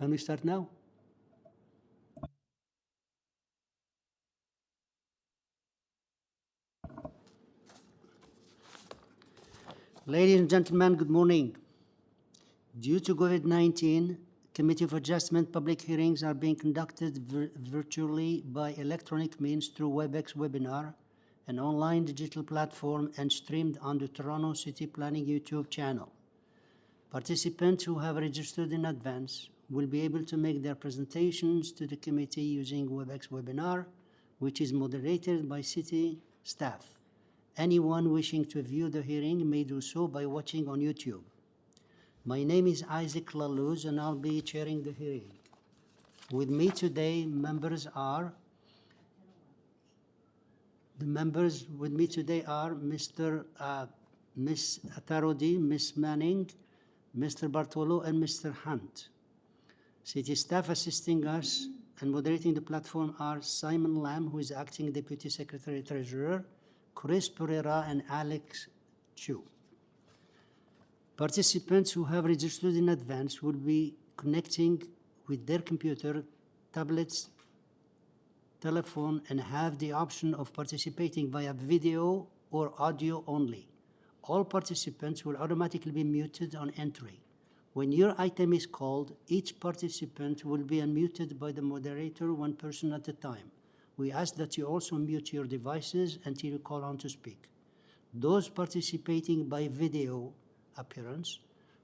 Can we start now? Ladies and gentlemen, good morning. Due to COVID-19, Committee of Adjustment public hearings are being conducted virtually by electronic means through WebEx webinar, an online digital platform, and streamed on the Toronto City Planning YouTube channel. Participants who have registered in advance will be able to make their presentations to the committee using WebEx webinar, which is moderated by city staff. Anyone wishing to view the hearing may do so by watching on YouTube. My name is Isaac Lalouz, and I'll be chairing the hearing. With me today, members are Ms. Attarodi, Ms. Manning, Mr. Bartolo, and Mr. Hunt. City staff assisting us and moderating the platform are Simon Lamb, who is Acting Deputy Secretary Treasurer, Chris Pereira, and Alex Chu. Participants who have registered in advance will be connecting with their computer, tablets, telephone, and have the option of participating via video or audio only. All participants will automatically be muted on entry. When your item is called, each participant will be unmuted by the moderator, one person at a time. We ask that you also mute your devices until you call on to speak. Those participating by video appearance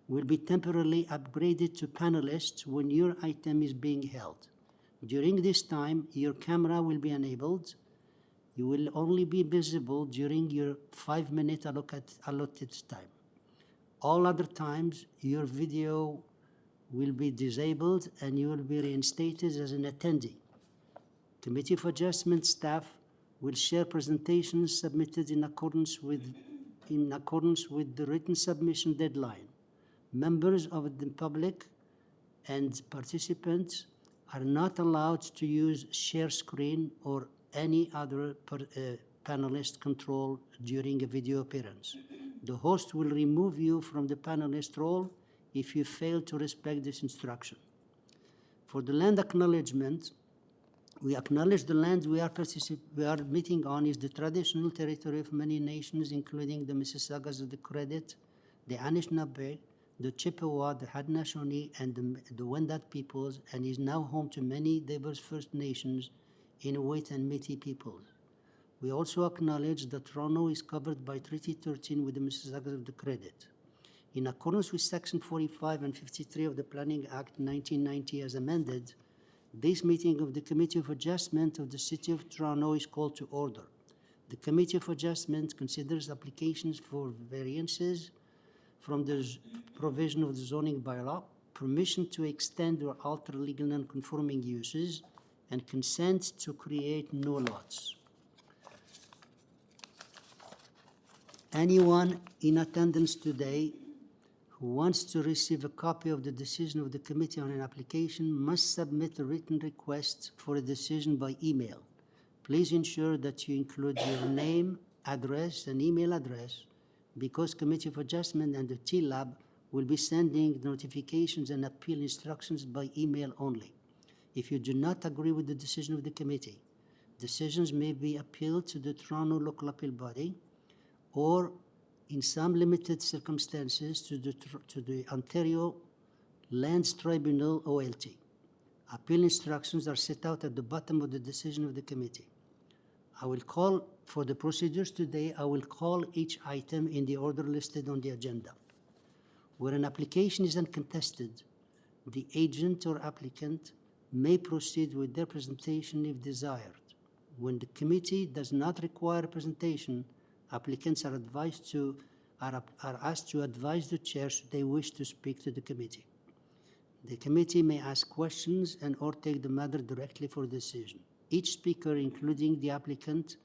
will be temporarily upgraded to panelists when your item is being held. During this time, your camera will be enabled. You will only be visible during your 5-minute allotted time. All other times, your video will be disabled and you will be reinstated as an attendee. Committee of Adjustment staff will share presentations submitted in accordance with the written submission deadline. Members of the public and participants are not allowed to use share screen or any other panelist control during a video appearance. The host will remove you from the panelist role if you fail to respect this instruction. For the land acknowledgement, we acknowledge the land we are meeting on is the traditional territory of many nations, including the Mississaugas of the Credit, the Anishinaabe, the Chippewa, the Haudenosaunee, and the Wendat peoples, and is now home to many diverse First Nations, Inuit, and Métis peoples. We also acknowledge that Toronto is covered by Treaty 13 with the Mississaugas of the Credit. In accordance with Section 45 and 53 of the Planning Act 1990 as amended, this meeting of the Committee of Adjustment of the City of Toronto is called to order. The Committee of Adjustment considers applications for variances from the provision of the zoning bylaw, permission to extend or alter legal non-conforming uses, and consent to create new lots. Anyone in attendance today who wants to receive a copy of the decision of the committee on an application must submit a written request for a decision by email. Please ensure that you include your name, address, and email address, because Committee of Adjustment and the TLAB will be sending notifications and appeal instructions by email only. If you do not agree with the decision of the committee, decisions may be appealed to the Toronto Local Appeal Body, or in some limited circumstances to the Ontario Lands Tribunal, OLT. Appeal instructions are set out at the bottom of the decision of the committee. For the procedures today, I will call each item in the order listed on the agenda. Where an application is uncontested, the agent or applicant may proceed with their presentation if desired. When the committee does not require a presentation, applicants are asked to advise the chair should they wish to speak to the committee. The committee may ask questions or take the matter directly for decision. Each speaker, including the applicant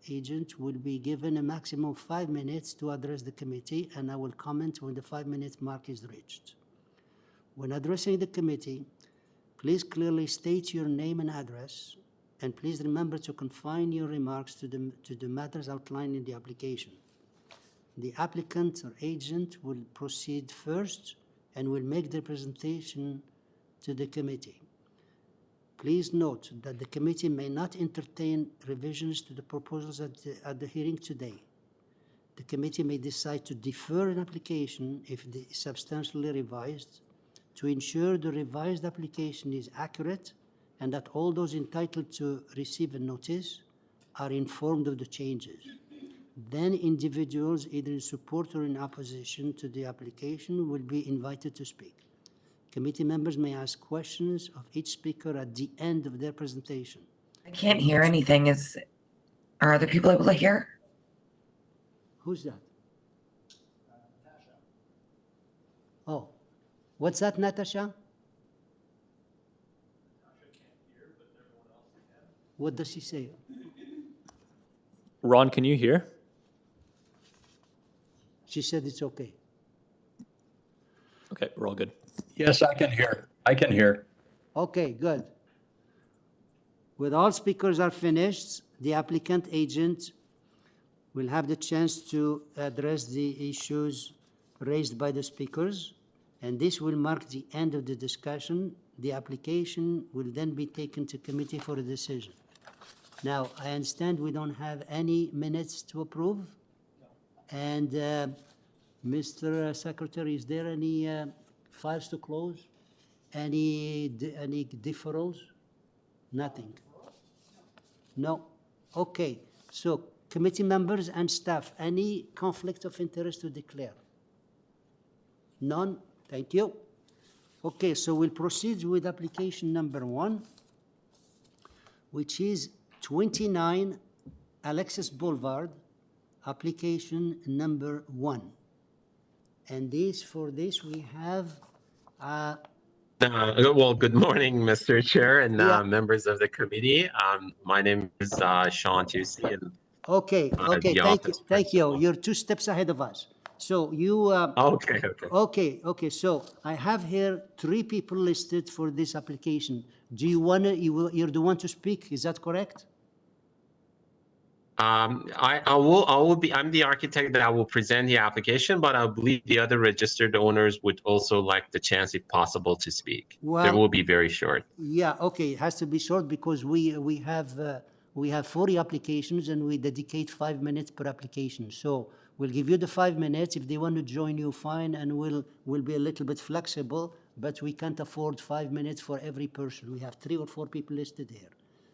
agent, will be given a maximum of 5 minutes to address the committee, and I will comment when the 5-minute mark is reached. When addressing the committee, please clearly state your name and address, and please remember to confine your remarks to the matters outlined in the application. The applicant or agent will proceed first and will make their presentation to the committee. Please note that the committee may not entertain revisions to the proposals at the hearing today. The committee may decide to defer an application if it is substantially revised to ensure the revised application is accurate and that all those entitled to receive a notice are informed of the changes. Then individuals, either in support or in opposition to the application, will be invited to speak. Committee members may ask questions of each speaker at the end of their presentation. I can't hear anything. Are other people able to hear? Who's that? Oh, what's that, Natasha? What does she say? Ron, can you hear? She said it's okay. Okay, we're all good. Yes, I can hear. I can hear. Okay, good. With all speakers are finished, the applicant agent will have the chance to address the issues raised by the speakers, and this will mark the end of the discussion. The application will then be taken to committee for a decision. Now, I understand we don't have any minutes to approve. And Mr. Secretary, is there any files to close? Any deferrals? Nothing. No. Okay. So committee members and staff, any conflict of interest to declare? None? Thank you. Okay, so we'll proceed with application number 1, which is 29 Alexis Boulevard, application number 1. And for this we have well, good morning, Mr. Chair and members of the committee. My name is Sean Tusi. And, okay, thank you. You're 2 steps ahead of us. So you... Okay. So I have here 3 people listed for this application. Do you want to, you're the one to speak, is that correct? I'm the architect that I will present the application, but I believe the other registered owners would also like the chance, if possible, to speak. Well, it will be very short. Yeah, okay, it has to be short because we have 40 applications and we dedicate 5 minutes per application. So we'll give you the 5 minutes. If they want to join you, fine, and we'll be a little bit flexible, but we can't afford 5 minutes for every person. We have 3 or 4 people listed here.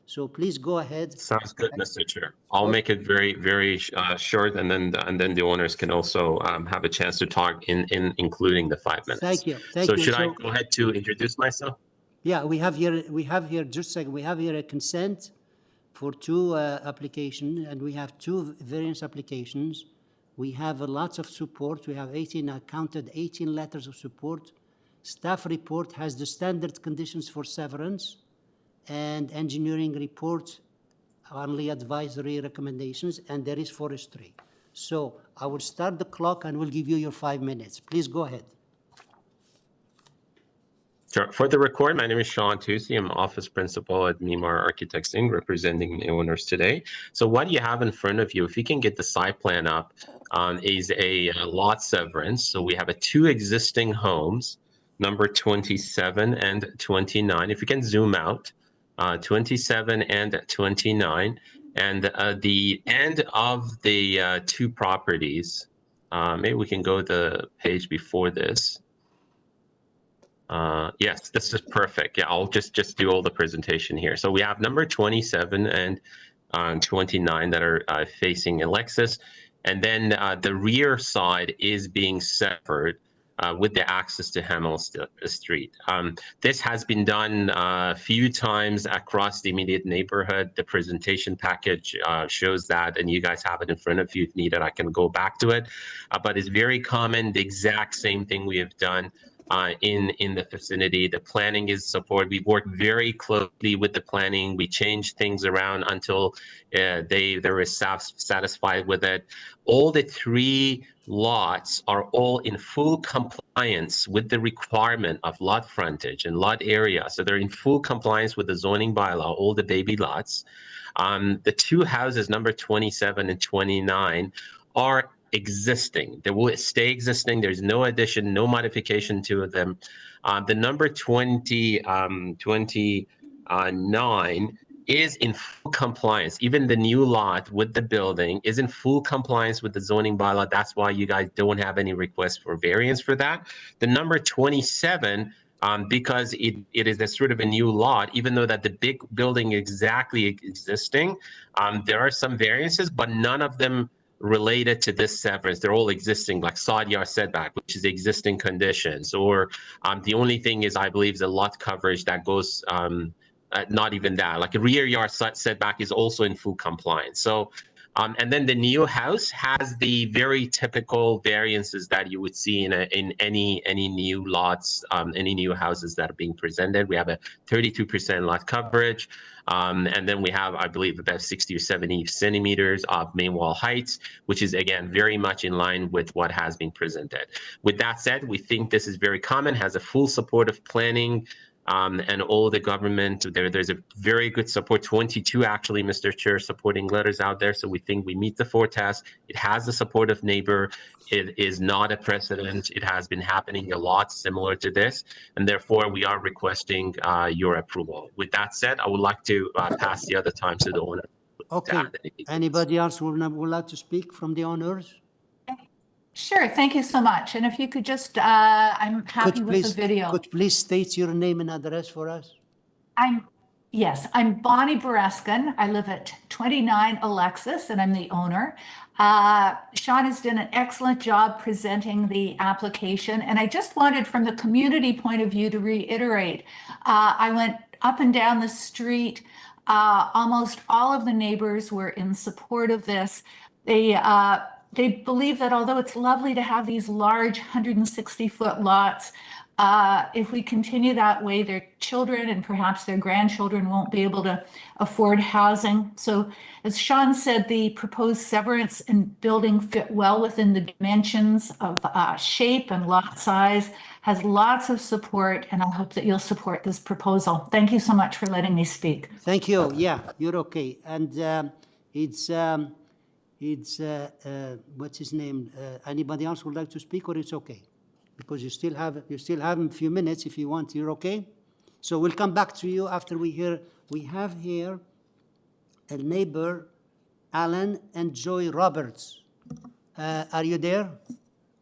So please go ahead. Sounds good, Mr. Chair. I'll make it very, very short, and then the owners can also have a chance to talk including the 5 minutes. Thank you. So should I go ahead to introduce myself? Yeah, we have here just a second. We have here a consent for 2 applications, and we have 2 variance applications. We have lots of support. We have 18. I counted 18 letters of support. Staff report has the standard conditions for severance, and engineering report only advisory recommendations, and there is forestry. So I will start the clock and we'll give you your 5 minutes. Please go ahead. Sure. For the record, my name is Sean Tusi. I'm office principal at Mimar Architects Inc., representing the owners today. So what you have in front of you, if you can get the site plan up, is a lot severance. So we have 2 existing homes, number 27 and 29. If you can zoom out, 27 and 29, and the end of the 2 properties. Maybe we can go the page before this. Yes, this is perfect. Yeah, I'll just do all the presentation here. So we have number 27 and 29 that are facing ALEXIS, and then the rear side is being severed with the access to Hamel Street. This has been done a few times across the immediate neighborhood. The presentation package shows that, and you guys have it in front of you. If needed, I can go back to it. But it's very common, the exact same thing we have done in the vicinity. The planning is support. We work very closely with the planning. We change things around until they're satisfied with it. All the 3 lots are all in full compliance with the requirement of lot frontage and lot area. So they're in full compliance with the zoning bylaw, all the baby lots. The 2 houses, number 27 and 29, are existing. They will stay existing. There's no addition, no modification to them. The number 29 is in full compliance. Even the new lot with the building is in full compliance with the zoning bylaw. That's why you guys don't have any requests for variance for that. The number 27, because it is a sort of a new lot, even though that the big building exactly existing, there are some variances, but none of them related to this severance. They're all existing, like side yard setback, which is existing conditions, or the only thing is, I believe, the lot coverage that goes, not even that, like a rear yard setback is also in full compliance. So, and then the new house has the very typical variances that you would see in any new lots, any new houses that are being presented. We have a 32% lot coverage, and then we have, I believe, about 60 or 70 centimeters of main wall heights, which is again very much in line with what has been presented. With that said, we think this is very common, has a full support of planning. And all the government, there's a very good support, 22 actually, Mr. Chair, supporting letters out there. So we think we meet the 4 tests. It has the support of neighbor. It is not a precedent. It has been happening a lot similar to this. And therefore, we are requesting your approval. With that said, I would like to pass the other time to the owner. Okay. Anybody else would like to speak from the owners? Sure, thank you so much. And if you could just, I'm happy with the video. Could please state your name and address for us? I'm Bonnie Bereskin. I live at 29 Alexis, and I'm the owner. Sean has done an excellent job presenting the application, and I just wanted, from the community point of view, to reiterate. I went up and down the street. Almost all of the neighbors were in support of this. They believe that although it's lovely to have these large 160-foot lots, if we continue that way, their children and perhaps their grandchildren won't be able to afford housing. So as Sean said, the proposed severance and building fit well within the dimensions of shape and lot size, has lots of support, and I hope that you'll support this proposal. Thank you so much for letting me speak. Thank you. Yeah, you're okay. And it's what's his name? Anybody else would like to speak, or it's okay? Because you still have a few minutes if you want. You're okay? So we'll come back to you after we have here a neighbor, Alan and Joy Roberts. Are you there?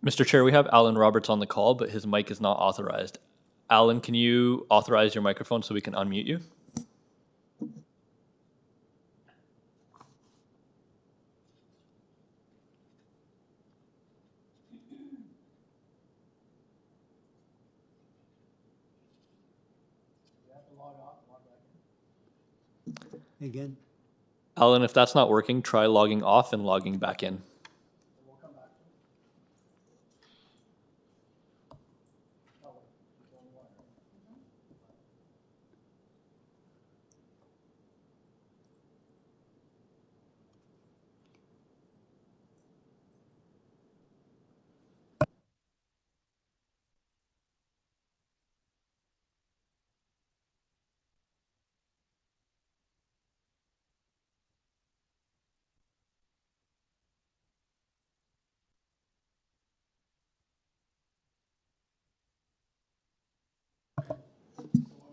Mr. Chair, we have Alan Roberts on the call, but his mic is not authorized. Alan, can you authorize your microphone so we can unmute you? Again? Alan, if that's not working, try logging off and logging back in.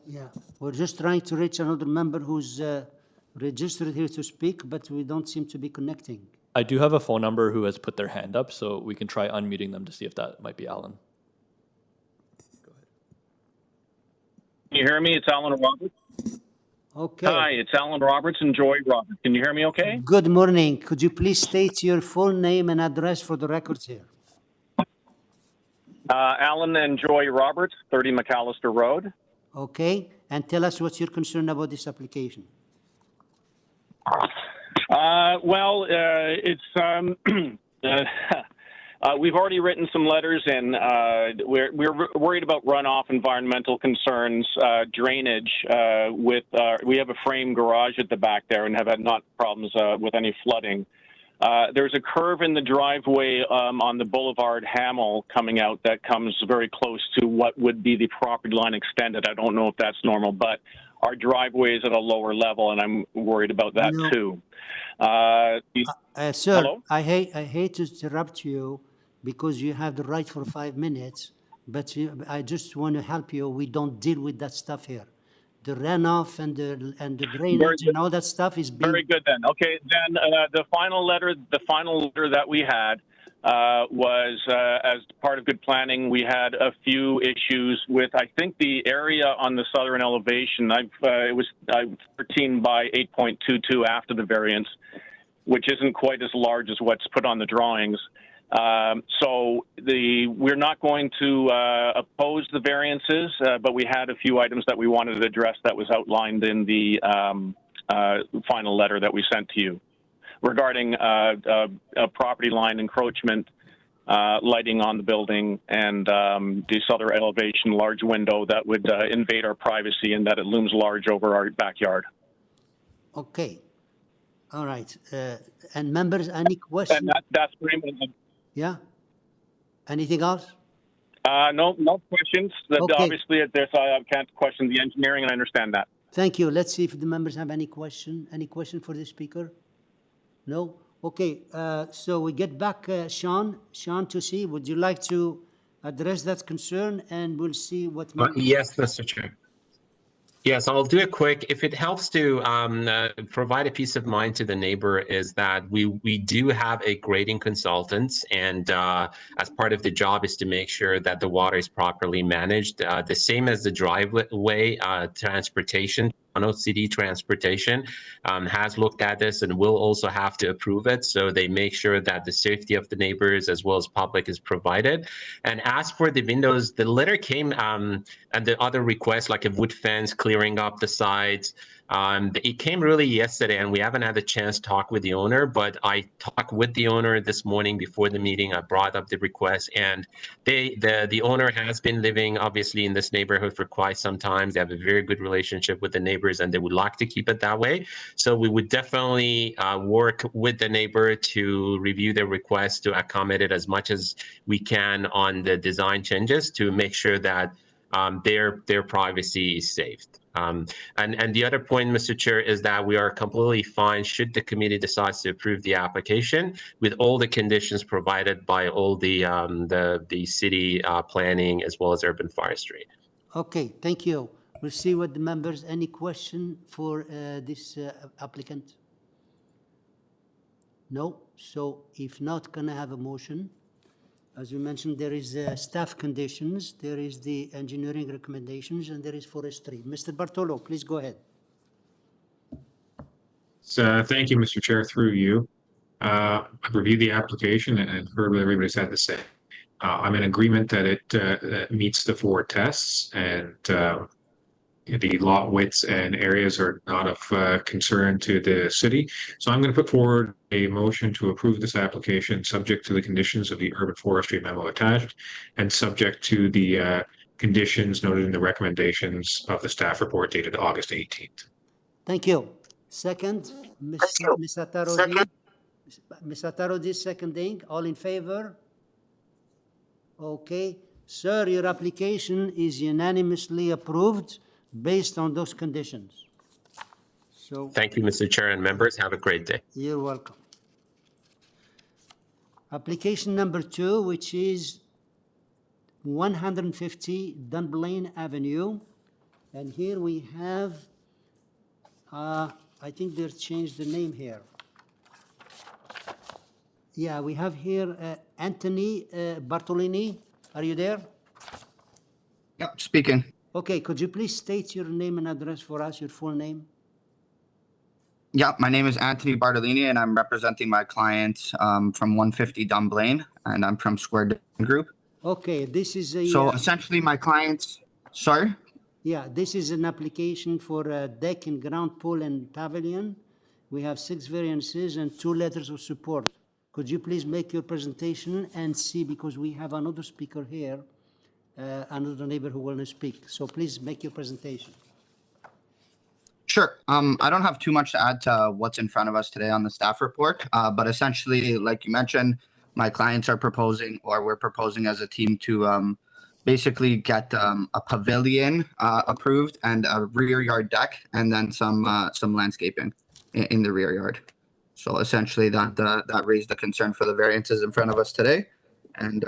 Yeah, we're just trying to reach another member who's registered here to speak, but we don't seem to be connecting. I do have a phone number who has put their hand up, so we can try unmuting them to see if that might be Alan. Go ahead. Can you hear me? It's Alan Roberts. Okay. Hi, it's Alan Roberts and Joy Roberts. Can you hear me okay? Good morning. Could you please state your full name and address for the records here? Alan and Joy Roberts, 30 McAllister Road. Okay, and tell us what's your concern about this application. We've already written some letters, and we're worried about runoff, environmental concerns, drainage. We have a frame garage at the back there, and have had not problems with any flooding. There's a curve in the driveway on the Boulevard Hamel coming out that comes very close to what would be the property line extended. I don't know if that's normal, but our driveway is at a lower level, and I'm worried about that No. too. Sir, Hello? I hate to interrupt you because you have the right for 5 minutes, but I just want to help you. We don't deal with that stuff here. The runoff and the drainage and all that stuff is being. Very good then. Okay, then the final letter that we had was as part of good planning. We had a few issues with, I think, the area on the southern elevation. It was 13 by 8.22 after the variance, which isn't quite as large as what's put on the drawings. So we're not going to oppose the variances, but we had a few items that we wanted to address that was outlined in the final letter that we sent to you regarding a property line encroachment, lighting on the building, and the southern elevation large window that would invade our privacy and that it looms large over our backyard. Okay. All right. And members, any questions? And that's pretty much. Yeah. Anything else? No questions. Okay. Obviously, I can't question the engineering, and I understand that. Thank you. Let's see if the members have any question. Any question for the speaker? No? Okay. So we get back, Sean. Sean, to see, would you like to address that concern, and we'll see what. Yes, Mr. Chair. Yes, I'll do it quick. If it helps to provide a peace of mind to the neighbor, is that we do have a grading consultant, and as part of the job is to make sure that the water is properly managed. The same as the driveway transportation. City Transportation has looked at this and will also have to approve it, so they make sure that the safety of the neighbors as well as public is provided. And as for the windows, the letter came and the other requests like a wood fence, clearing up the sides. It came really yesterday, and we haven't had a chance to talk with the owner, but I talked with the owner this morning before the meeting. I brought up the request, and the owner has been living obviously in this neighborhood for quite some time. They have a very good relationship with the neighbors, and they would like to keep it that way. So we would definitely work with the neighbor to review their request to accommodate as much as we can on the design changes to make sure that their privacy is saved. And the other point, Mr. Chair, is that we are completely fine should the committee decide to approve the application with all the conditions provided by all the city planning as well as urban forestry. Okay, thank you. We'll see what the members, any question for this applicant? No? So if not, can I have a motion? As we mentioned, there is staff conditions, there is the engineering recommendations, and there is forestry. Mr. Bartolo, please go ahead. So thank you, Mr. Chair, through you. I've reviewed the application and heard what everybody's had to say. I'm in agreement that it meets the 4 tests, and the lot widths and areas are not of concern to the city. So I'm going to put forward a motion to approve this application subject to the conditions of the urban forestry memo attached and subject to the conditions noted in the recommendations of the staff report dated August 18th. Thank you. Second, Ms. Attarodi. Ms. Attarodi seconding. All in favor? Okay. Sir, your application is unanimously approved based on those conditions. So Thank you, Mr. Chair and members. Have a great day. you're welcome. Application number 2, which is 150 Dunblane Avenue. And here we have, I think they've changed the name here. Yeah, we have here Anthony Bartolini. Are you there? Yep, speaking. Okay, could you please state your name and address for us, your full name? Yeah, my name is Anthony Bartolini, and I'm representing my client from 150 Dunblane, and I'm from Square Design Group. Okay, this is a... So essentially my client's, sorry? Yeah, this is an application for a deck and ground pool and pavilion. We have 6 variances and 2 letters of support. Could you please make your presentation and see, because we have another speaker here, another neighbor who will speak. So please make your presentation. Sure. I don't have too much to add to what's in front of us today on the staff report, but essentially, like you mentioned, my clients are proposing, or we're proposing as a team to basically get a pavilion approved and a rear yard deck, and then some landscaping in the rear yard. So essentially, that raised the concern for the variances in front of us today, and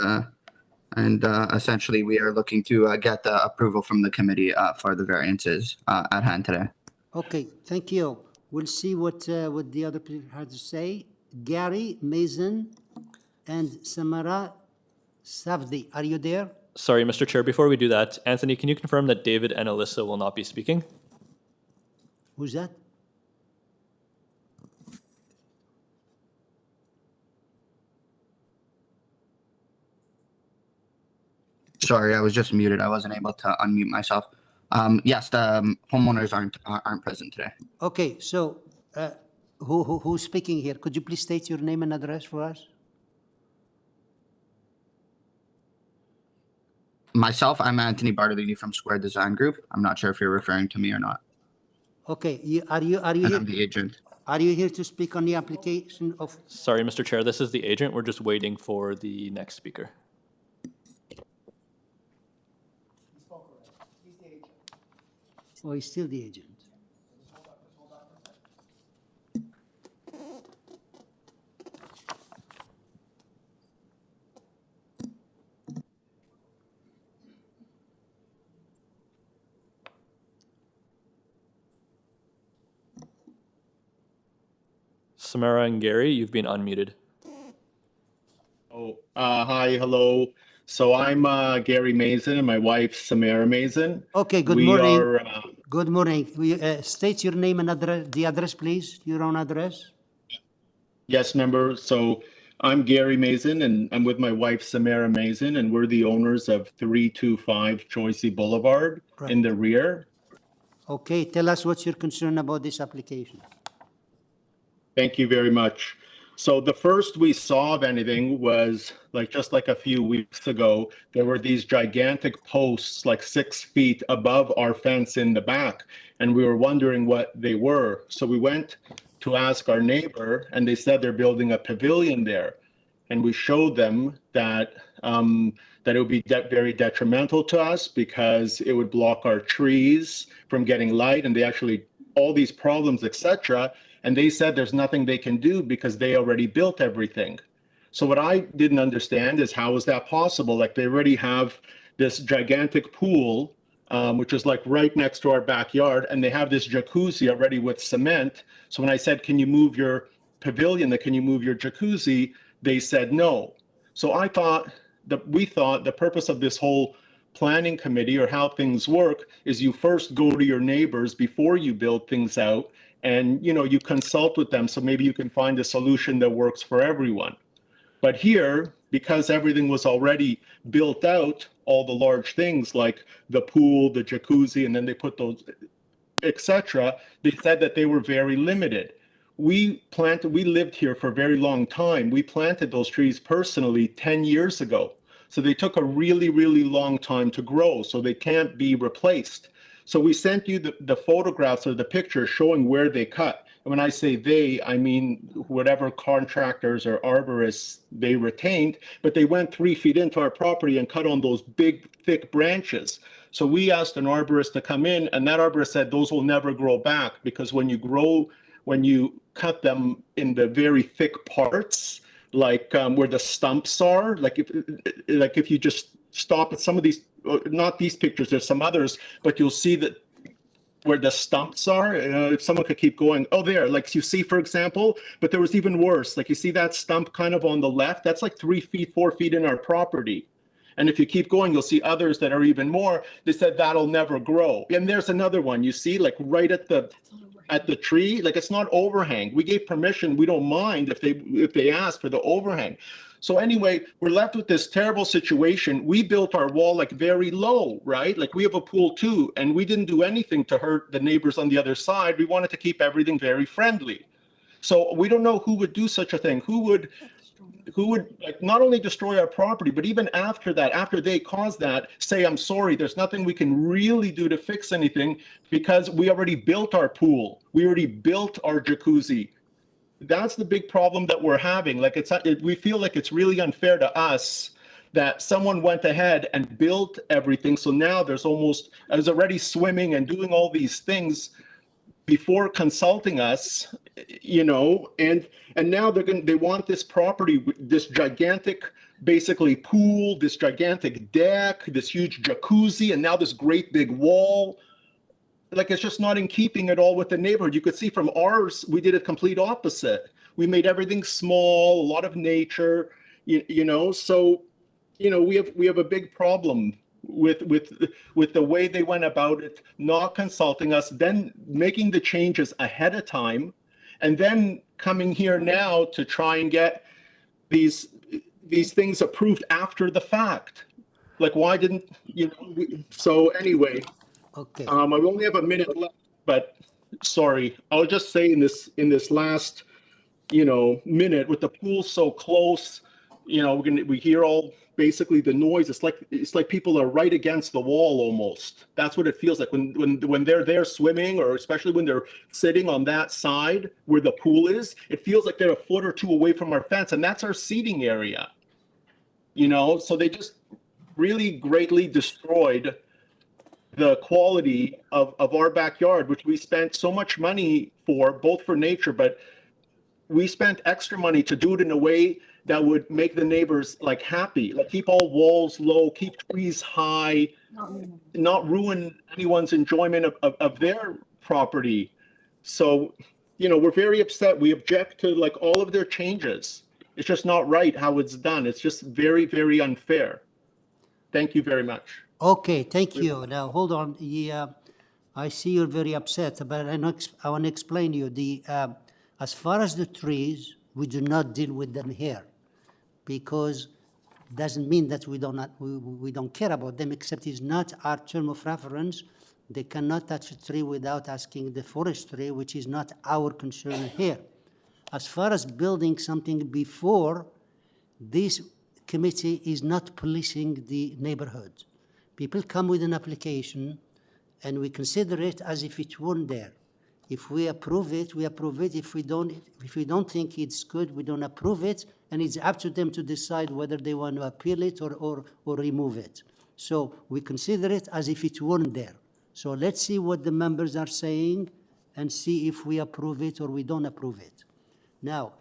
essentially, we are looking to get the approval from the committee for the variances at hand today. Okay, thank you. We'll see what the other people had to say. Gary Mason and Samara Savdi, are you there? Sorry, Mr. Chair, before we do that, Anthony, can you confirm that David and Alyssa will not be speaking? Who's that? Sorry, I was just muted. I wasn't able to unmute myself. Yes, the homeowners aren't present today. Okay, so who's speaking here? Could you please state your name and address for us? Myself, I'm Anthony Bartolini from Square Design Group. I'm not sure if you're referring to me or not. Okay, are you And here? I'm the agent. Are you here to speak on the application of? Sorry, Mr. Chair, this is the agent. We're just waiting for the next speaker. Oh, he's still the agent. Samara and Gary, you've been unmuted. Oh, hi, hello. So I'm Gary Mason and my wife, Samara Mason. Okay, good morning. Good morning. State your name and address, the address, please, your own address. Yes, member. So I'm Gary Mason and I'm with my wife, Samara Mason, and we're the owners of 325 Choicey Boulevard in the rear. Okay, tell us what's your concern about this application. Thank you very much. So the first we saw of anything was just a few weeks ago, there were these gigantic posts 6 feet above our fence in the back, and we were wondering what they were. So we went to ask our neighbor, and they said they're building a pavilion there. And we showed them that that it would be very detrimental to us because it would block our trees from getting light, and they actually, all these problems, etc. And they said there's nothing they can do because they already built everything. So what I didn't understand is how is that possible? They already have this gigantic pool, which is right next to our backyard, and they have this jacuzzi already with cement. So when I said, can you move your pavilion, can you move your jacuzzi? They said no. So we thought the purpose of this whole planning committee, or how things work, is you first go to your neighbors before you build things out, and you consult with them, so maybe you can find a solution that works for everyone. But here, because everything was already built out, all the large things like the pool, the jacuzzi, and then they put those, etc., they said that they were very limited. We lived here for a very long time. We planted those trees personally 10 years ago. So they took a really, really long time to grow, so they can't be replaced. So we sent you the photographs or the pictures showing where they cut. And when I say they, I mean whatever contractors or arborists they retained, but they went 3 feet into our property and cut on those big, thick branches. So we asked an arborist to come in, and that arborist said those will never grow back, because when you cut them in the very thick parts, where the stumps are, if you just stop at some of these, not these pictures, there's some others, but you'll see that where the stumps are, if someone could keep going, oh, there, you see, for example, but there was even worse. You see that stump kind of on the left, that's 3 feet, 4 feet in our property. And if you keep going, you'll see others that are even more. They said that'll never grow. And there's another one, you see, right at the tree, it's not overhang. We gave permission, we don't mind if they ask for the overhang. So anyway, we're left with this terrible situation. We built our wall very low, right? We have a pool too, and we didn't do anything to hurt the neighbors on the other side. We wanted to keep everything very friendly. So we don't know who would do such a thing. Who would like not only destroy our property, but even after that, after they cause that, say, I'm sorry, there's nothing we can really do to fix anything because we already built our pool. We already built our jacuzzi. That's the big problem that we're having. Like we feel like it's really unfair to us that someone went ahead and built everything. So now there's already swimming and doing all these things before consulting us, you know, and now they want this property, this gigantic, basically pool, this gigantic deck, this huge jacuzzi, and now this great big wall. Like, it's just not in keeping at all with the neighborhood. You could see from ours, we did a complete opposite. We made everything small, a lot of nature, you know, so, you know, we have a big problem with the way they went about it, not consulting us, then making the changes ahead of time, and then coming here now to try and get these things approved after the fact. Like, why didn't, you know, so anyway, Okay. I only have a minute left, but sorry, I'll just say in this last, you know, minute, with the pool so close, you know, we hear all basically the noise. It's like people are right against the wall almost. That's what it feels like when they're there swimming, or especially when they're sitting on that side where the pool is. It feels like they're a foot or two away from our fence, and that's our seating area. You know, so they just really greatly destroyed the quality of our backyard, which we spent so much money for, both for nature, but we spent extra money to do it in a way that would make the neighbors like happy, like keep all walls low, keep trees high, not ruin anyone's enjoyment of their property. So, you know, we're very upset. We object to like all of their changes. It's just not right how it's done. It's just very, very unfair. Thank you very much. Okay, thank you. Now, hold on. I see you're very upset, but I want to explain to you. As far as the trees, we do not deal with them here, because doesn't mean that we don't care about them, except it's not our term of reference. They cannot touch a tree without asking the forestry, which is not our concern here. As far as building something before, this committee is not policing the neighborhood. People come with an application, and we consider it as if it weren't there. If we approve it, we approve it. If we don't think it's good, we don't approve it, and it's up to them to decide whether they want to appeal it or remove it. So we consider it as if it weren't there. So let's see what the members are saying and see if we approve it or we don't approve it. Now,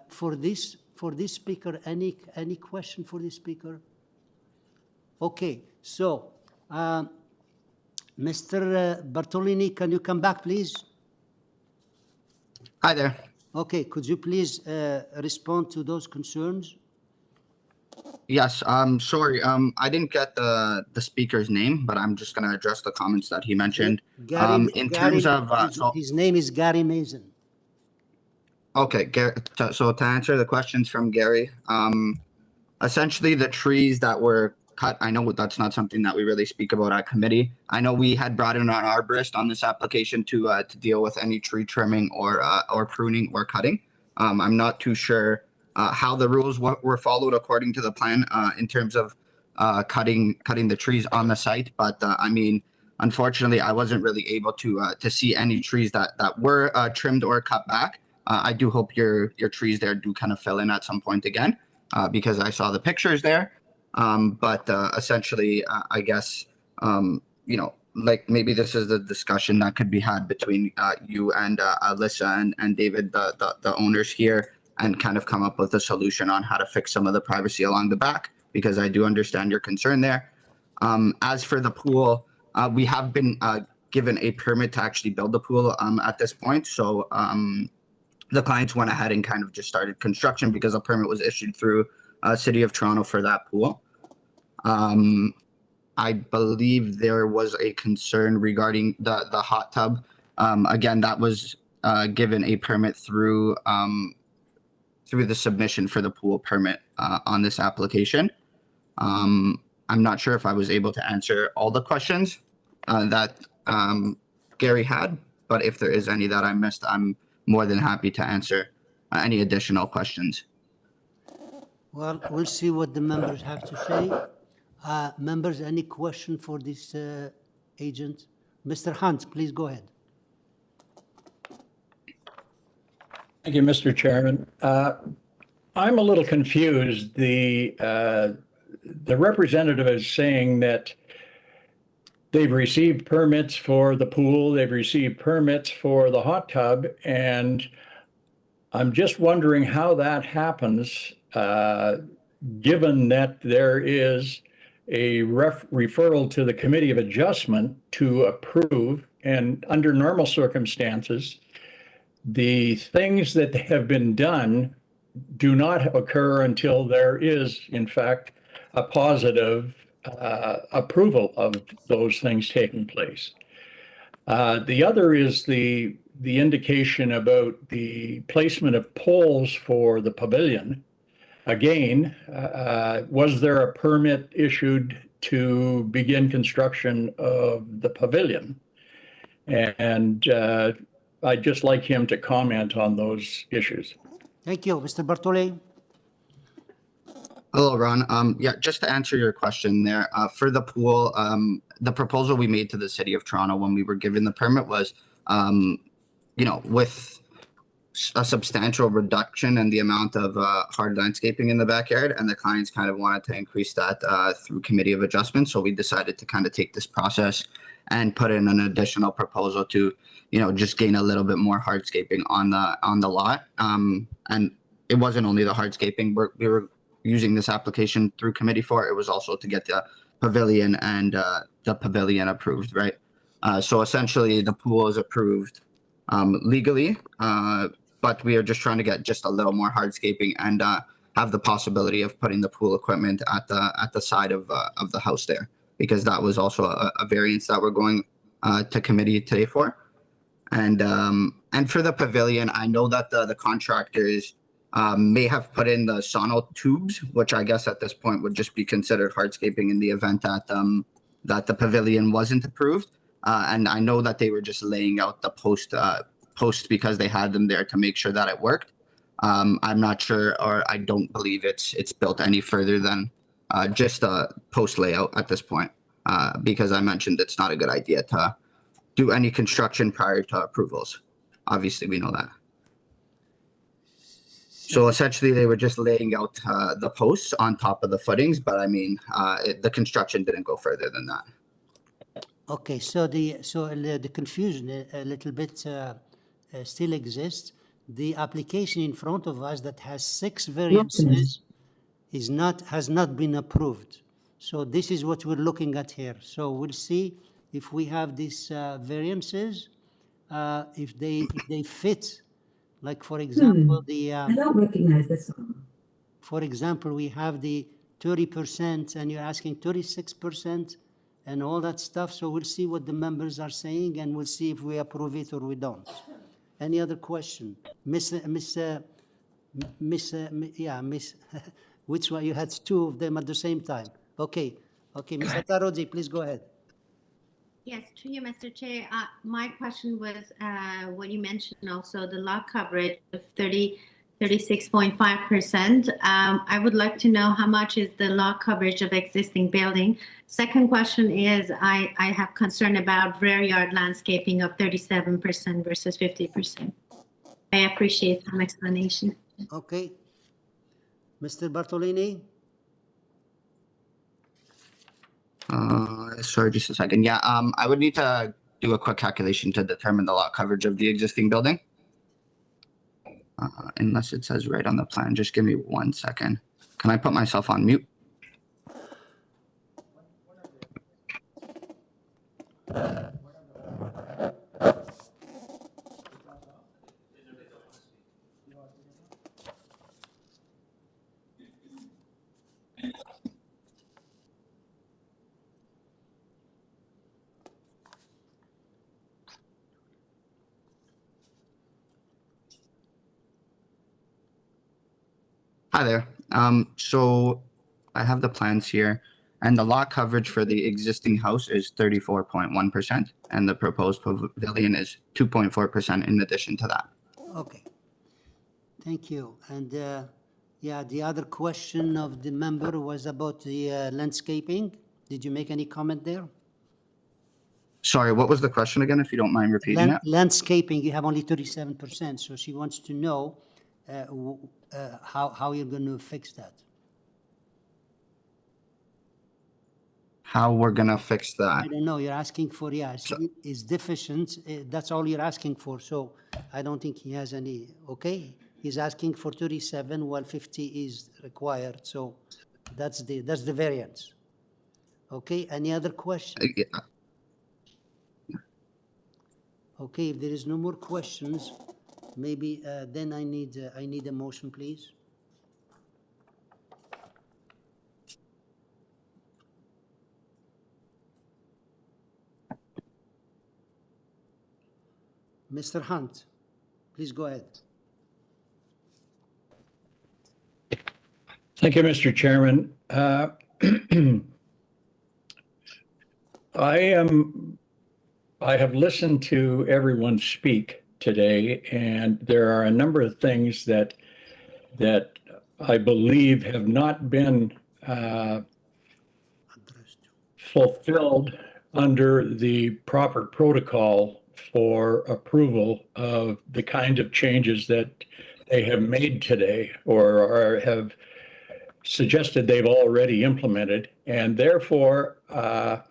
for this speaker, any question for this speaker? Okay, so Mr. Bartolini, can you come back, please? Hi there. Okay, could you please respond to those concerns? Yes, sorry, I didn't get the speaker's name, but I'm just going to address the comments that he mentioned. His name is Gary Mason. Okay, so to answer the questions from Gary, essentially the trees that were cut, I know that's not something that we really speak about at committee. I know we had brought in an arborist on this application to deal with any tree trimming or pruning or cutting. I'm not too sure how the rules were followed according to the plan in terms of cutting the trees on the site, but I mean, unfortunately, I wasn't really able to see any trees that were trimmed or cut back. I do hope your trees there do kind of fill in at some point again, because I saw the pictures there. But essentially, I guess, you know, like maybe this is the discussion that could be had between you and Alyssa and David, the owners here, and kind of come up with a solution on how to fix some of the privacy along the back, because I do understand your concern there. As for the pool, we have been given a permit to actually build the pool at this point. So the clients went ahead and kind of just started construction because a permit was issued through City of Toronto for that pool. I believe there was a concern regarding the hot tub. Again, that was given a permit through the submission for the pool permit on this application. I'm not sure if I was able to answer all the questions that Gary had, but if there is any that I missed, I'm more than happy to answer any additional questions. Well, we'll see what the members have to say. Members, any question for this agent? Mr. Hunt, please go ahead. Thank you, Mr. Chairman. I'm a little confused. The representative is saying that they've received permits for the pool, they've received permits for the hot tub, and I'm just wondering how that happens, given that there is a referral to the Committee of Adjustment to approve, and under normal circumstances, the things that have been done do not occur until there is, in fact, a positive approval of those things taking place. The other is the indication about the placement of poles for the pavilion. Again, was there a permit issued to begin construction of the pavilion? And I'd just like him to comment on those issues. Thank you. Mr. Bartole? Hello, Ron. Yeah, just to answer your question there, for the pool, the proposal we made to the City of Toronto when we were given the permit was, with a substantial reduction in the amount of hard landscaping in the backyard, and the clients kind of wanted to increase that through Committee of Adjustment. So we decided to kind of take this process and put in an additional proposal to, just gain a little bit more hardscaping on the lot. And it wasn't only the hardscaping we were using this application through committee for. It was also to get the pavilion and the pavilion approved, right? So essentially, the pool is approved legally, but we are just trying to get just a little more hardscaping and have the possibility of putting the pool equipment at the side of the house there, because that was also a variance that we're going to committee today for. And for the pavilion, I know that the contractors may have put in the sono tubes, which I guess at this point would just be considered hardscaping in the event that the pavilion wasn't approved. And I know that they were just laying out the posts because they had them there to make sure that it worked. I'm not sure, or I don't believe it's built any further than just a post layout at this point, because I mentioned it's not a good idea to do any construction prior to approvals. Obviously, we know that. So essentially, they were just laying out the posts on top of the footings, but I mean, the construction didn't go further than that. Okay, so the confusion a little bit still exists. The application in front of us that has 6 variances has not been approved. So this is what we're looking at here. So we'll see if we have these variances, if they fit. Like, for example, I don't recognize this one. For example, we have the 30% and you're asking 36% and all that stuff. So we'll see what the members are saying and we'll see if we approve it or we don't. Any other question? Miss, which one? You had 2 of them at the same time. Okay, Ms. Atarodi, please go ahead. Yes, to you, Mr. Chair. My question was when you mentioned also the lot coverage of 36.5%. I would like to know how much is the lot coverage of existing building. Second question is I have concern about rear yard landscaping of 37% versus 50%. I appreciate some explanation. Okay. Mr. Bartolini? Sorry, just a second. Yeah, I would need to do a quick calculation to determine the lot coverage of the existing building. Unless it says right on the plan. Just give me 1 second. Can I put myself on mute? Hi there. So I have the plans here, and the lot coverage for the existing house is 34.1%, and the proposed pavilion is 2.4% in addition to that. Okay. Thank you. And Yeah, the other question of the member was about the landscaping. Did you make any comment there? Sorry, what was the question again, if you don't mind repeating it? Landscaping, you have only 37%, so she wants to know how you're going to fix that. How we're gonna fix that? I don't know, you're asking for, yes, is deficient, that's all you're asking for, so I don't think he has any, okay? He's asking for 37 while 50 is required, so that's the variance. Okay, any other question? Yeah. Okay, if there is no more questions, maybe then I need a motion, please. Mr. Hunt, please go ahead. Thank you, Mr. Chairman. I have listened to everyone speak today, and there are a number of things that I believe have not been fulfilled under the proper protocol for approval of the kind of changes that they have made today or have suggested they've already implemented. And therefore, I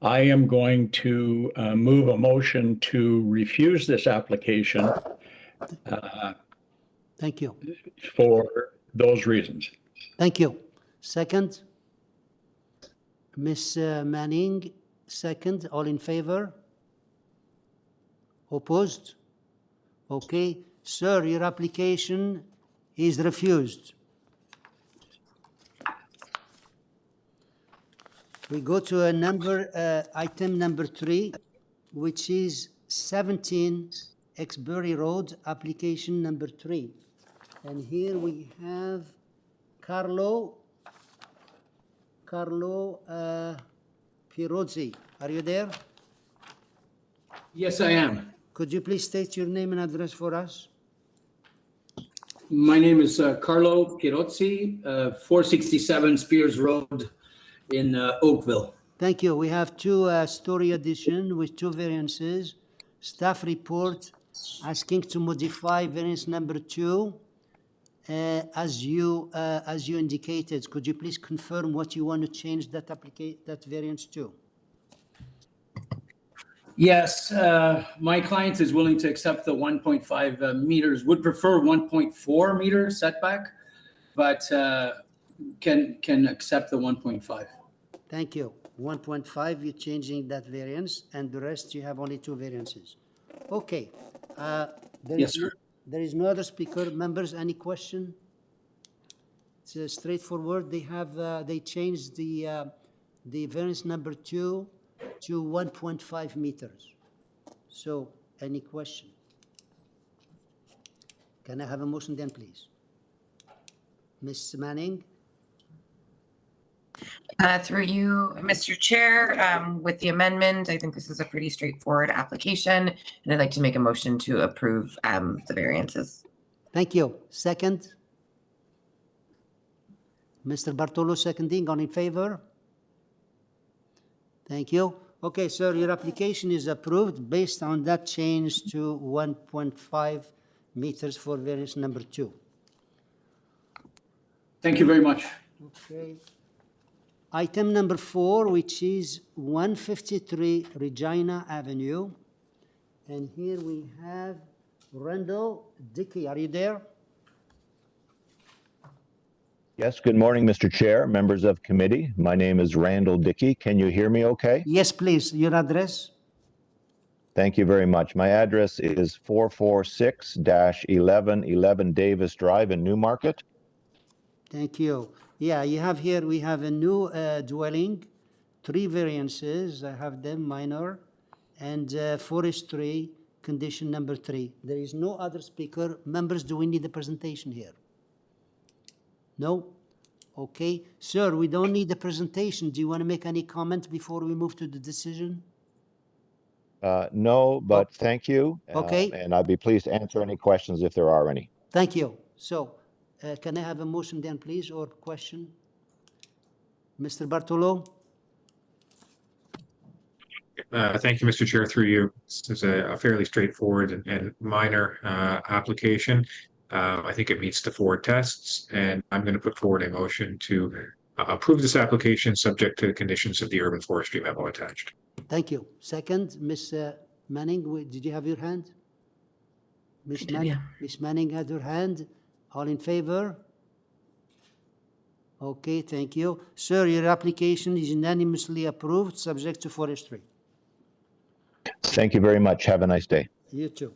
am going to move a motion to refuse this application. Thank you. For those reasons. Thank you. Second, Ms. Manning, second. All in favor? Opposed? Okay. Sir, your application is refused. We go to item number 3, which is 17 EXBURY Road, application number 3. And here we have Carlo Pirozzi. Are you there? Yes, I am. Could you please state your name and address for us? My name is Carlo Pirozzi, 467 Spears Road in Oakville. Thank you. We have 2-story addition with 2 variances. Staff report asking to modify variance number 2. As you indicated, could you please confirm what you want to change that variance to? Yes, my client is willing to accept the 1.5 meters, would prefer 1.4 meter setback, but can accept the 1.5. Thank you. 1.5, you're changing that variance, and the rest you have only 2 variances. Okay. Yes, sir. There is no other speaker. Members, any question? It's straightforward. They changed the variance number 2 to 1.5 meters. So, any question? Can I have a motion then, please? Ms. Manning? Through you, Mr. Chair, with the amendment, I think this is a pretty straightforward application, and I'd like to make a motion to approve the variances. Thank you. Second? Mr. Bartolo seconding. All in favor? Thank you. Okay, sir, your application is approved based on that change to 1.5 meters for variance number 2. Thank you very much. Okay. Item number 4, which is 153 Regina Avenue. And here we have Randall Dickey. Are you there? Yes, good morning, Mr. Chair, members of committee. My name is Randall Dickey. Can you hear me okay? Yes, please. Your address? Thank you very much. My address is 446-1111 Davis Drive in Newmarket. Thank you. Yeah, you have here, we have a new dwelling, 3 variances. I have them minor, and forestry, condition number 3. There is no other speaker. Members, do we need a presentation here? No? Okay. Sir, we don't need a presentation. Do you want to make any comment before we move to the decision? No, but thank you. Okay. And I'd be pleased to answer any questions if there are any. Thank you. So, Can I have a motion then, please, or question? Mr. Bartolo? Thank you, Mr. Chair, through you. This is a fairly straightforward and minor application. I think it meets the 4 tests, and I'm going to put forward a motion to approve this application subject to the conditions of the urban forestry memo attached. Thank you. Second, Ms. Manning, did you have your hand? Ms. Manning had her hand. All in favor? Okay, thank you. Sir, your application is unanimously approved, subject to forestry. Thank you very much. Have a nice day. You too.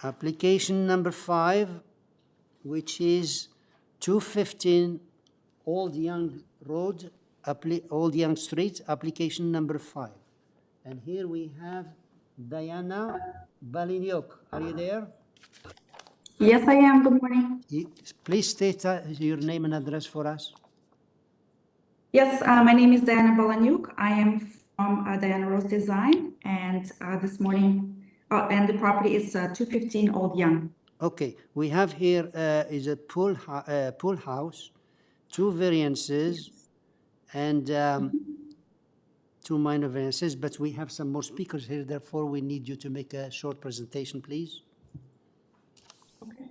Application number 5, which is 215 Old Young Road, Old Young Street, application number 5. And here we have Diana Balinyuk. Are you there? Yes, I am. Good morning. Please state your name and address for us. Yes, my name is Diana Balanyuk. I am from Diana Rose Design, and this morning, and the property is 215 Old Young. Okay, we have here is a pool house, 2 variances, and 2 minor variances, but we have some more speakers here, therefore we need you to make a short presentation, please. Okay.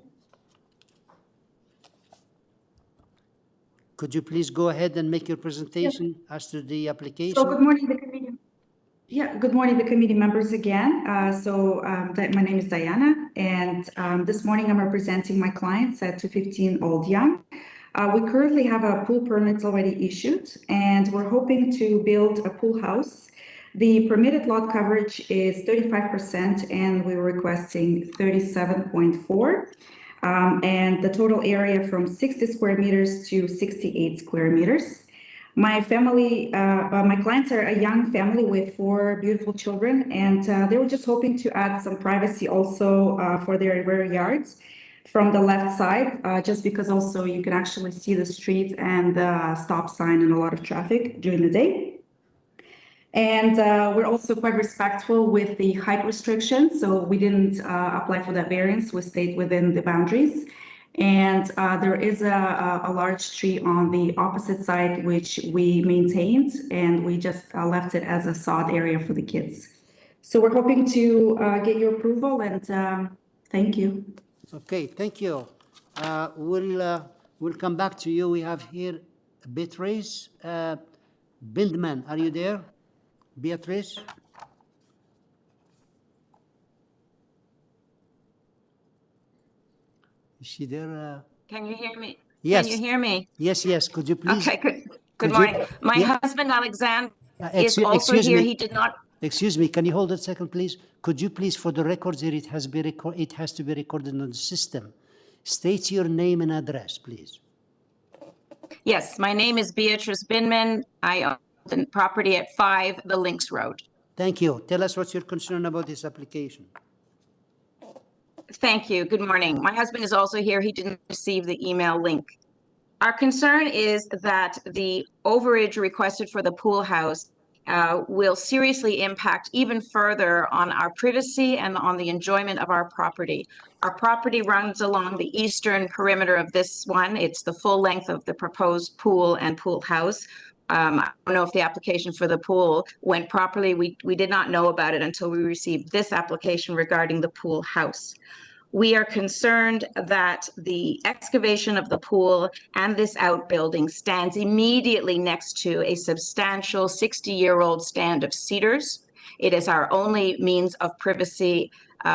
Could you please go ahead and make your presentation as to the application? So good morning, the committee. Yeah, good morning, the committee members again. My name is Diana, and this morning I'm representing my clients at 215 Old Young. We currently have a pool permit already issued, and we're hoping to build a pool house. The permitted lot coverage is 35%, and we're requesting 37.4. And the total area from 60 square meters to 68 square meters. My family, my clients are a young family with 4 beautiful children, and they were just hoping to add some privacy also for their rear yards from the left side, just because also you can actually see the street and the stop sign and a lot of traffic during the day. And we're also quite respectful with the height restrictions, so we didn't apply for that variance. We stayed within the boundaries. And there is a large tree on the opposite side, which we maintained, and we just left it as a sod area for the kids. So we're hoping to get your approval, and thank you. Okay, thank you. We'll come back to you. We have here Beatrice Bindman. Are you there, Beatrice? Is she there? Can you hear me? Yes. Can you hear me? Yes, yes. Could you please? Okay, good morning. My husband, Alexander, is also here. He did not. Excuse me, can you hold a second, please? Could you please, for the records here, it has to be recorded on the system. State your name and address, please. Yes, my name is Beatrice Binman. I own the property at 5 the Links Road. Thank you. Tell us what's your concern about this application. Thank you. Good morning. My husband is also here. He didn't receive the email link. Our concern is that the overage requested for the pool house will seriously impact even further on our privacy and on the enjoyment of our property. Our property runs along the eastern perimeter of this one. It's the full length of the proposed pool and pool house. I don't know if the application for the pool went properly. We did not know about it until we received this application regarding the pool house. We are concerned that the excavation of the pool and this outbuilding stands immediately next to a substantial 60-year-old stand of cedars. It is our only means of privacy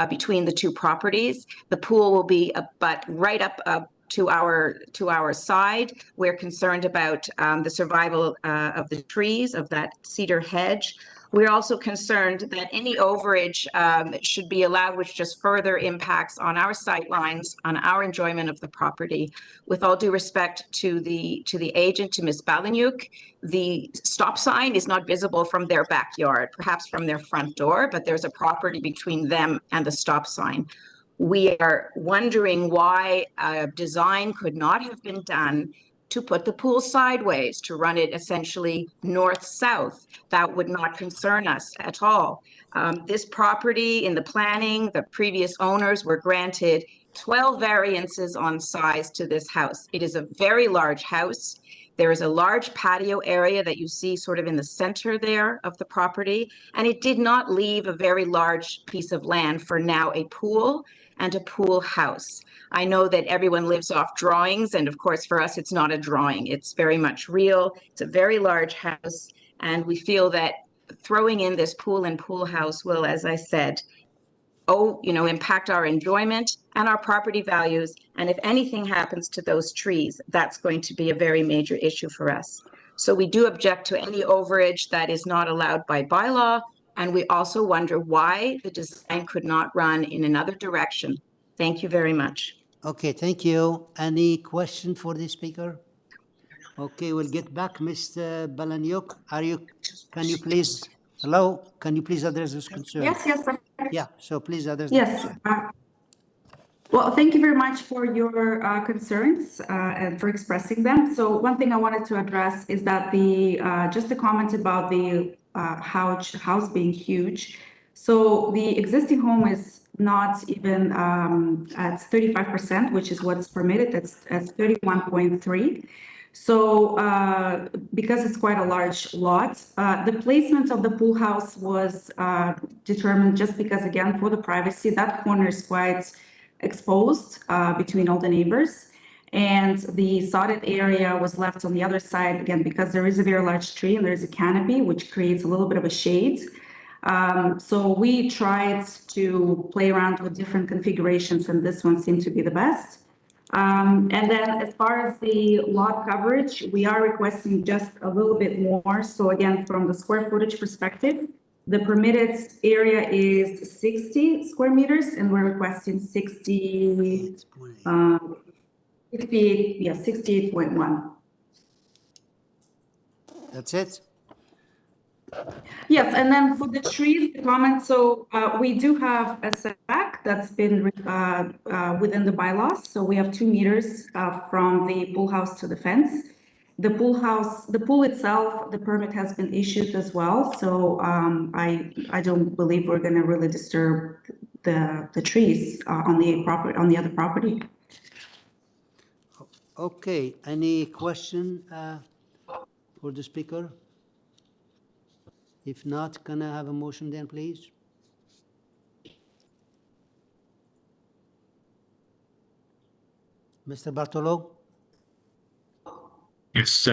between the 2 properties. The pool will be but right up to our side. We're concerned about the survival of the trees of that cedar hedge. We're also concerned that any overage should be allowed, which just further impacts on our sight lines, on our enjoyment of the property. With all due respect to the agent, to Ms. Balanyuk, the stop sign is not visible from their backyard, perhaps from their front door, but there's a property between them and the stop sign. We are wondering why a design could not have been done to put the pool sideways, to run it essentially north-south. That would not concern us at all. This property in the planning, the previous owners were granted 12 variances on size to this house. It is a very large house. There is a large patio area that you see sort of in the center there of the property, and it did not leave a very large piece of land for now a pool and a pool house. I know that everyone lives off drawings, and of course for us it's not a drawing. It's very much real. It's a very large house, and we feel that throwing in this pool and pool house will, as I said, impact our enjoyment and our property values. And if anything happens to those trees, that's going to be a very major issue for us. So we do object to any overage that is not allowed by bylaw. And we also wonder why the design could not run in another direction. Thank you very much. Okay, thank you. Any question for the speaker? Okay, we'll get back. Mr. Balanyuk, can you please address this concern? Yes. Yeah, so please address Yes. Well, thank you very much for your concerns and for expressing them. So one thing I wanted to address is that just a comment about the house being huge. So the existing home is not even at 35%, which is what's permitted. It's at 31.3. So because it's quite a large lot, the placement of the pool house was determined just because, again, for the privacy, that corner is quite exposed between all the neighbors. And the sodded area was left on the other side, again, because there is a very large tree and there's a canopy, which creates a little bit of a shade. So we tried to play around with different configurations, and this one seemed to be the best. And then as far as the lot coverage, we are requesting just a little bit more. So again, from the square footage perspective, the permitted area is 60 square meters, and we're requesting 68.1. That's it? Yes, and then for the trees, the comment, so we do have a setback that's been within the bylaws. So we have 2 meters from the pool house to the fence. The pool itself, the permit has been issued as well. So I don't believe we're going to really disturb the trees on the other property. Okay, any question for the speaker? If not, can I have a motion then, please? Mr. Bartolo? Yes,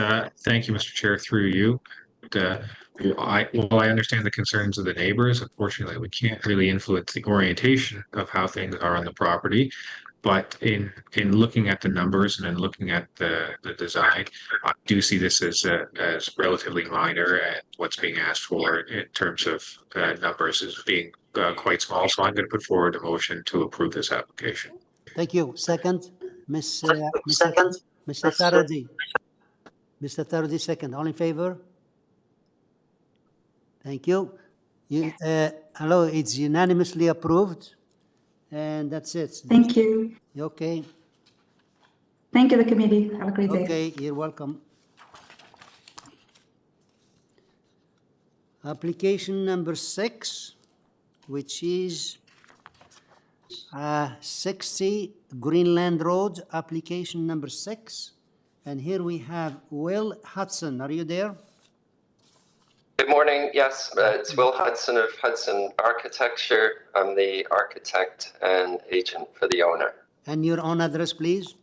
thank you, Mr. Chair, through you. While I understand the concerns of the neighbors, unfortunately, we can't really influence the orientation of how things are on the property. But in looking at the numbers and in looking at the design, I do see this as relatively minor, and what's being asked for in terms of numbers is being quite small. So I'm going to put forward a motion to approve this application. Thank you. Second, Mr. Taradi. Mr. Taradi, second. All in favor? Thank you. Hello, it's unanimously approved. And that's it. Thank you. Okay. Thank you, the committee. Have a great day. Okay, you're welcome. Application number 6, which is 60 Greenland Road, application number 6. And here we have Will Hudson. Are you there? Good morning. Yes, it's Will Hudson of Hudson Architecture. I'm the architect and agent for the owner. And your own address, please?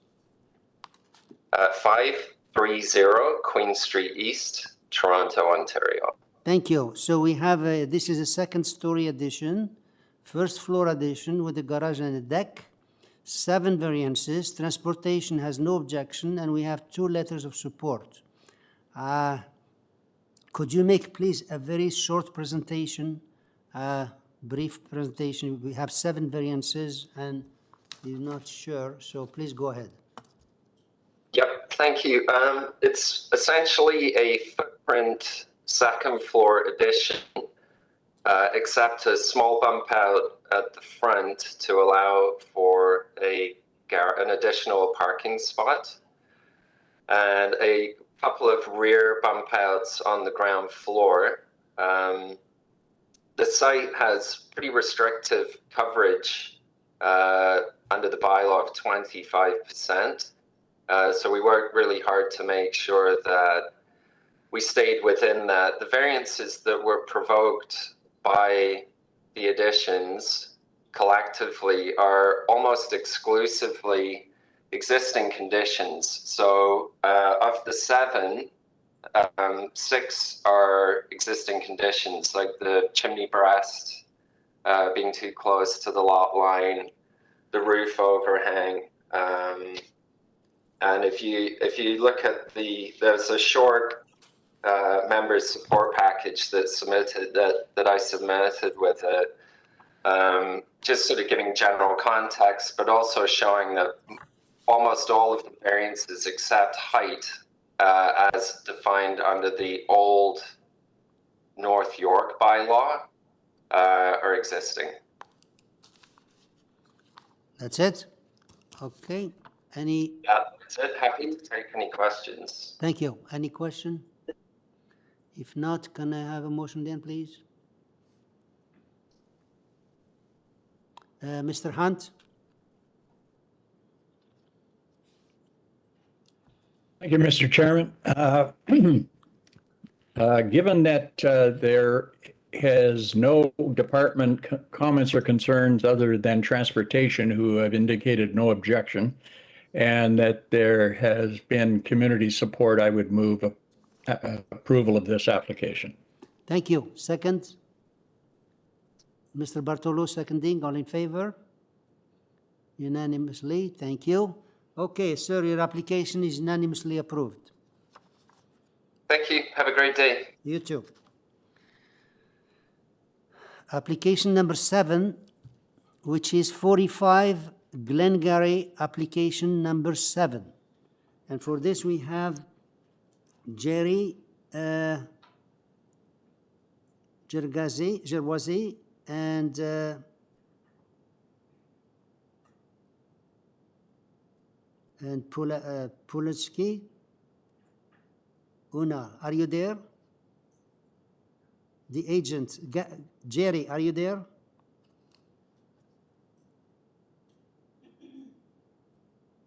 530 Queen Street East, Toronto, Ontario. Thank you. So we have, this is a second-story addition, first floor addition with a garage and a deck, 7 variances, transportation has no objection, and we have 2 letters of support. Could you make, please, a very short presentation, brief presentation? We have 7 variances, and we're not sure, so please go ahead. Yep, thank you. It's essentially a footprint second floor addition, except a small bump out at the front to allow for an additional parking spot. and a couple of rear bump outs on the ground floor. The site has pretty restrictive coverage under the bylaw of 25%. So we worked really hard to make sure that we stayed within that. The variances that were provoked by the additions collectively are almost exclusively existing conditions. So of the 7, 6 are existing conditions, like the chimney breast being too close to the lot line, the roof overhang. And if you look at there's a short members support package that I submitted with it, just sort of giving general context, but also showing that almost all of the variances except height as defined under the old North York bylaw are existing. That's it? Okay. Any? Yeah, that's it. Happy to take any questions. Thank you. Any question? If not, can I have a motion then, please? Mr. Hunt? Thank you, Mr. Chairman. Given that there has no department comments or concerns other than transportation who have indicated no objection, and that there has been community support, I would move approval of this application. Thank you. Second? Mr. Bartolo seconding. All in favor? Unanimously. Thank you. Okay, sir, your application is unanimously approved. Thank you. Have a great day. You too. Application number 7, which is 45 Glengarry, application number 7. And for this we have Jerry Gerwazi and Pulitsky. Una, are you there? The agent, Jerry, are you there?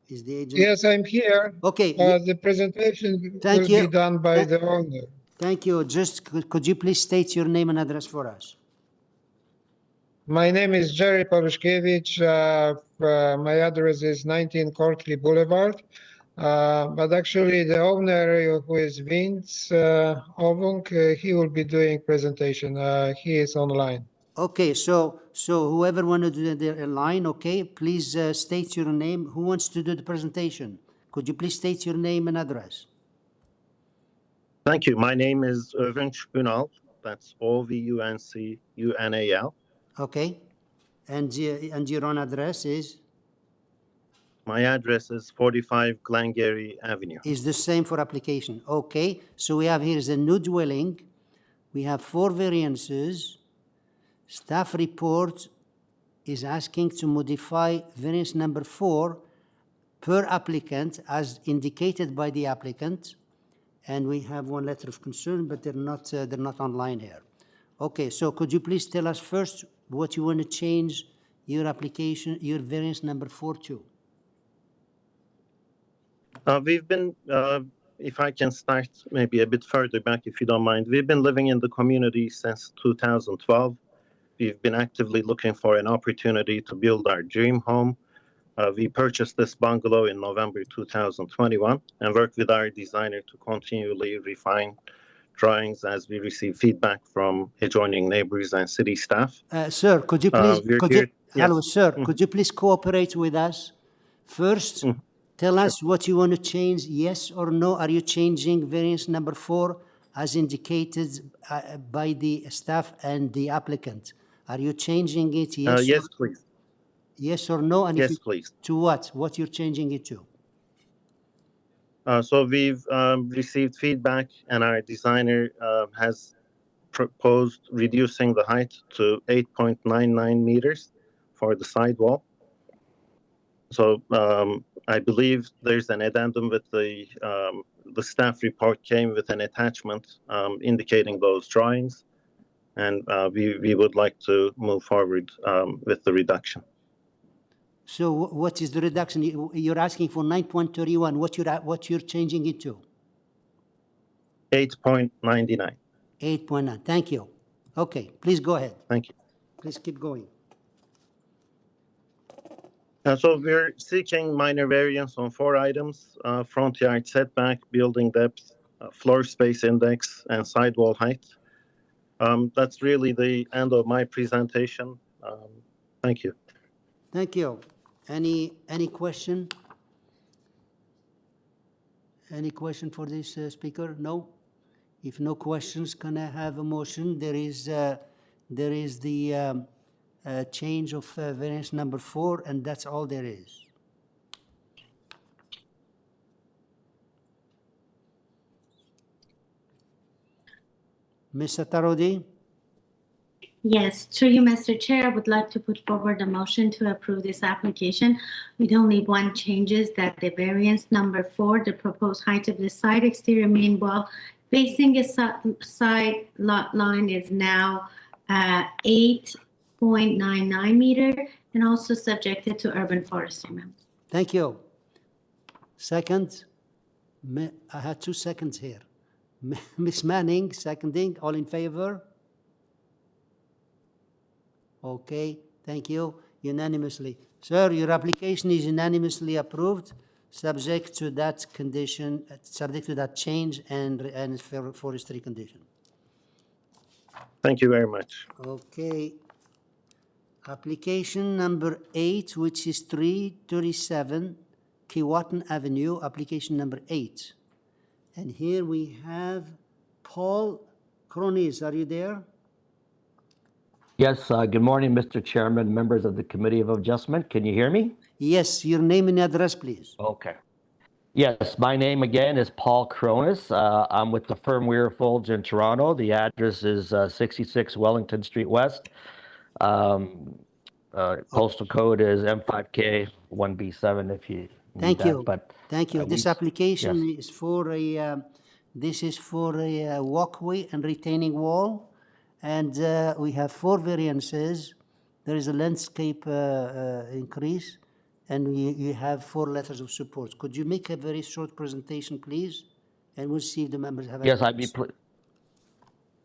Is the agent? Yes, I'm here. Okay. The presentation will be done by the owner. Thank you. Just could you please state your name and address for us? My name is Jerry Palushkevich. My address is 19 Courtly Boulevard. But actually the owner, who is Vince Ovung, he will be doing presentation. He is online. Okay, so whoever wanted to do the line, okay, please state your name. Who wants to do the presentation? Could you please state your name and address? Thank you. My name is Övünç Ünal. That's Ovuncunal. Okay, and your own address is? My address is 45 Glengarry Avenue. Is the same for application. Okay, so we have here is a new dwelling. We have 4 variances. Staff report is asking to modify variance number 4 per applicant as indicated by the applicant. And we have 1 letter of concern, but they're not online here. Okay, so could you please tell us first what you want to change your application, your variance number 4 to? We've been, if I can start maybe a bit further back, if you don't mind, we've been living in the community since 2012. We've been actively looking for an opportunity to build our dream home. We purchased this bungalow in November 2021 and worked with our designer to continually refine drawings as we receive feedback from adjoining neighbors and city staff. Sir, could you please, hello, sir, could you please cooperate with us? First, tell us what you want to change, yes or no. Are you changing variance number 4 as indicated by the staff and the applicant? Are you changing it, yes? Yes, please. Yes or no? And yes, please. To what? What you're changing it to? So we've received feedback, and our designer has proposed reducing the height to 8.99 meters for the sidewall. So I believe there's an addendum with the staff report came with an attachment indicating those drawings, and we would like to move forward with the reduction. So what is the reduction? You're asking for 9.31. What you're changing it to? 8.99. 8.9. Thank you. Okay, please go ahead. Thank you. Please keep going. So we're seeking minor variance on 4 items: front yard setback, building depth, floor space index, and sidewall height. That's really the end of my presentation. Thank you. Thank you. Any question? Any question for this speaker? No? If no questions, can I have a motion? There is the change of variance number 4, and that's all there is. Ms. Satarodi? Yes, through you, Mr. Chair, I would like to put forward a motion to approve this application with only one changes, that the variance number 4, the proposed height of the side exterior main wall facing a side lot line is now 8.99 meter, and also subjected to urban forestry amendment. Thank you. Second, I had 2 seconds here. Ms. Manning, seconding. All in favor? Okay, thank you. Unanimously. Sir, your application is unanimously approved, subject to that condition, subject to that change and forestry condition. Thank you very much. Okay. Application number 8, which is 337 KEEWATIN Avenue, application number 8. And here we have Paul Cronis. Are you there? Yes, good morning, Mr. Chairman, members of the Committee of Adjustment. Can you hear me? Yes, your name and address, please. Okay. Yes, my name again is Paul Cronis. I'm with the firm Weir Folds in Toronto. The address is 66 Wellington Street West. Postal code is M5K 1B7 if you need Thank that. you. But thank you. This application yes. is for a walkway and retaining wall, and we have 4 variances. There is a landscape increase, and you have 4 letters of support. Could you make a very short presentation, please? And we'll see if the members have. Yes,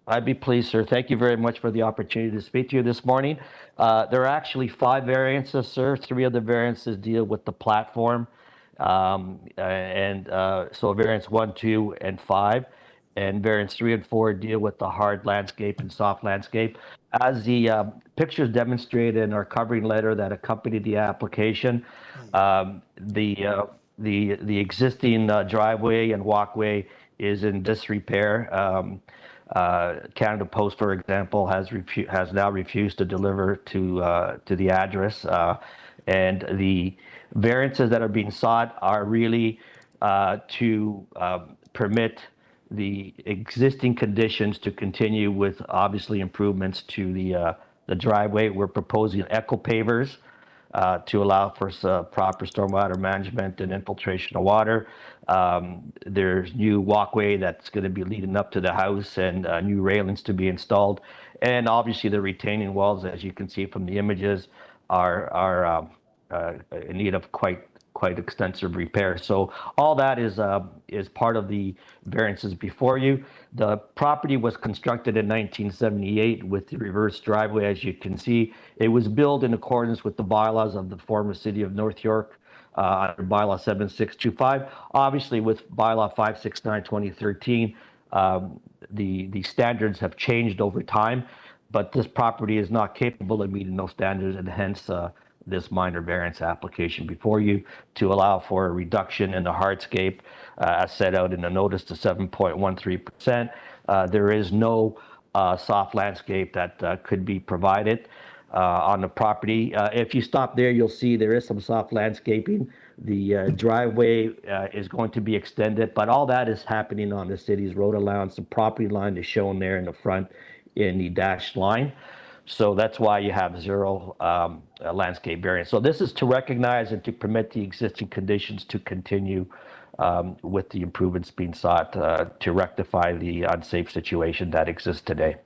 I'd be pleased, sir. Thank you very much for the opportunity to speak to you this morning. There are actually 5 variances, sir. 3 of the variances deal with the platform. So variance 1, 2, and 5, and variance 3 and 4 deal with the hard landscape and soft landscape. As the pictures demonstrate in our covering letter that accompanied the application, the existing driveway and walkway is in disrepair. Canada Post, for example, has now refused to deliver to the address, and the variances that are being sought are really to permit the existing conditions to continue with obviously improvements to the driveway. We're proposing eco pavers to allow for proper stormwater management and infiltration of water. There's new walkway that's going to be leading up to the house, and new railings to be installed. And obviously the retaining walls, as you can see from the images, are in need of quite extensive repair. So all that is part of the variances before you. The property was constructed in 1978 with the reverse driveway. As you can see, it was built in accordance with the bylaws of the former city of North York, under bylaw 7625. Obviously with bylaw 569 2013, the standards have changed over time, but this property is not capable of meeting those standards, and hence this minor variance application before you to allow for a reduction in the hardscape as set out in the notice to 7.13%. There is no soft landscape that could be provided on the property. If you stop there, you'll see there is some soft landscaping. The driveway is going to be extended, but all that is happening on the city's road allowance. The property line is shown there in the front in the dashed line. So that's why you have 0 landscape variance. So this is to recognize and to permit the existing conditions to continue with the improvements being sought to rectify the unsafe situation that exists today.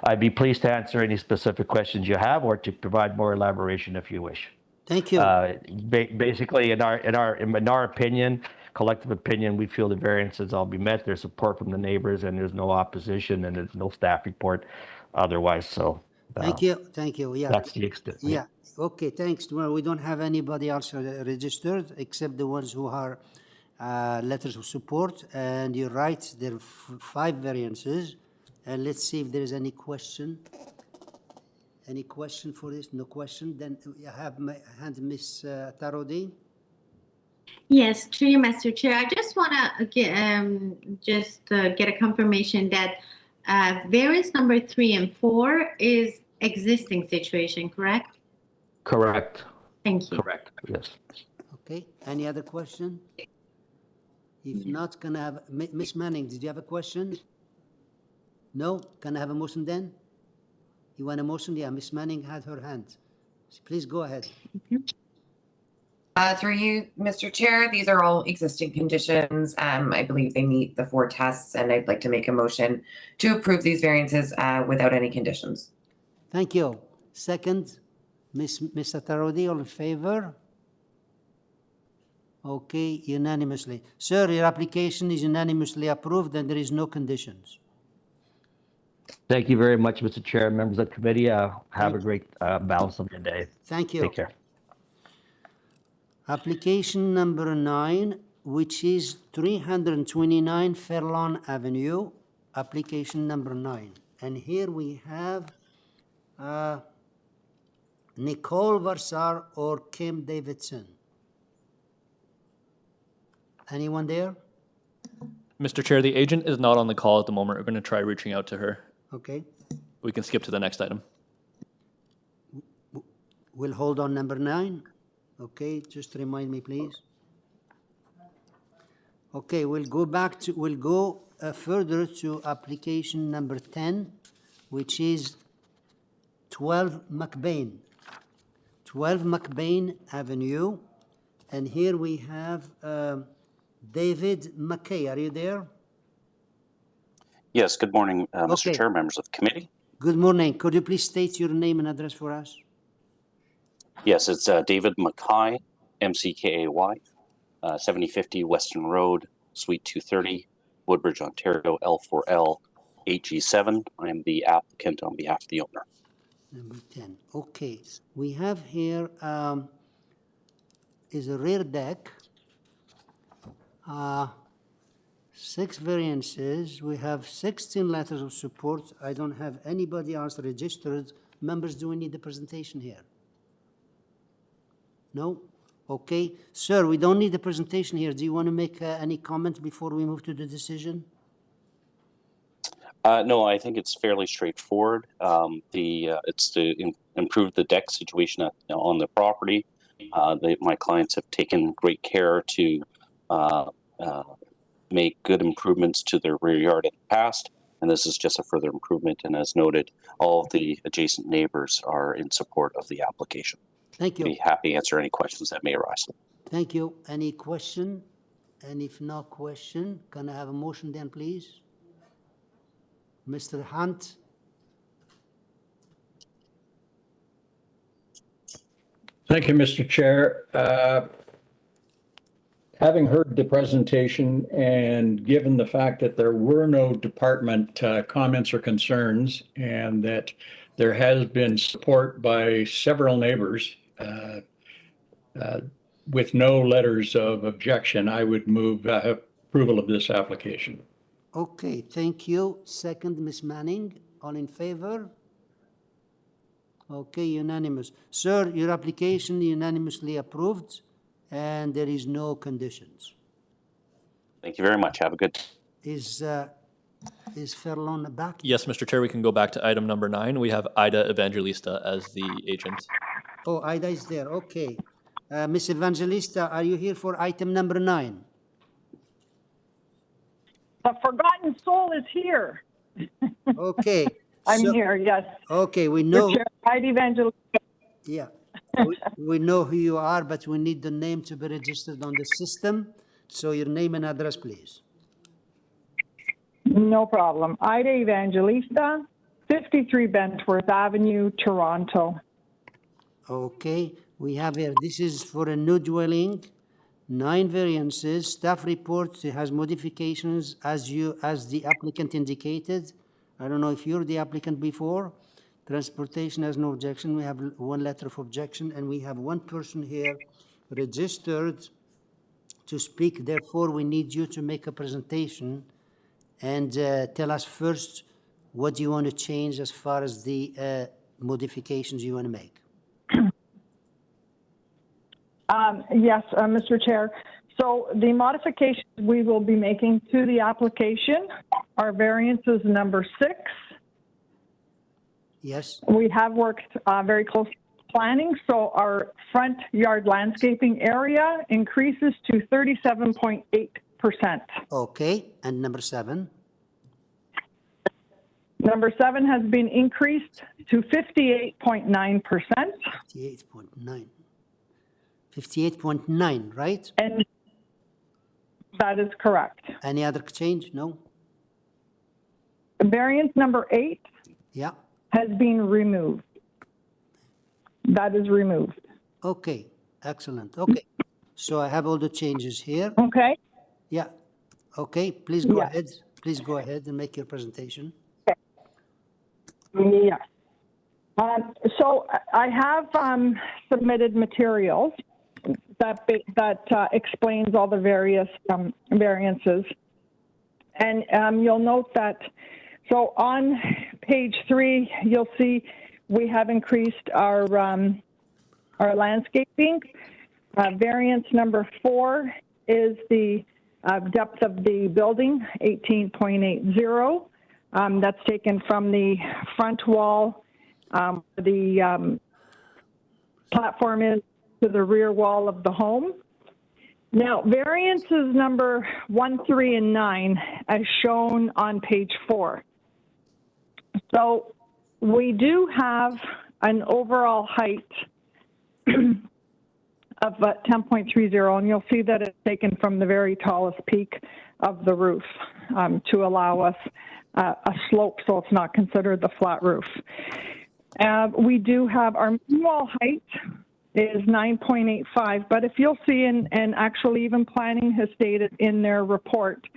I'd be pleased to answer any specific questions you have or to provide more elaboration if you wish. Thank you. Basically, in our opinion, collective opinion, we feel the variances all be met. There's support from the neighbors, and there's no opposition, and there's no staff report otherwise. So Thank you. Thank you. Yeah. that's the extent. Yeah. Okay. Thanks. Well, we don't have anybody else registered except the ones who are letters of support. And you're right. There are 5 variances. And let's see if there is any question. Any question for this? No question. Then I have my hand, Miss Tarodi. Yes, through you, Mr. Chair. I just want to get a confirmation that variance number 3 and 4 is existing situation, correct? Correct. Thank you. Correct. Yes. Okay. Any other question? If not, can I have Miss Manning? Did you have a question? No. Can I have a motion then? You want a motion? Yeah. Miss Manning had her hand. Please go ahead. Through you, Mr. Chair, these are all existing conditions. I believe they meet the 4 tests, and I'd like to make a motion to approve these variances without any conditions. Thank you. Second, Mr. Tarodi, all in favor? Okay, unanimously. Sir, your application is unanimously approved and there is no conditions. Thank you very much, Mr. Chair, members of the committee. Have a great balance of your day. Thank you. Take care. Application number 9, which is 329 FAIRLAWN Avenue, application number 9. And here we have Nicole Varsar or Kim Davidson. Anyone there? Mr. Chair, the agent is not on the call at the moment. We're going to try reaching out to her. Okay. We can skip to the next item. We'll hold on number 9. Okay, just remind me, please. Okay, we'll go further to application number 10, which is 12 McBain. 12 McBain Avenue. And here we have David McKay. Are you there? Yes, good morning, Mr. Okay. Chair, members of the committee. Good morning. Could you please state your name and address for us? Yes, it's David McKay, MCKAY, 7050 Western Road, Suite 230, Woodbridge, Ontario, L4L 8G7. I am the applicant on behalf of the owner. Number 10. Okay. We have here is a rear deck. 6 variances. We have 16 letters of support. I don't have anybody else registered. Members, do we need the presentation here? No? Okay. Sir, we don't need the presentation here. Do you want to make any comment before we move to the decision? No, I think it's fairly straightforward. It's to improve the deck situation on the property. My clients have taken great care to make good improvements to their rear yard in the past, and this is just a further improvement. And as noted, all of the adjacent neighbors are in support of the application. Thank you. I'd be happy to answer any questions that may arise. Thank you. Any question? And if no question, can I have a motion then, please? Mr. Hunt? Thank you, Mr. Chair. Having heard the presentation and given the fact that there were no department comments or concerns and that there has been support by several neighbors with no letters of objection, I would move approval of this application. Okay, thank you. Second, Ms. Manning, all in favor? Okay, unanimous. Sir, your application unanimously approved and there is no conditions. Thank you very much. Have a good day. Is FAIRLAWN back? Yes, Mr. Chair, we can go back to item number 9. We have Ida Evangelista as the agent. Oh, Ida is there. Okay. Ms. Evangelista, are you here for item number 9? The forgotten soul is here. Okay. I'm So- here, yes. Okay, we Mr. know. Chair, I'd evangelist. Yeah, we know who you are, but we need the name to be registered on the system. So your name and address, please. No problem. Ida Evangelista, 53 Bentworth Avenue, Toronto. Okay, we have here, this is for a new dwelling, 9 variances. Staff report has modifications as the applicant indicated. I don't know if you're the applicant before. Transportation has no objection. We have 1 letter of objection, and we have 1 person here registered to speak. Therefore, we need you to make a presentation and tell us first what you want to change as far as the modifications you want to make. Yes, Mr. Chair. So the modifications we will be making to the application are variances number 6. Yes. We have worked very close to planning, so our front yard landscaping area increases to 37.8%. Okay, and number 7? Number 7 has been increased to 58.9%. 58.9. 58.9, right? And that is correct. Any other change? No? Variance number 8 Yeah. has been removed. That is removed. Okay, excellent. Okay, so I have all the changes here. Okay. Yeah. Okay, please go Yeah. ahead. Please go ahead and make your presentation. Yes. So I have submitted materials that explains all the various variances. And you'll note that, so on page 3, you'll see we have increased our landscaping. Variance number 4 is the depth of the building, 18.80. That's taken from the front wall, the platform is to the rear wall of the home. Now, variances number 1, 3, and 9 as shown on page 4. So we do have an overall height of 10.30, and you'll see that it's taken from the very tallest peak of the roof to allow us a slope, so it's not considered the flat roof. We do have our main wall height is 9.85, but if you'll see, and actually even planning has stated in their report,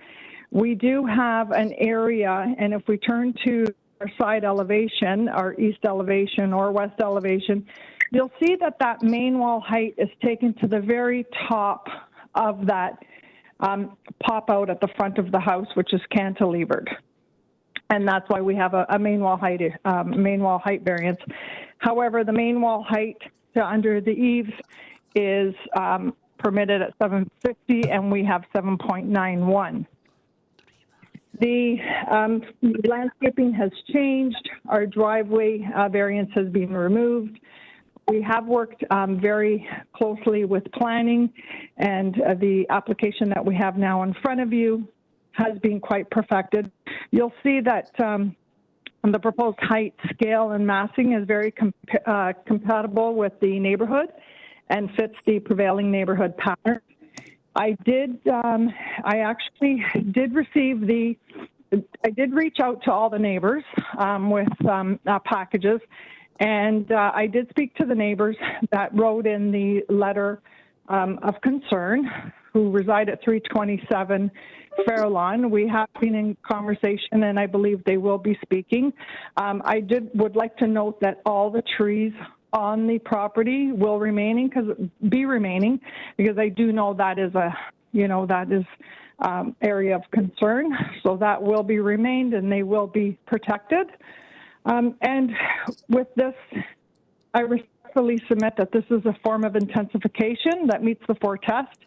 we do have an area, and if we turn to our side elevation, our east elevation or west elevation, you'll see that that main wall height is taken to the very top of that pop out at the front of the house, which is cantilevered. And that's why we have a main wall height variance. However, the main wall height to under the eaves is permitted at 750, and we have 7.91. The landscaping has changed. Our driveway variance has been removed. We have worked very closely with planning, and the application that we have now in front of you has been quite perfected. You'll see that the proposed height, scale, and massing is very compatible with the neighborhood and fits the prevailing neighborhood pattern. I actually did receive I did reach out to all the neighbors with packages, and I did speak to the neighbors that wrote in the letter of concern who reside at 327 FAIRLAWN. We have been in conversation, and I believe they will be speaking. I would like to note that all the trees on the property will be remaining because I do know that is area of concern. So that will be remained, and they will be protected. And with this, I respectfully submit that this is a form of intensification that meets the 4 tests.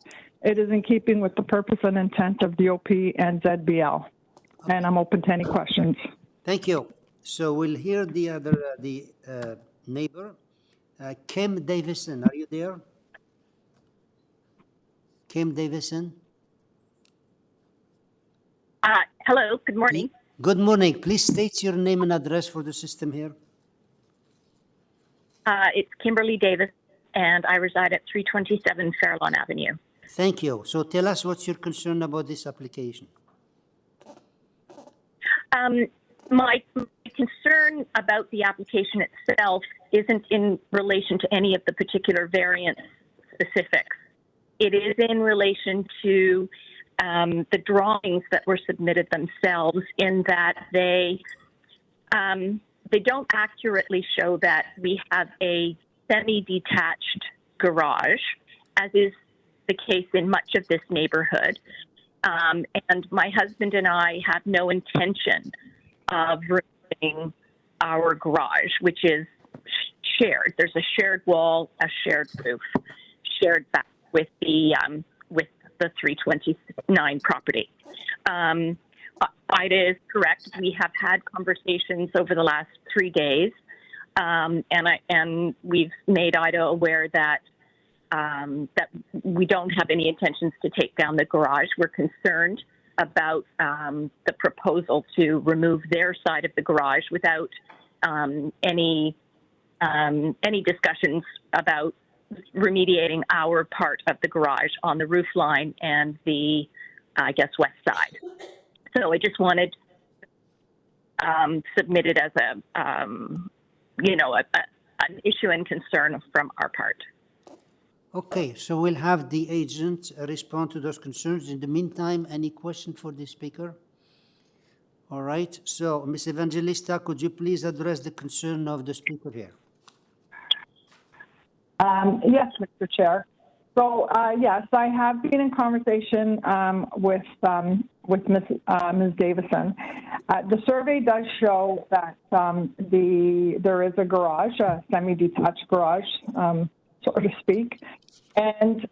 It is in keeping with the purpose and intent of DOP and ZBL. And I'm open to any questions. Thank you. So we'll hear the other neighbor, Kim Davison. Are you there? Kim Davison. Hello. Good morning. Good morning. Please state your name and address for the system here. It's Kimberly Davis, and I reside at 327 Fairlawn Avenue. Thank you. So tell us what's your concern about this application. My concern about the application itself isn't in relation to any of the particular variant specifics. It is in relation to the drawings that were submitted themselves, in that they don't accurately show that we have a semi-detached garage, as is the case in much of this neighborhood. And my husband and I have no intention of removing our garage, which is shared. There's a shared wall, a shared roof, shared back with the 329 property. Ida is correct. We have had conversations over the last 3 days, and we've made Ida aware that that we don't have any intentions to take down the garage. We're concerned about the proposal to remove their side of the garage without any discussions about remediating our part of the garage on the roof line and the, I guess, west side. So I just wanted submit it as an issue and concern from our part. Okay, so we'll have the agent respond to those concerns. In the meantime, any question for the speaker? All right, so Ms. Evangelista, could you please address the concern of the speaker here? Yes, Mr. Chair. So yes, I have been in conversation with Ms. Davison. The survey does show that there is a garage, a semi-detached garage, so to speak, and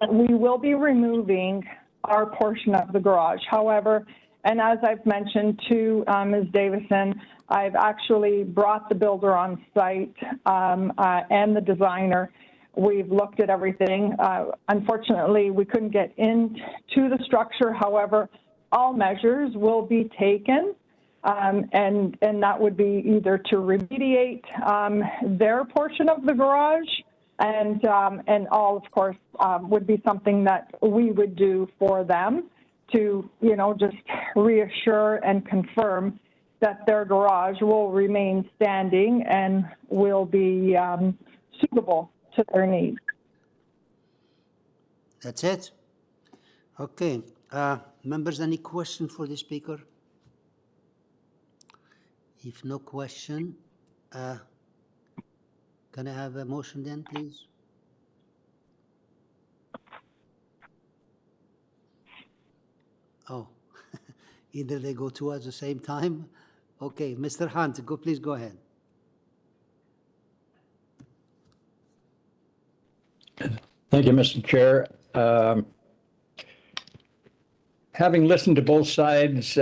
we will be removing our portion of the garage. However, and as I've mentioned to Ms. Davison, I've actually brought the builder on site and the designer. We've looked at everything. Unfortunately, we couldn't get into the structure. However, all measures will be taken, and that would be either to remediate their portion of the garage, and all, of course, would be something that we would do for them to, just reassure and confirm that their garage will remain standing and will be suitable to their needs. That's it? Okay. Members, any question for the speaker? If no question, can I have a motion then, please? Oh, either they go two at the same time. Okay, Mr. Hunt, please go ahead. Thank you, Mr. Chair. Having listened to both sides'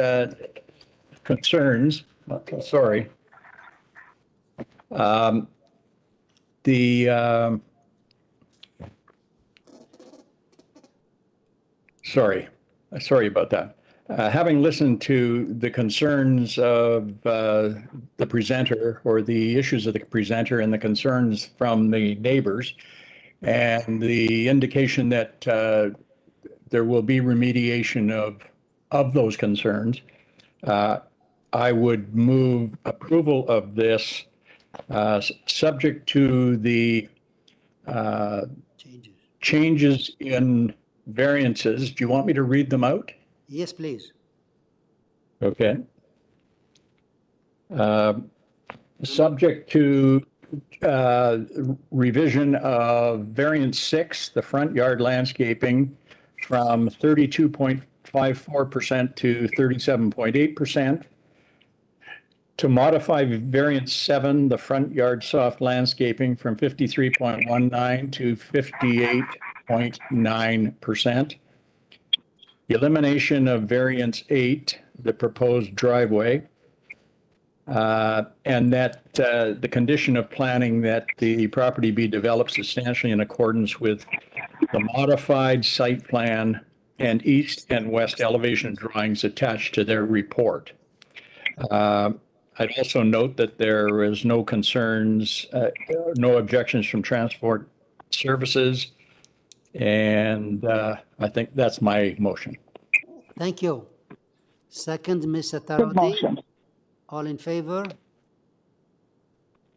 concerns, sorry, sorry about that. Having listened to the concerns of the presenter, or the issues of the presenter and the concerns from the neighbors, and the indication that there will be remediation of those concerns, I would move approval of this subject to the changes in variances. Do you want me to read them out? Yes, please. Okay. Subject to revision of variance 6, the front yard landscaping, from 32.54% to 37.8%. To modify variance 7, the front yard soft landscaping, from 53.19 to 58.9%. The elimination of variance 8, the proposed driveway, and that the condition of planning that the property be developed substantially in accordance with the modified site plan and east and west elevation drawings attached to their report. I'd also note that there is no concerns, no objections from transport services. And I think that's my motion. Thank you. Second, Ms. Good Atarodi. motion. All in favor?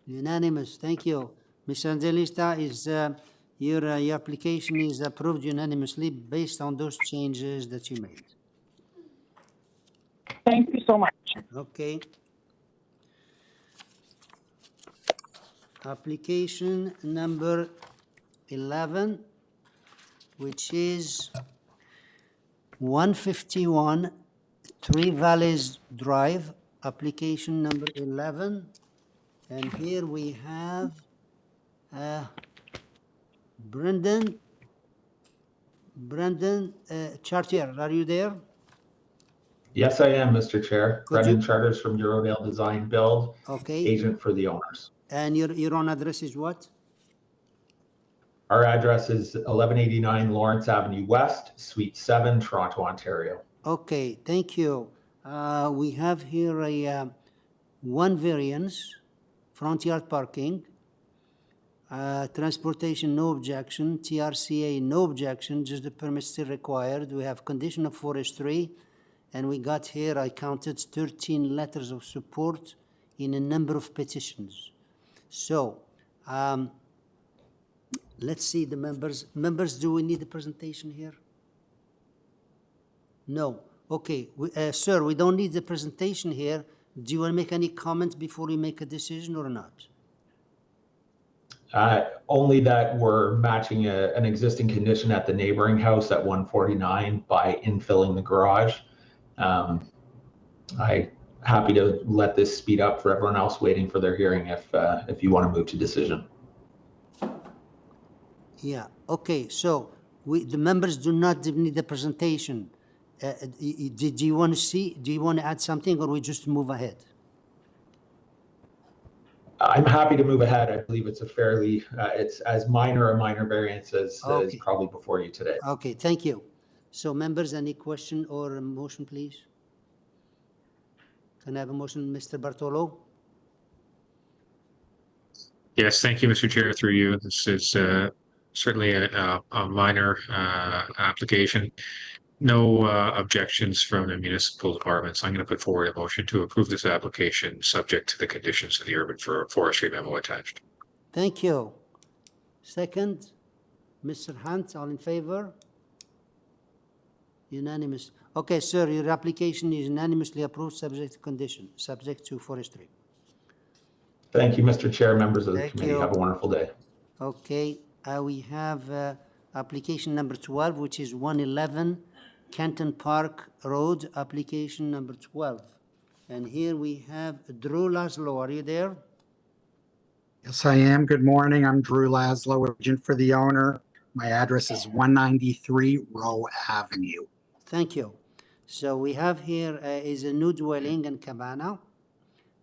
Unanimous. Thank you. Ms. Angelista, is your application is approved unanimously based on those changes that you made. Thank you so much. Okay. Application number 11, which is 151 Three Valleys Drive, application number 11. And here we have Brendan Chartier. Are you there? Yes, I am, Mr. Chair. Brendan Charters from Eurodale Design Build, agent for the owners. And your own address is what? Our address is 1189 Lawrence Avenue West, Suite 7, Toronto, Ontario. Okay, thank you. We have here a one variance, front yard parking, transportation, no objection, TRCA, no objection, just the permit still required. We have condition of forestry, and we got here, I counted 13 letters of support in a number of petitions. So, let's see the members. Members, do we need a presentation here? No. Okay, sir, we don't need the presentation here. Do you want to make any comments before we make a decision or not? Only that we're matching an existing condition at the neighboring house at 149 by infilling the garage. I'm happy to let this speed up for everyone else waiting for their hearing if you want to move to decision. Yeah, okay, so the members do not need the presentation. Do you want to add something, or we just move ahead? I'm happy to move ahead. I believe it's a fairly, it's as minor a minor variance as is probably before you today. Okay, thank you. So members, any question or a motion, please? Can I have a motion, Mr. Bartolo? Yes, thank you, Mr. Chair, through you. This is certainly a minor application. No objections from the municipal departments. I'm going to put forward a motion to approve this application subject to the conditions of the urban forestry memo attached. Thank you. Second, Mr. Hunt, all in favor? Unanimous. Okay, sir, your application is unanimously approved subject to condition, subject to forestry. Thank you, Mr. Chair, members of the committee. Have a wonderful day. Okay, we have application number 12, which is 111 Canton Park Road, application number 12. And here we have Drew Laszlo. Are you there? Yes, I am. Good morning. I'm Drew Laszlo, agent for the owner. My address is 193 Rowe Avenue. Thank you. So we have here is a new dwelling and cabana.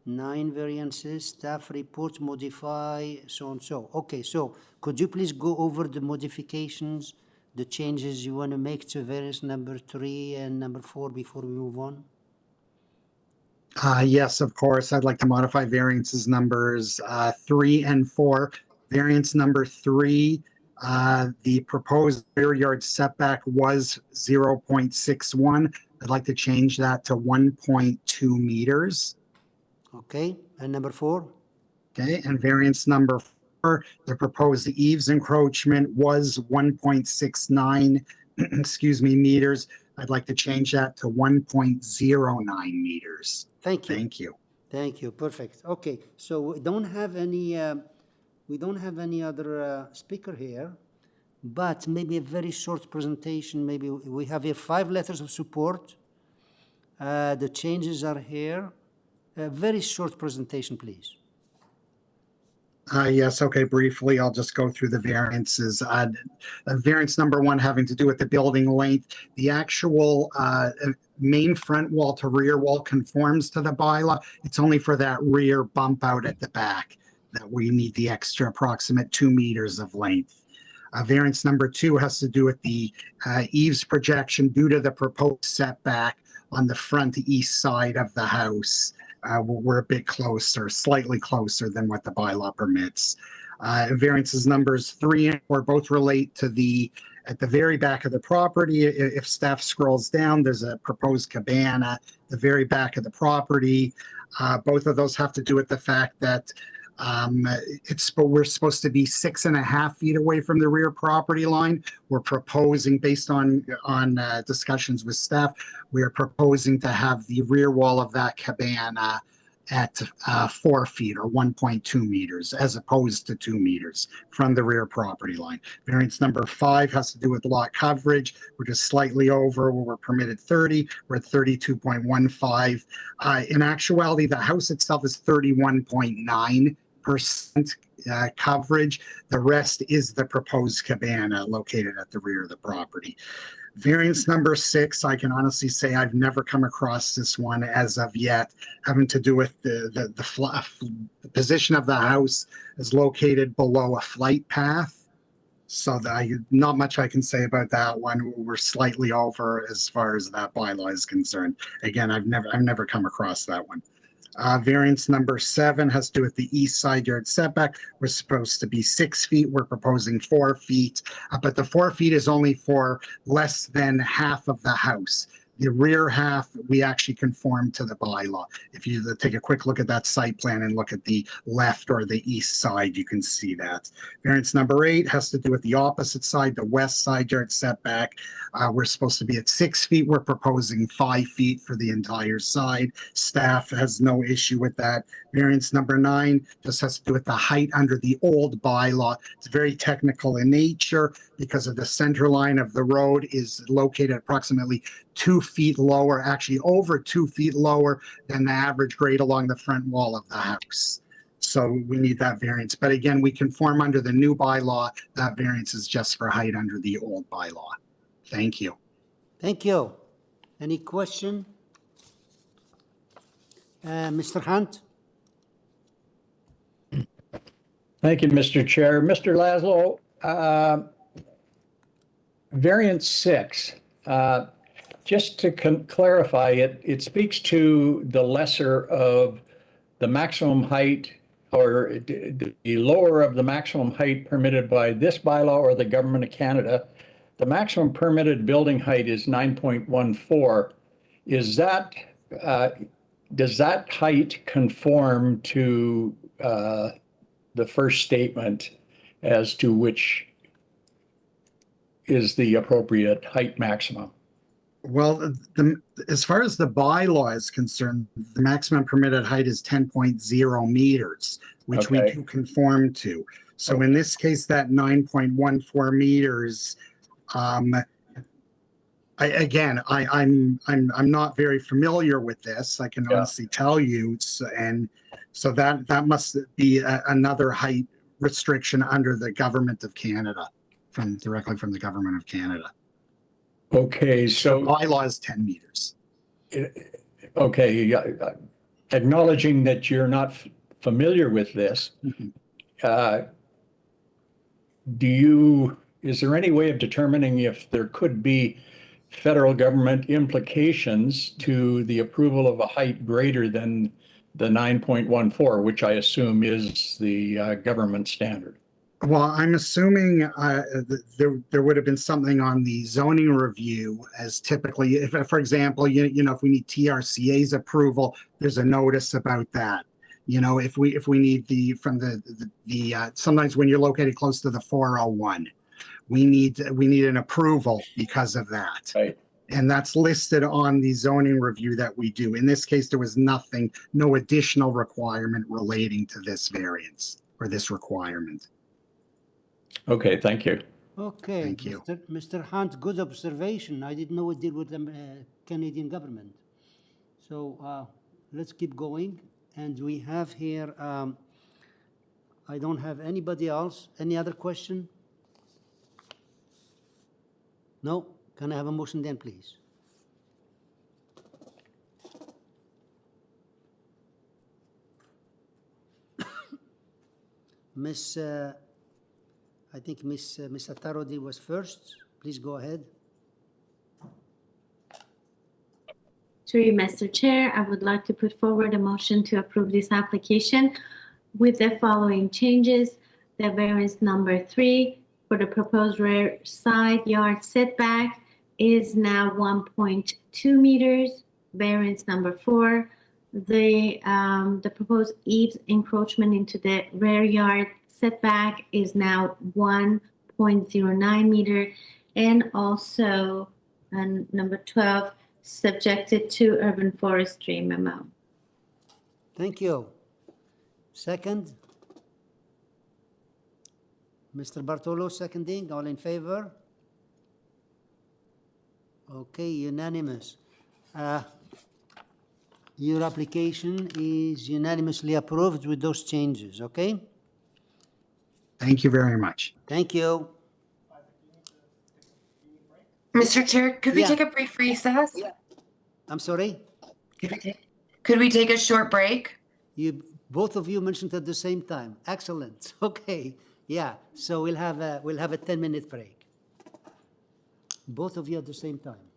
9 variances, staff report, modify, so and so. Okay, so could you please go over the modifications, the changes you want to make to variance number 3 and number 4 before we move on? Yes, of course. I'd like to modify variances numbers 3 and 4. Variance number 3, the proposed rear yard setback was 0.61. I'd like to change that to 1.2 meters. Okay, and number 4? Okay, and variance number 4, the proposed eaves encroachment was 1.69, excuse me, meters. I'd like to change that to 1.09 meters. Thank you. Thank you. Thank you. Perfect. Okay, so we don't have any other speaker here, but maybe a very short presentation. Maybe we have here 5 letters of support. The changes are here. A very short presentation, please. Yes, okay, briefly, I'll just go through the variances. Variance number 1 having to do with the building length. The actual main front wall to rear wall conforms to the bylaw. It's only for that rear bump out at the back that we need the extra approximate 2 meters of length. Variance number 2 has to do with the eaves projection due to the proposed setback on the front east side of the house. We're a bit closer, slightly closer than what the bylaw permits. Variances numbers 3 and 4 both relate to at the very back of the property. If staff scrolls down, there's a proposed cabana at the very back of the property. Both of those have to do with the fact that we're supposed to be 6.5 feet away from the rear property line. We're proposing, based on discussions with staff, we are proposing to have the rear wall of that cabana at 4 feet or 1.2 meters as opposed to 2 meters from the rear property line. Variance number 5 has to do with lot coverage. We're just slightly over where we're permitted 30. We're at 32.15. In actuality, the house itself is 31.9% coverage. The rest is the proposed cabana located at the rear of the property. Variance number 6, I can honestly say I've never come across this one as of yet, having to do with the position of the house is located below a flight path. So not much I can say about that one. We're slightly over as far as that bylaw is concerned. Again, I've never come across that one. Variance number 7 has to do with the east side yard setback. We're supposed to be 6 feet. We're proposing 4 feet, but the 4 feet is only for less than half of the house. The rear half, we actually conform to the bylaw. If you take a quick look at that site plan and look at the left or the east side, you can see that. Variance number 8 has to do with the opposite side, the west side yard setback. We're supposed to be at 6 feet. We're proposing 5 feet for the entire side. Staff has no issue with that. Variance number 9 just has to do with the height under the old bylaw. It's very technical in nature because of the center line of the road is located approximately 2 feet lower, actually over 2 feet lower than the average grade along the front wall of the house. So we need that variance. But again, we conform under the new bylaw. That variance is just for height under the old bylaw. Thank you. Thank you. Any question? Mr. Hunt? Thank you, Mr. Chair. Mr. Laszlo, variance 6, just to clarify it, it speaks to the lesser of the maximum height or the lower of the maximum height permitted by this bylaw or the Government of Canada. The maximum permitted building height is 9.14. Is that, does that height conform to the first statement as to which is the appropriate height maximum? Well, as far as the bylaw is concerned, the maximum permitted height is 10.0 meters, which we do conform to. So in this case, that 9.14 meters, I'm not very familiar with this. I can honestly tell you, so that must be another height restriction under the Government of Canada, directly from the Government of Canada. Okay, so the bylaw is 10 meters. Okay, acknowledging that you're not familiar with this, is there any way of determining if there could be federal government implications to the approval of a height greater than the 9.14, which I assume is the government standard? Well, I'm assuming there would have been something on the zoning review, as typically, if, for example, you know, if we need TRCA's approval, there's a notice about that. You know, if we need sometimes when you're located close to the 401, we need an approval because of that. Right. And that's listed on the zoning review that we do. In this case, there was nothing, no additional requirement relating to this variance or this requirement. Okay, thank you. Okay, thank you. Mr. Hunt, good observation. I didn't know it deal with the Canadian government. So let's keep going. And we have here, I don't have anybody else. Any other question? No? Can I have a motion then, please? Miss I think Ms. Attarodi was first. Please go ahead. Through you, Mr. Chair, I would like to put forward a motion to approve this application with the following changes. The variance number 3 for the proposed rear side yard setback is now 1.2 meters. Variance number 4, the proposed eaves encroachment into the rear yard setback is now 1.09 meter. And also number 12, subjected to urban forestry memo. Thank you. Second? Mr. Bartolo seconding. All in favor? Okay, unanimous. Your application is unanimously approved with those changes, okay? Thank you very much. Thank you. Mr. Chair, could we Yeah. take a brief recess? I'm sorry? Could we take a short break? Both of you mentioned at the same time. Excellent. Okay. Yeah. So we'll have a 10-minute break. Both of you at the same time.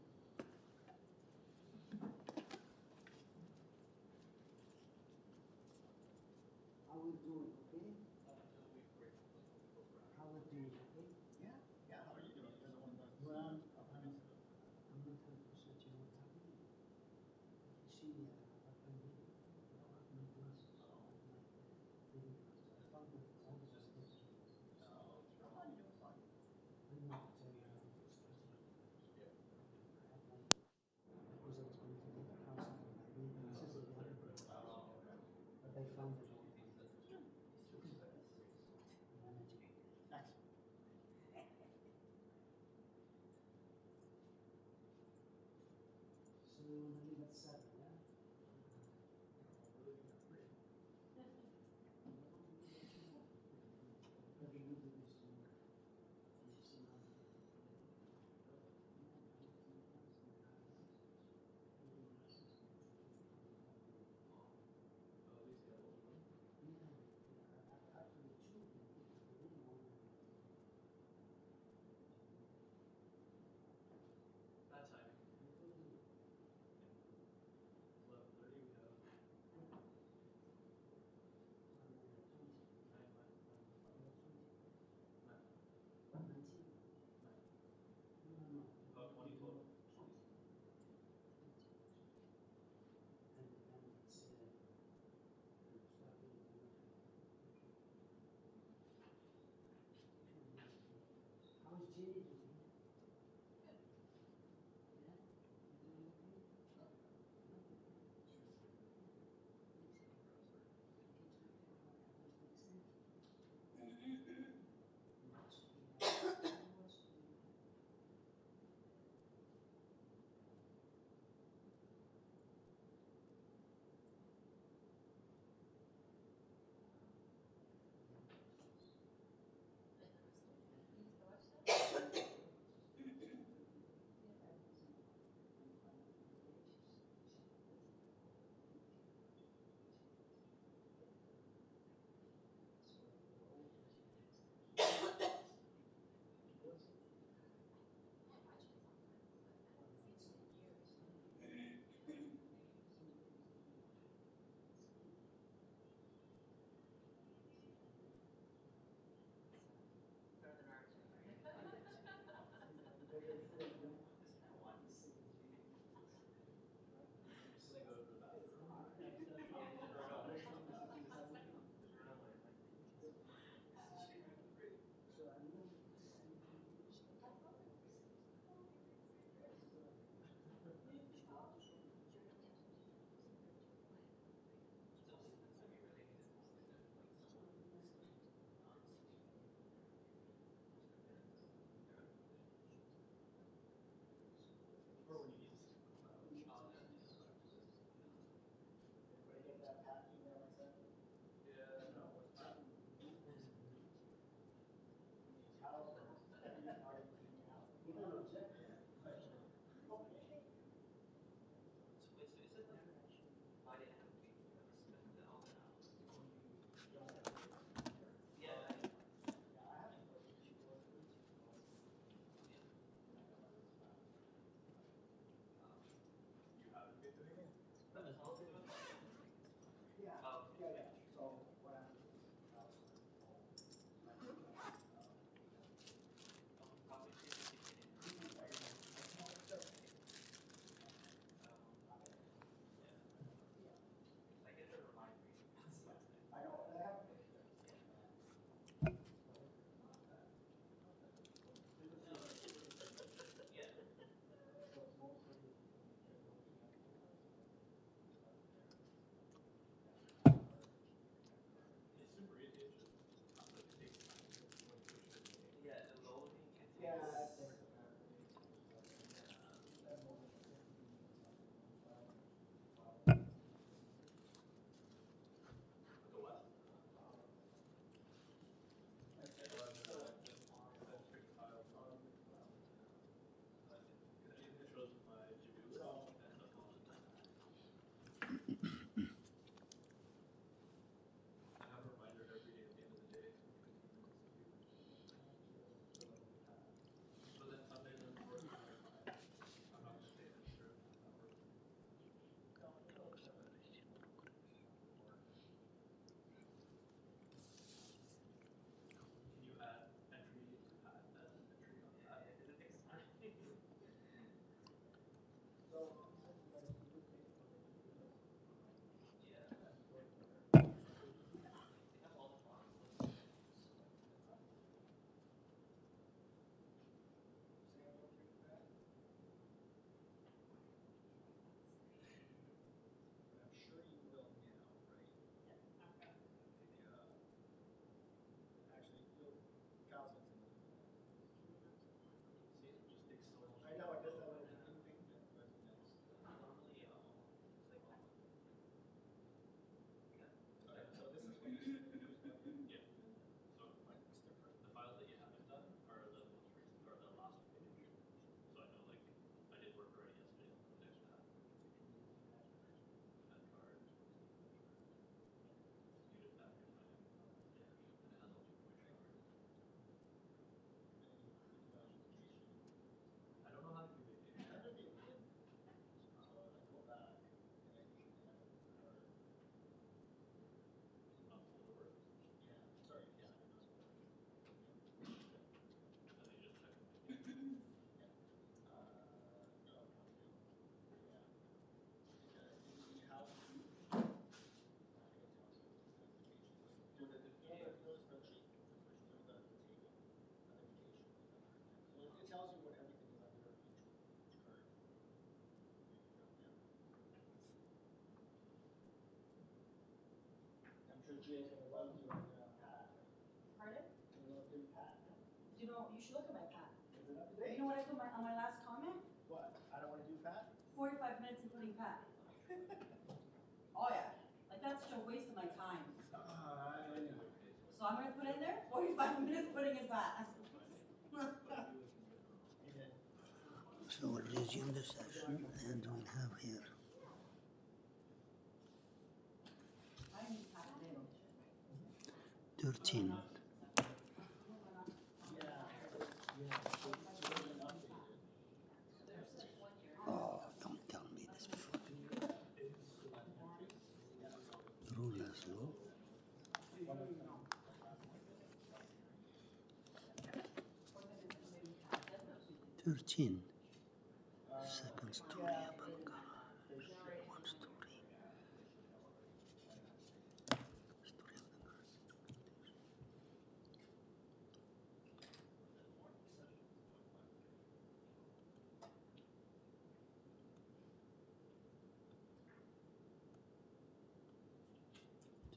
You know, you should look at my pad. You know what I put on my last comment? What? I don't want to do pad? 45 minutes including pad. Oh yeah, like that's just a waste of my time. I know. So I'm gonna put in there 45 minutes putting in pad. So we'll resume the session and we'll have here. I need pad there. 13. Oh, don't tell me this fucking rulers, no? Thirteen. Second story above garage. One story. Story of the garage.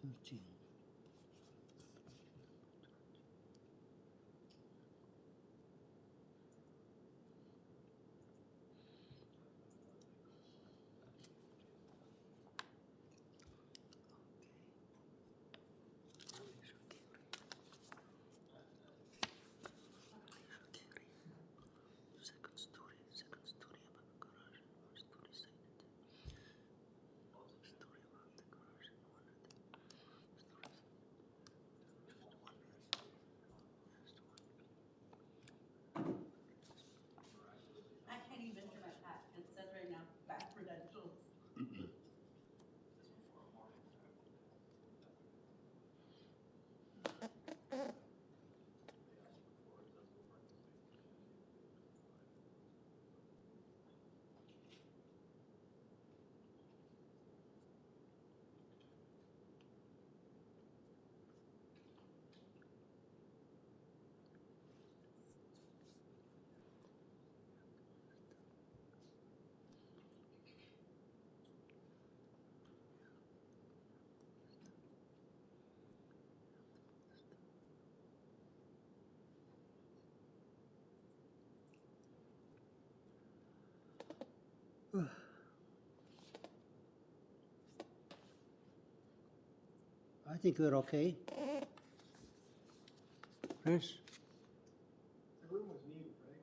13. Second story above garage. One story sided. Story above the garage. I can't even enter my pad. It says right now, bad credentials. I think we're okay. Chris? The room was muted, right?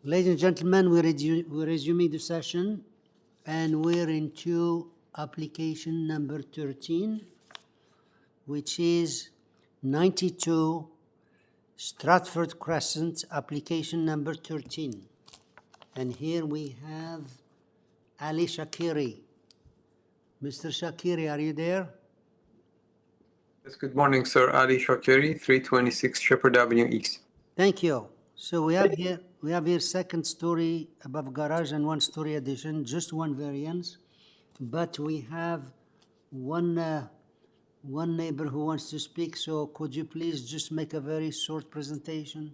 Ladies and gentlemen, we're resuming the session and we're into application number 13, which is 92 Stratford Crescent, application number 13. And here we have Ali Shakiri. Mr. Shakiri, are you there? Yes, good morning, sir. Ali Shakiri, 326 Shepherd Avenue East. Thank you. So we have here second story above garage and one story addition, just one variance. But we have one neighbor who wants to speak. So could you please just make a very short presentation?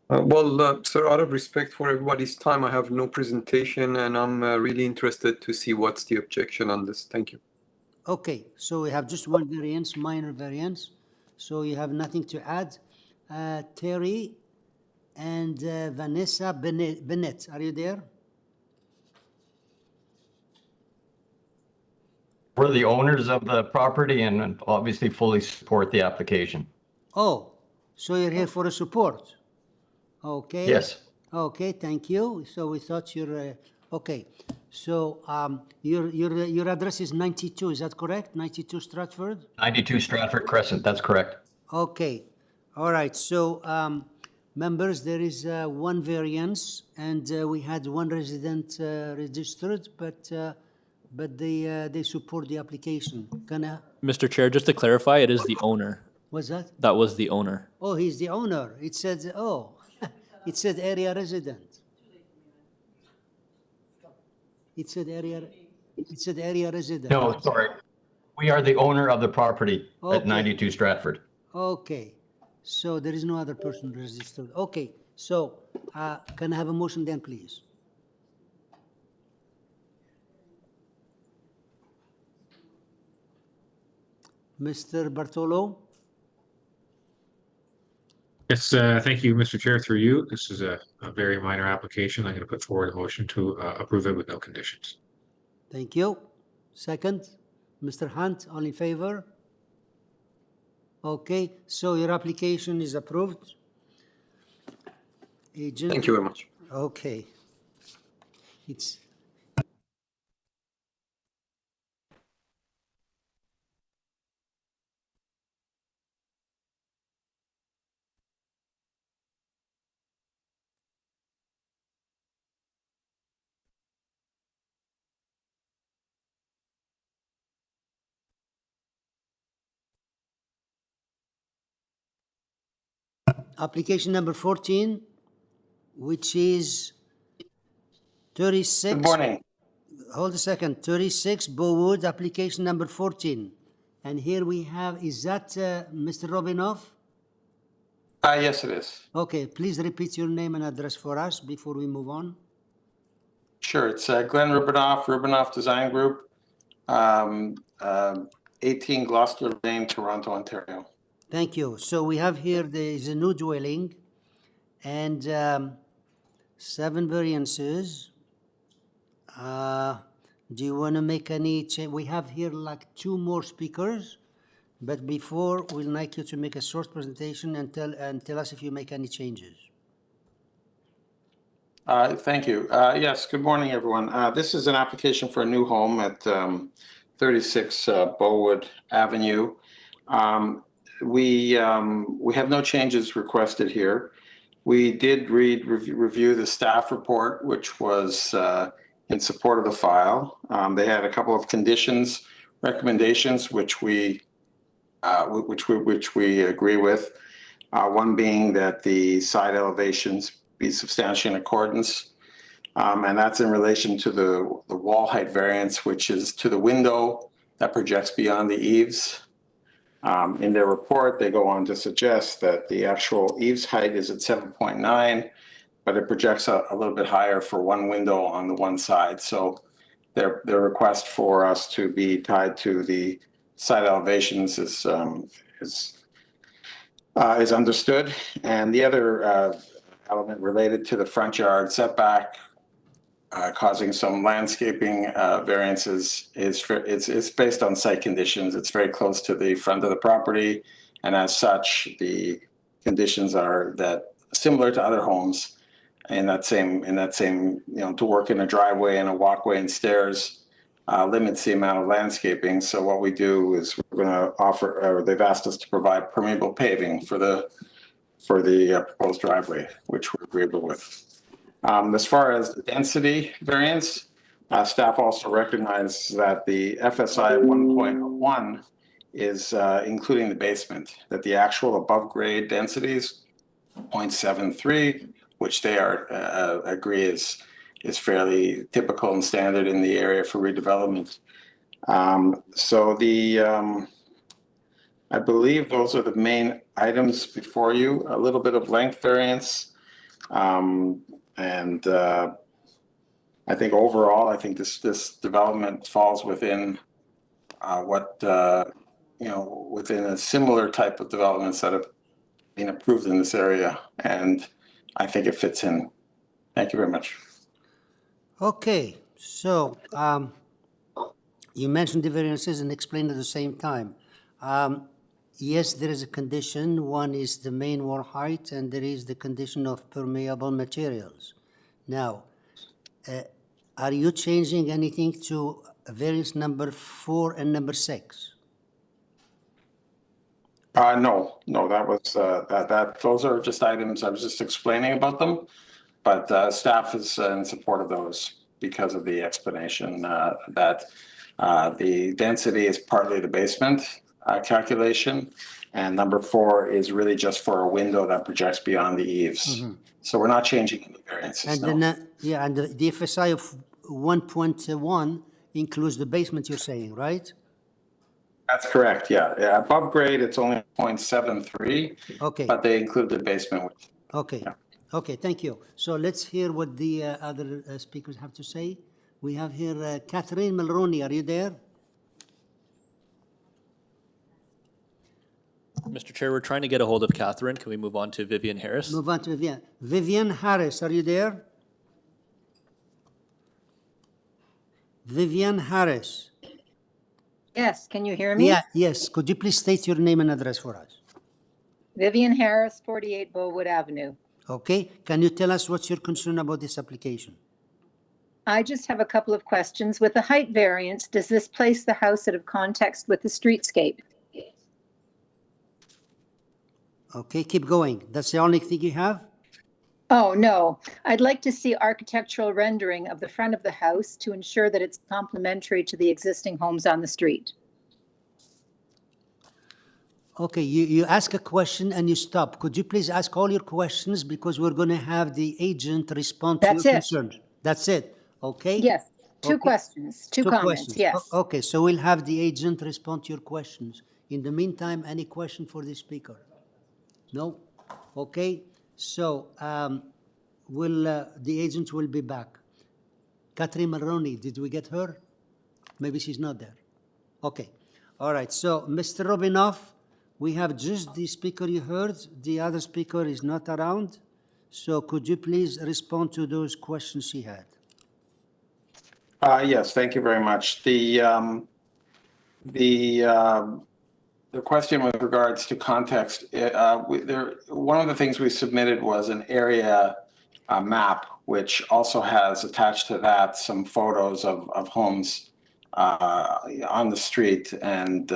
Sir, out of respect for everybody's time, I have no presentation, and I'm really interested to see what's the objection on this. Thank you. Okay, so we have just one variance, minor variance. So you have nothing to add. Terry and Vanessa Bennett, are you there? We're the owners of the property and obviously fully support the application. Oh, so you're here for a support? Okay. Yes. Okay, thank you. So we thought you're, okay. So your address is 92, is that correct? 92 Stratford? 92 Stratford Crescent, that's correct. Okay, all right. So members, there is one variance, and we had one resident registered, but they support the application. Mr. Chair, just to clarify, it is the owner. What's that? That was the owner. Oh, he's the owner. It said, oh, it said area resident. It said area resident. No, sorry. We are the owner of the property Okay. at 92 Stratford. Okay, so there is no other person registered. Okay, so can I have a motion then, please? Mr. Bartolo? Yes, thank you, Mr. Chair, through you. This is a very minor application. I'm going to put forward a motion to approve it with no conditions. Thank you. Second, Mr. Hunt, all in favor? Okay, so your application is approved. Agent? Thank you very much. Okay. It's application number 14, which is 36. Good morning. Hold a second. 36 Bowwood, application number 14. And here we have, is that Mr. Robinoff? Yes, it is. Okay, please repeat your name and address for us before we move on. Sure. It's Glenn Rubinoff, Rubinoff Design Group, 18 Gloucester Lane, Toronto, Ontario. Thank you. So we have here, there is a new dwelling and 7 variances. Do you want to make any change? We have here like 2 more speakers, but before we'd like you to make a short presentation and tell us if you make any changes. Thank you. Yes, good morning, everyone. This is an application for a new home at 36 Bowwood Avenue. We have no changes requested here. We did review the staff report, which was in support of the file. They had a couple of conditions, recommendations, which we agree with. One being that the side elevations be substantially in accordance, and that's in relation to the wall height variance, which is to the window that projects beyond the eaves. In their report, they go on to suggest that the actual eaves height is at 7.9, but it projects a little bit higher for one window on the one side. So their request for us to be tied to the side elevations is understood. And the other element related to the front yard setback, causing some landscaping variances, it's based on site conditions. It's very close to the front of the property, and as such, the conditions are that similar to other homes in that same to work in a driveway and a walkway and stairs limits the amount of landscaping. So what we do is we're going to offer, or they've asked us to provide permeable paving for the proposed driveway, which we're agreeable with. As far as the density variance, staff also recognizes that the FSI 1.1 is including the basement, that the actual above grade densities 0.73, which they agree is fairly typical and standard in the area for redevelopment. So I believe those are the main items before you. A little bit of length variance. And I think overall, I think this development falls within within a similar type of developments that have been approved in this area, and I think it fits in. Thank you very much. Okay, so you mentioned the variances and explained at the same time. yes, there is a condition. One is the main wall height, and there is the condition of permeable materials. Now, are you changing anything to variance number 4 and number 6? No, that was, those are just items, I was just explaining about them, but staff is in support of those because of the explanation that the density is partly the basement calculation, and number 4 is really just for a window that projects beyond the eaves. So we're not changing any variances, And no. then, yeah, and the FSI of 1.1 includes the basement, you're saying, right? That's correct, yeah. Above grade, it's only 0.73. Okay. But they include the basement. Okay. Yeah. Okay, thank you. So let's hear what the other speakers have to say. We have here Catherine Mulroney. Are you there? Mr. Chair, we're trying to get a hold of Catherine. Can we move on to Vivian Harris? Move on to Vivian. Vivian Harris, are you there? Vivian Harris. Yes, can you hear me? Yeah, yes. Could you please state your name and address for us? Vivian Harris, 48 Bowwood Avenue. Okay. Can you tell us what's your concern about this application? I just have a couple of questions. With the height variance, does this place the house out of context with the streetscape? Okay, keep going. That's the only thing you have? Oh, no. I'd like to see architectural rendering of the front of the house to ensure that it's complementary to the existing homes on the street. Okay, you ask a question and you stop. Could you please ask all your questions because we're going to have the agent respond to That's your it. concerns. That's it. Okay? Yes, two Okay. questions, two comments, questions. yes. Okay, so we'll have the agent respond to your questions. In the meantime, any question for the speaker? No? Okay, so the agent will be back. Catherine Mulroney, did we get her? Maybe she's not there. Okay, all right, so Mr. Robinoff, we have just the speaker you heard. The other speaker is not around. So could you please respond to those questions she had? Yes, thank you very much. The question with regards to context, one of the things we submitted was an area map, which also has attached to that some photos of homes on the street. And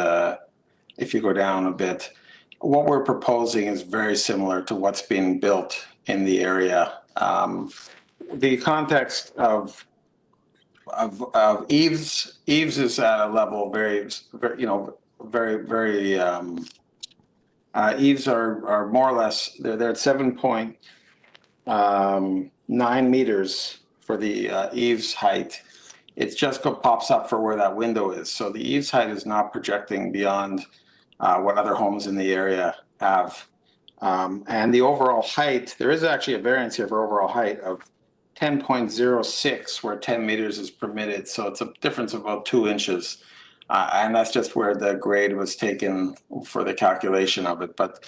if you go down a bit, what we're proposing is very similar to what's being built in the area. The context of eaves is at a level very eaves are more or less they're at 7.9 meters for the eaves height. It just pops up for where that window is. So the eaves height is not projecting beyond what other homes in the area have. And the overall height, there is actually a variance here for overall height of 10.06, where 10 meters is permitted. So it's a difference of about 2 inches. And that's just where the grade was taken for the calculation of it. But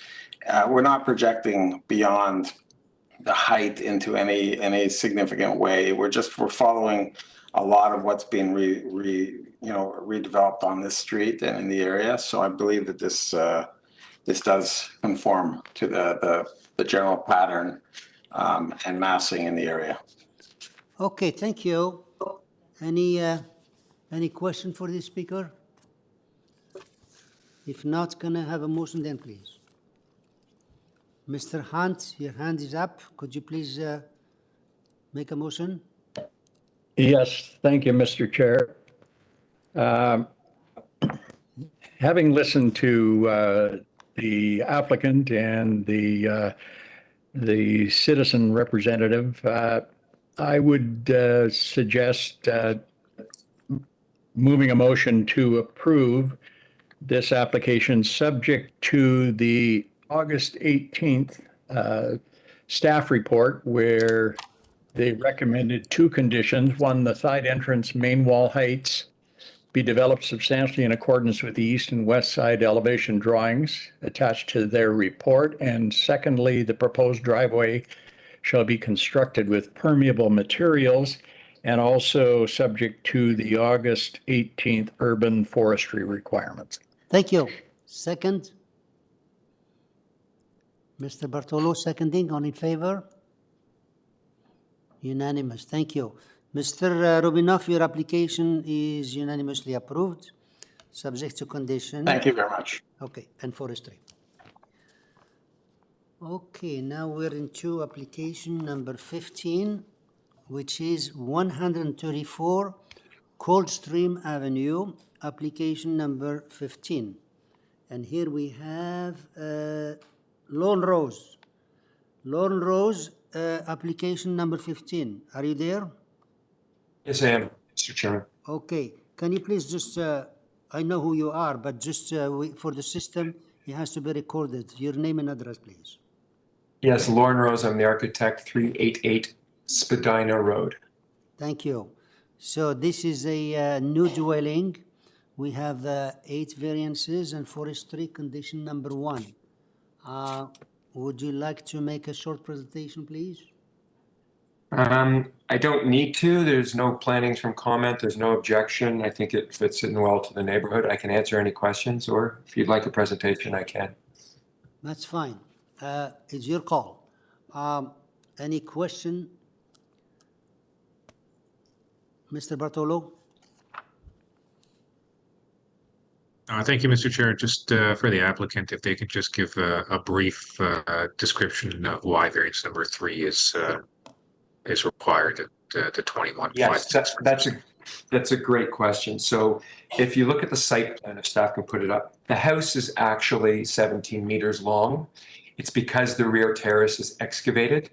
we're not projecting beyond the height into any significant way. We're following a lot of what's being redeveloped on this street and in the area. So I believe that this does conform to the general pattern and massing in the area. Okay, thank you. Any question for the speaker? If not, can I have a motion then, please? Mr. Hunt, your hand is up. Could you please make a motion? Yes, thank you, Mr. Chair. Having listened to the applicant and the citizen representative, I would suggest moving a motion to approve this application subject to the August 18th staff report, where they recommended 2 conditions. One, the side entrance main wall heights be developed substantially in accordance with the east and west side elevation drawings attached to their report. And secondly, the proposed driveway shall be constructed with permeable materials and also subject to the August 18th urban forestry requirements. Thank you. Second? Mr. Bartolo, seconding. All in favor? Unanimous. Thank you. Mr. Rubinoff, your application is unanimously approved, subject to condition. Thank you very much. Okay, and forestry. Okay, now we're into application number 15, which is 134 Coldstream Avenue, application number 15. And here we have Lone Rose. Lone Rose, application number 15. Are you there? Yes, I am, Mr. Chairman. Okay, can you please just, I know who you are, but just for the system, it has to be recorded. Your name and address, please. Yes, Lauren Rose, I'm the architect, 388 Spadina Road. Thank you. So this is a new dwelling. We have 8 variances and forestry condition number 1. Would you like to make a short presentation, please? I don't need to. There's no plannings from comment. There's no objection. I think it fits in well to the neighborhood. I can answer any questions, or if you'd like a presentation, I can. That's fine. It's your call. Any question? Mr. Bartolo? Thank you, Mr. Chair. Just for the applicant, if they could just give a brief description of why variance number 3 is required at the 21. Yes, that's a great question. So if you look at the site plan, if staff can put it up, the house is actually 17 meters long. It's because the rear terrace is excavated.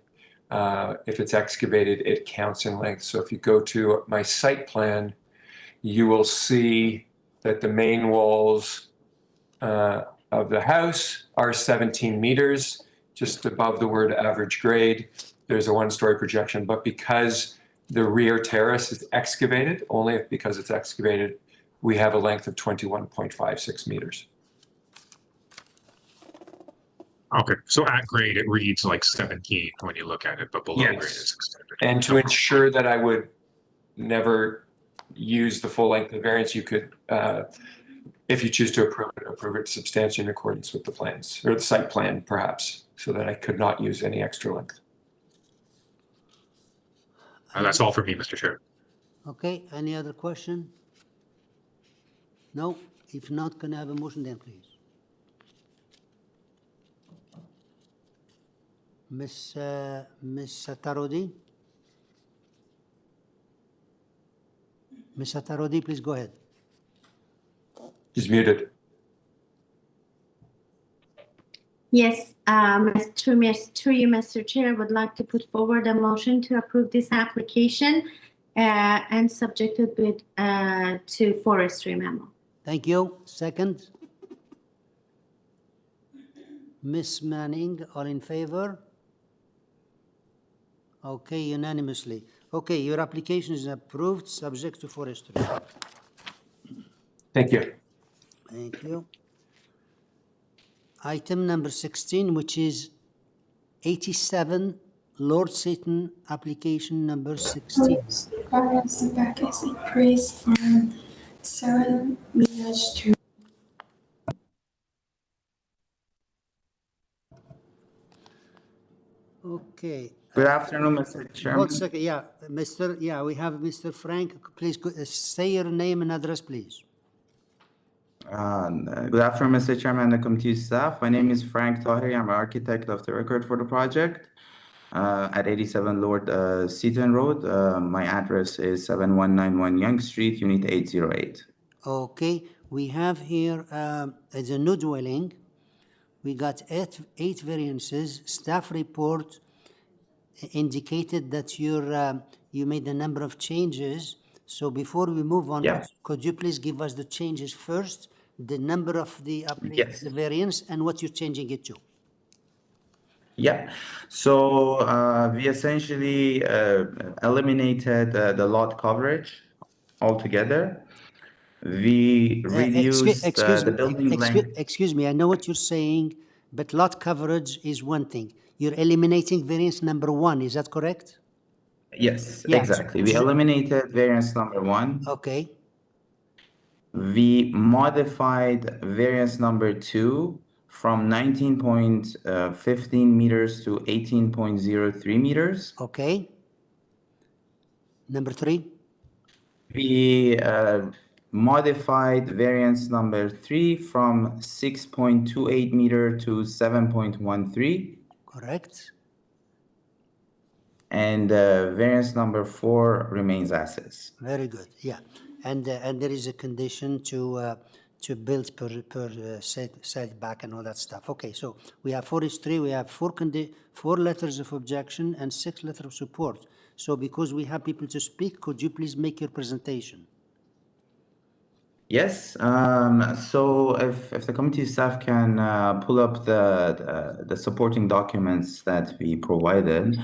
If it's excavated, it counts in length. So if you go to my site plan, you will see that the main walls of the house are 17 meters, just above the word average grade. There's a 1-story projection, but because the rear terrace is excavated, only because it's excavated, we have a length of 21.56 meters. Okay, so at grade, it reads like 17 when you look at it, but below grade it's extended. And to ensure that I would never use the full length of variance, you could, if you choose to approve it substantially in accordance with the plans, or the site plan perhaps, so that I could not use any extra length. That's all for me, Mr. Chair. Okay, any other question? No? If not, can I have a motion then, please? Miss Satarodi? Miss Satarodi, please go ahead. She's muted. Yes, through you, Mr. Chair, would like to put forward a motion to approve this application and subject it to forestry memo. Thank you. Second? Miss Manning, all in favor? Okay, unanimously. Okay, your application is approved, subject to forestry. Thank you. Thank you. Item number 16, which is 87 Lord Seaton, application number 16. Setback is increased from 7 meters to. Okay. Good afternoon, Mr. Chairman. 1 second, yeah, we have Mr. Frank. Please say your name and address, please. Good afternoon, Mr. Chairman and the committee staff. My name is Frank Tahiri. I'm an architect of the record for the project at 87 Lord Seaton Road. My address is 7191 Young Street, Unit 808. Okay, we have here as a new dwelling. We got eight variances. Staff report indicated that you made a number of changes. So before we move on, could you please give us the changes first, the number of the variance, and what you're changing it to? Yeah, so we essentially eliminated the lot coverage altogether. We reduced the building length. Excuse me, I know what you're saying, but lot coverage is one thing. You're eliminating variance number 1, is that correct? Yes, exactly. We eliminated variance number 1. Okay. We modified variance number 2 from 19.15 meters to 18.03 meters. Okay. Number 3. We modified variance number 3 from 6.28 meter to 7.13. Correct. And variance number 4 remains as is. Very good. Yeah, and there is a condition to build per setback and all that stuff. Okay, so we have 43. We have 4 letters of objection and 6 letters of support. So because we have people to speak, could you please make your presentation? Yes. So if the committee staff can pull up the supporting documents that we provided.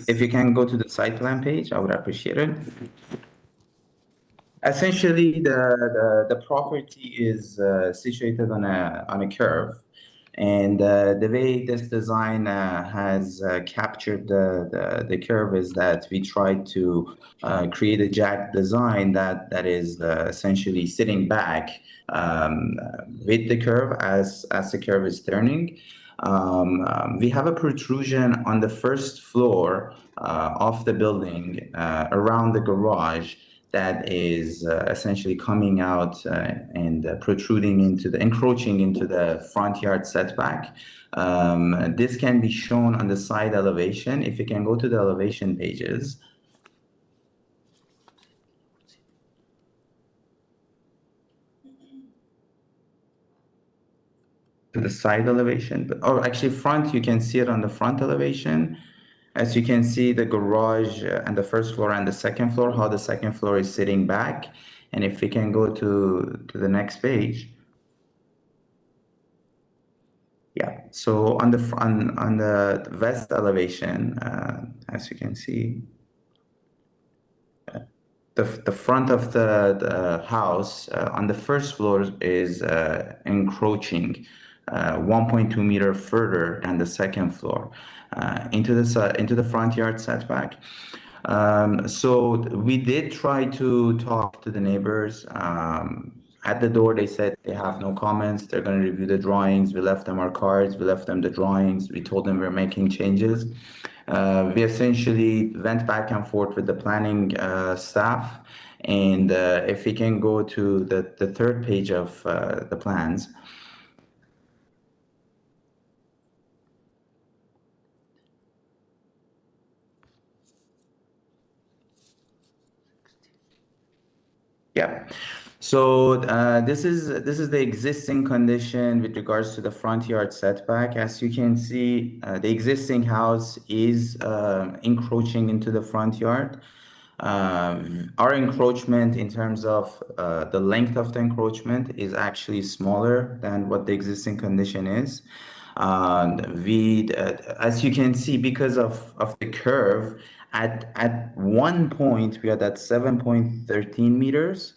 If you can go to the site plan page, I would appreciate it. Essentially, the property is situated on a curve, and the way this design has captured the curve is that we tried to create a jagged design that is essentially sitting back with the curve as the curve is turning. We have a protrusion on the first floor of the building around the garage that is essentially coming out and protruding encroaching into the front yard setback. This can be shown on the side elevation. If you can go to the elevation pages. To the side elevation, or actually front, you can see it on the front elevation. As you can see, the garage and the first floor and the second floor, how the second floor is sitting back. And if we can go to the next page. Yeah, so on the west elevation, as you can see, the front of the house on the first floor is encroaching 1.2 meter further than the second floor into the front yard setback. So we did try to talk to the neighbors. At the door, they said they have no comments. They're going to review the drawings. We left them our cards. We left them the drawings. We told them we're making changes. We essentially went back and forth with the planning staff. And if we can go to the third page of the plans. Yeah. So this is the existing condition with regards to the front yard setback. As you can see, the existing house is encroaching into the front yard. Our encroachment in terms of the length of the encroachment is actually smaller than what the existing condition is. As you can see, because of the curve, at one point we are at 7.13 meters.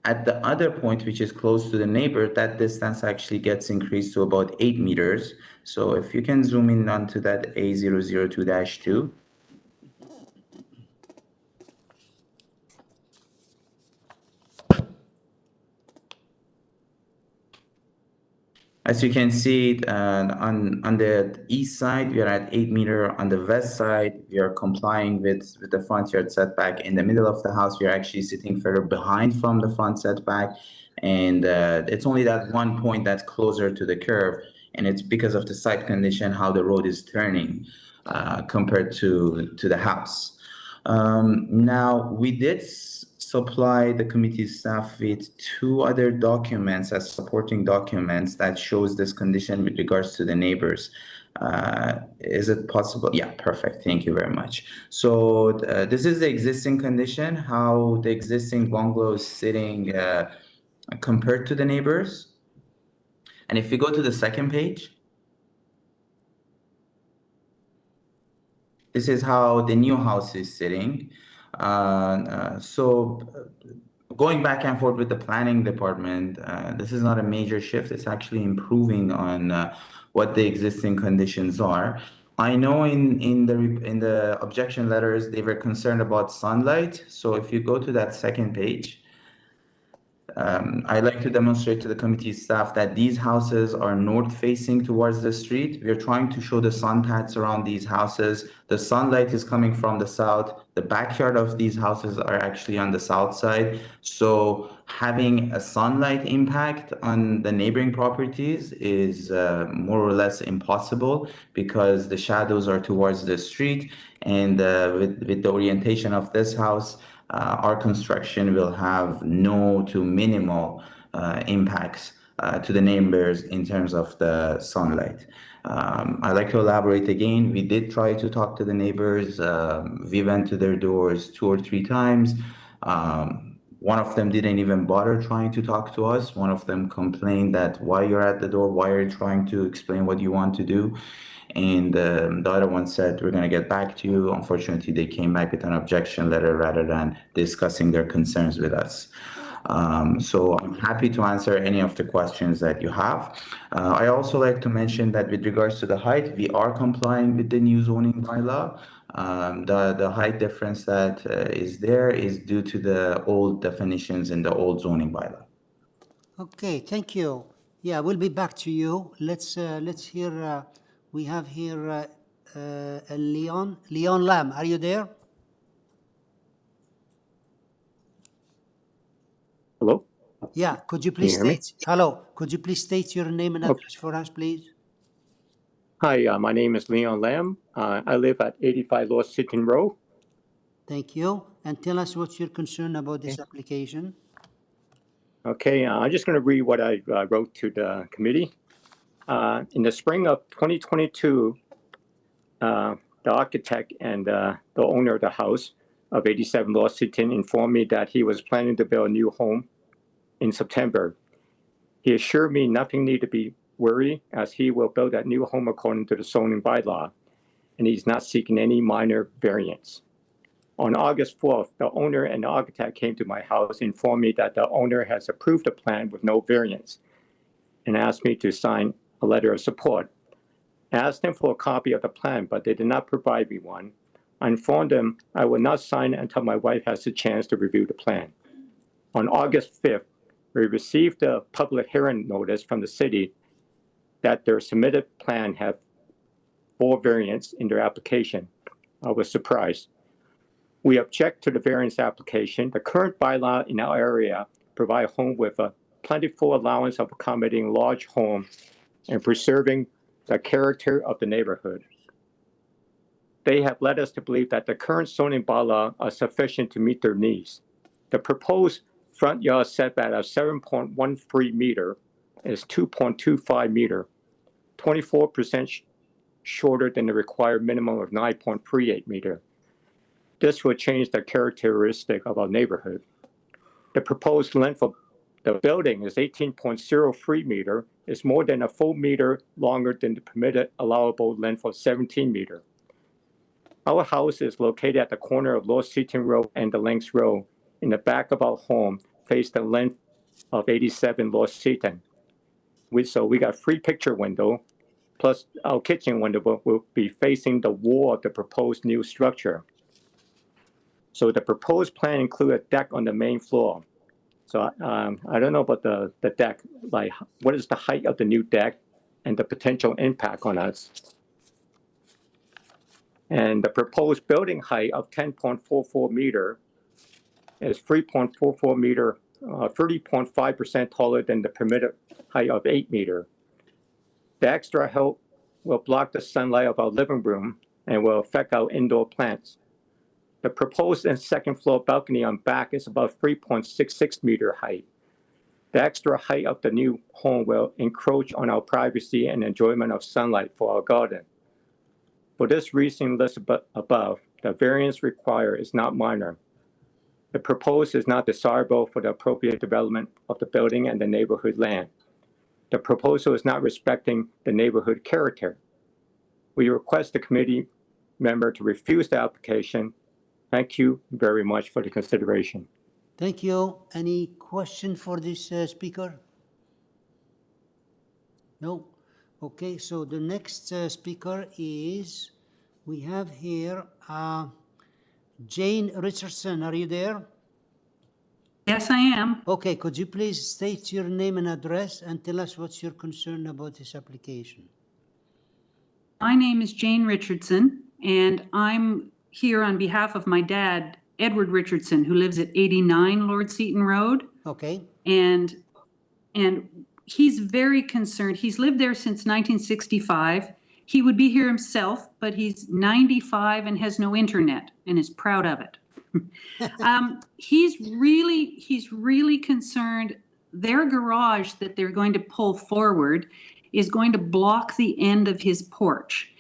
At the other point, which is close to the neighbor, that distance actually gets increased to about 8 meters. So if you can zoom in onto that A002-2. As you can see, on the east side, we are at 8 meter. On the west side, we are complying with the front yard setback. In the middle of the house, we are actually sitting further behind from the front setback. And it's only that one point that's closer to the curve. And it's because of the site condition, how the road is turning compared to the house. Now, we did supply the committee staff with 2 other documents as supporting documents that shows this condition with regards to the neighbors. Is it possible? Yeah, perfect. Thank you very much. So this is the existing condition, how the existing bungalow is sitting compared to the neighbors. And if we go to the second page, this is how the new house is sitting. So going back and forth with the planning department, this is not a major shift. It's actually improving on what the existing conditions are. I know in the objection letters, they were concerned about sunlight. So if you go to that second page, I'd like to demonstrate to the committee staff that these houses are north facing towards the street. We're trying to show the sun paths around these houses. The sunlight is coming from the south. The backyard of these houses are actually on the south side. So having a sunlight impact on the neighboring properties is more or less impossible because the shadows are towards the street. And with the orientation of this house, our construction will have no to minimal impacts to the neighbors in terms of the sunlight. I'd like to elaborate again. We did try to talk to the neighbors. We went to their doors 2 or 3 times. One of them didn't even bother trying to talk to us. One of them complained that why you're at the door, why are you trying to explain what you want to do? And the other one said, we're going to get back to you. Unfortunately, they came back with an objection letter rather than discussing their concerns with us. So I'm happy to answer any of the questions that you have. I also like to mention that with regards to the height, we are complying with the new zoning bylaw. The height difference that is there is due to the old definitions in the old zoning bylaw. Okay, thank you. Yeah, we'll be back to you. Let's hear. We have here Leon Lam. Are you there? Hello? Yeah, could you please Can you hear me? state, hello, could you please state your name and address for us, please? Hi, my name is Leon Lam. I live at 85 Lower Sitting Row. Thank you. And tell us what's your concern about this application. Okay, I'm just going to read what I wrote to the committee. In the spring of 2022, the architect and the owner of the house of 87 Lower Sitting informed me that he was planning to build a new home in September. He assured me nothing need to be worried as he will build that new home according to the zoning bylaw, and he's not seeking any minor variance. On August 4th, the owner and the architect came to my house, informed me that the owner has approved the plan with no variance, and asked me to sign a letter of support. I asked them for a copy of the plan, but they did not provide me one. I informed them I would not sign it until my wife has a chance to review the plan. On August 5th, we received a public hearing notice from the city that their submitted plan had 4 variants in their application. I was surprised. We object to the variance application. The current bylaw in our area provide home with a plentiful allowance of accommodating large home and preserving the character of the neighborhood. They have led us to believe that the current zoning bylaw are sufficient to meet their needs. The proposed front yard setback of 7.13 meter is 2.25 meter, 24% shorter than the required minimum of 9.38 meter. This will change the characteristic of our neighborhood. The proposed length of the building is 18.03 meter, is more than a full meter longer than the permitted allowable length of 17 meter. Our house is located at the corner of Lower Seaton Road and the Links Road. In the back of our home, face the length of 87 Lower Seaton. So we got 3 picture window, plus our kitchen window will be facing the wall of the proposed new structure. So the proposed plan includes a deck on the main floor. So I don't know about the deck, like what is the height of the new deck and the potential impact on us. And the proposed building height of 10.44 meter is 3.44 meter, 30.5% taller than the permitted height of 8 meter. The extra height will block the sunlight of our living room and will affect our indoor plants. The proposed and second floor balcony on back is about 3.66 meter height. The extra height of the new home will encroach on our privacy and enjoyment of sunlight for our garden. For this reason listed above, the variance required is not minor. The proposed is not desirable for the appropriate development of the building and the neighborhood land. The proposal is not respecting the neighborhood character. We request the committee member to refuse the application. Thank you very much for the consideration. Thank you. Any question for this speaker? No? Okay, so the next speaker is, we have here Jane Richardson. Are you there? Yes, I am. Okay, could you please state your name and address and tell us what's your concern about this application? My name is Jane Richardson, and I'm here on behalf of my dad, Edward Richardson, who lives at 89 Lord Seaton Road. Okay. And he's very concerned. He's lived there since 1965. He would be here himself, but he's 95 and has no internet and is proud of it. He's really concerned. Their garage that they're going to pull forward is going to block the end of his porch.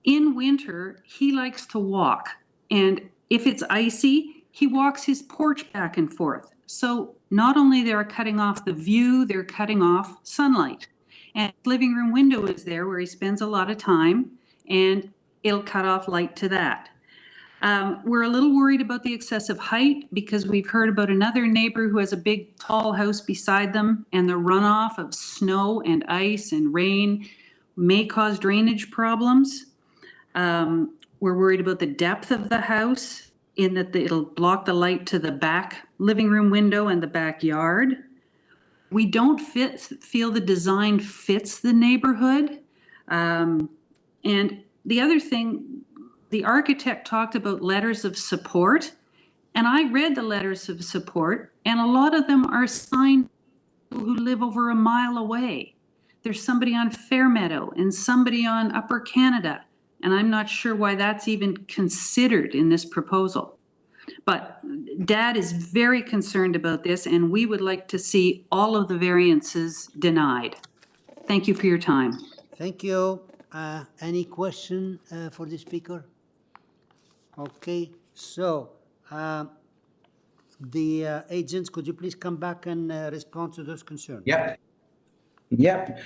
In winter, he likes to walk, and if it's icy, he walks his porch back and forth. So not only they're cutting off the view, they're cutting off sunlight. And living room window is there where he spends a lot of time, and it'll cut off light to that. We're a little worried about the excessive height because we've heard about another neighbor who has a big tall house beside them, and the runoff of snow and ice and rain may cause drainage problems. We're worried about the depth of the house in that it'll block the light to the back living room window and the backyard. We don't feel the design fits the neighborhood. And the other thing, the architect talked about letters of support, and I read the letters of support, and a lot of them are signed by people who live over a mile away. There's somebody on Fairmeadow and somebody on Upper Canada, and I'm not sure why that's even considered in this proposal. But Dad is very concerned about this, and we would like to see all of the variances denied. Thank you for your time. Thank you. Any question for the speaker? Okay, so the agents, could you please come back and respond to those concerns? Yep.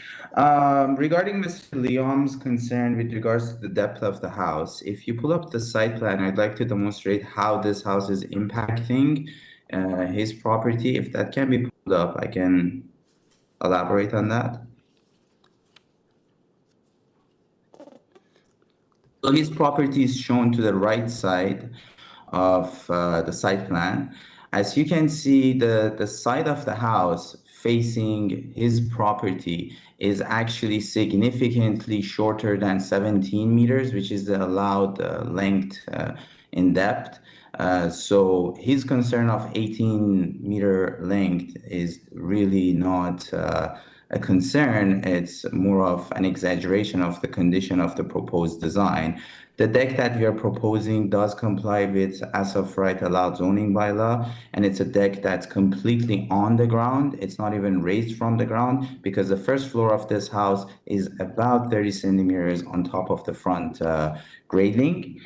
Regarding Mr. Leon's concern with regards to the depth of the house, if you pull up the site plan, I'd like to demonstrate how this house is impacting his property. If that can be pulled up, I can elaborate on that. So his property is shown to the right side of the site plan. As you can see, the side of the house facing his property is actually significantly shorter than 17 meters, which is the allowed length in depth. So his concern of 18-meter length is really not a concern. It's more of an exaggeration of the condition of the proposed design. The deck that we are proposing does comply with as of right allowed zoning bylaw, and it's a deck that's completely on the ground. It's not even raised from the ground because the first floor of this house is about 30 centimeters on top of the front grading.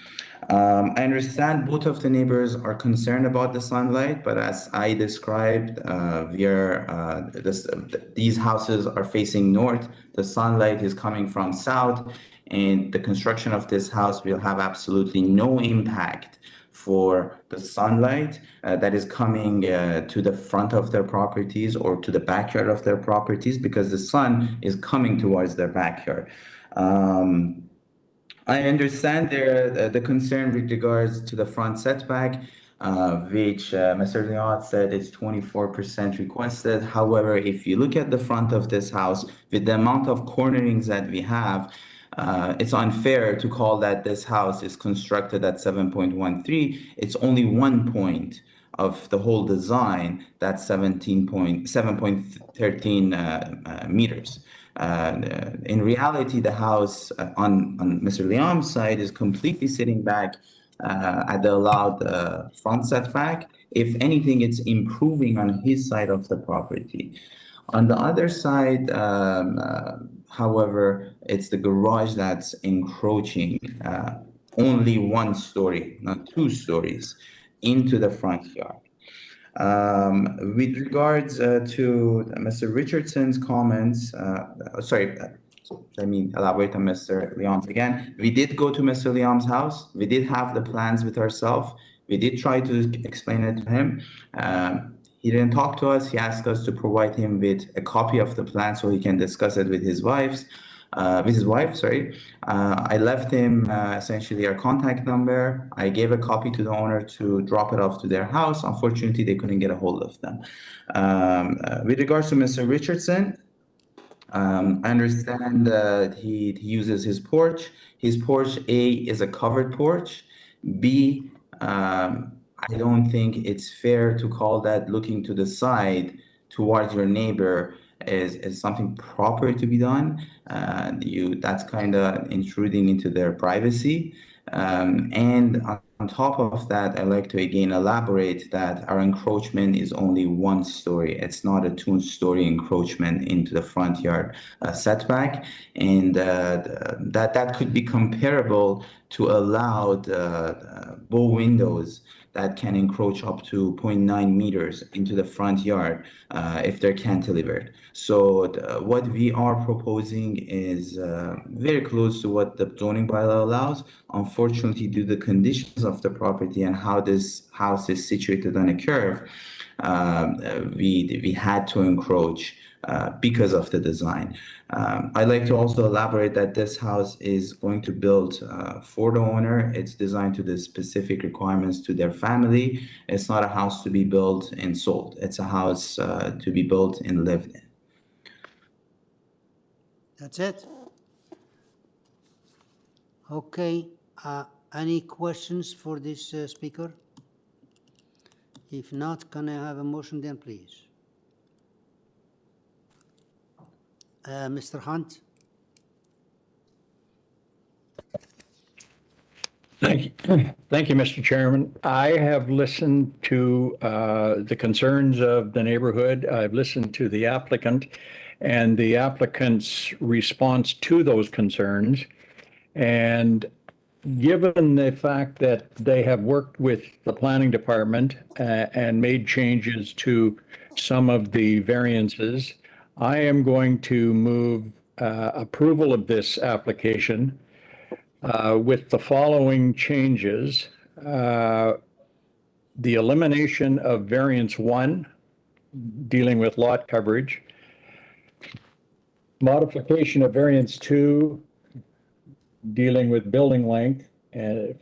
I understand both of the neighbors are concerned about the sunlight, but as I described, these houses are facing north. The sunlight is coming from south, and the construction of this house will have absolutely no impact for the sunlight that is coming to the front of their properties or to the backyard of their properties, because the sun is coming towards their backyard. I understand the concern with regards to the front setback, which Mr. Leon said it's 24% requested. However, if you look at the front of this house, with the amount of cornerings that we have, it's unfair to call that this house is constructed at 7.13. It's only 1 point of the whole design, that's 7.13 meters. In reality, the house on Mr. Liam's side is completely sitting back at the allowed front setback. If anything, it's improving on his side of the property. On the other side, however, it's the garage that's encroaching only 1 story, not 2 stories, into the front yard. With regards to Mr. Richardson's comments, let me elaborate on Mr. Leon's again. We did go to Mr. Leon's house. We did have the plans with ourselves. We did try to explain it to him. He didn't talk to us. He asked us to provide him with a copy of the plan so he can discuss it with his wife. I left him essentially our contact number. I gave a copy to the owner to drop it off to their house. Unfortunately, they couldn't get a hold of them. With regards to Mr. Richardson, I understand that he uses his porch. His porch, A, is a covered porch. B, I don't think it's fair to call that looking to the side towards your neighbor is something proper to be done. That's kind of intruding into their privacy. And on top of that, I'd like to again elaborate that our encroachment is only 1 story. It's not a 2-story encroachment into the front yard setback. And that could be comparable to allowed bow windows that can encroach up to 0.9 meters into the front yard if they're cantilevered. So what we are proposing is very close to what the zoning bylaw allows. Unfortunately, due to the conditions of the property and how this house is situated on a curve, we had to encroach because of the design. I'd like to also elaborate that this house is going to build for the owner. It's designed to the specific requirements to their family. It's not a house to be built and sold. It's a house to be built and lived in. That's it? Okay. Any questions for this speaker? If not, can I have a motion then, please? Mr. Hunt? Thank you, Mr. Chairman. I have listened to the concerns of the neighborhood. I've listened to the applicant and the applicant's response to those concerns. And given the fact that they have worked with the planning department and made changes to some of the variances, I am going to move approval of this application with the following changes. The elimination of variance 1, dealing with lot coverage. Modification of variance 2, dealing with building length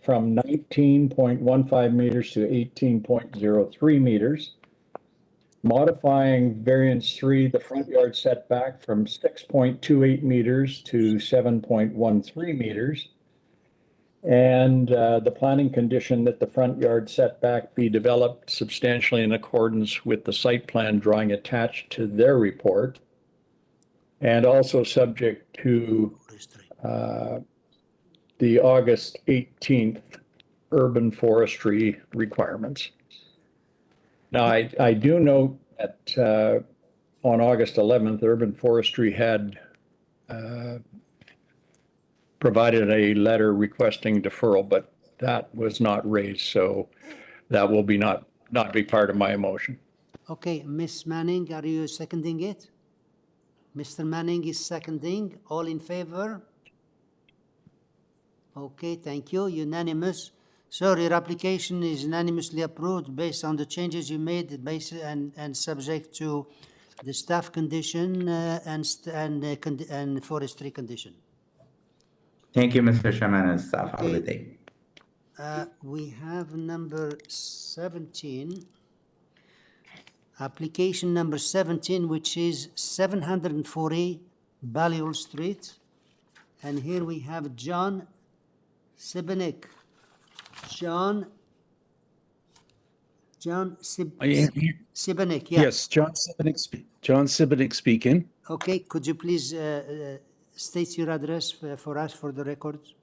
from 19.15 meters to 18.03 meters. Modifying variance 3, the front yard setback from 6.28 meters to 7.13 meters. And the planning condition that the front yard setback be developed substantially in accordance with the site plan drawing attached to their report. And also subject to the August 18th urban forestry requirements. Now, I do note that on August 11th, Urban Forestry had provided a letter requesting deferral, but that was not raised, so that will be not be part of my motion. Okay, Ms. Manning, are you seconding it? Mr. Manning is seconding. All in favor? Okay, thank you. Unanimous. So your application is unanimously approved based on the changes you made and subject to the staff condition and forestry condition. Thank you, Mr. Chairman and staff. Have a good day. We have number 17. Application number 17, which is 740 Bowwood Street. And here we have John Sibenek. John Sibenek, yeah. Yes, John Sibenek speaking. Okay, could you please state your address for us for the records?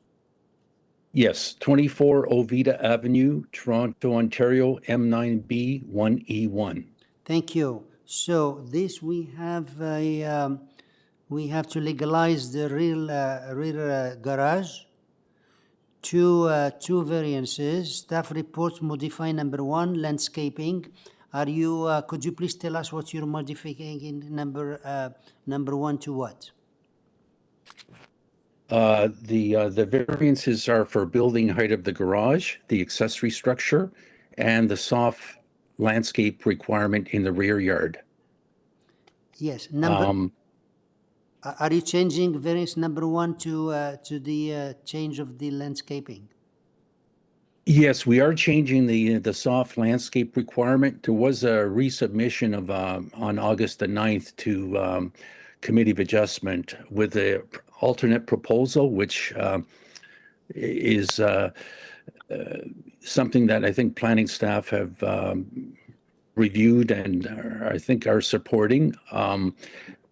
Yes, 24 Ovida Avenue, Toronto, Ontario, M9B 1E1. Thank you. So this we have to legalize the rear garage. Two variances. Staff report modify number 1, landscaping. Are you? Could you please tell us what you're modifying in number 1 to what? The variances are for building height of the garage, the accessory structure, and the soft landscape requirement in the rear yard. Yes, are you changing variance number 1 to the change of the landscaping? Yes, we are changing the soft landscape requirement. There was a resubmission of on August the 9th to Committee of Adjustment with the alternate proposal, which is something that I think planning staff have reviewed and I think are supporting.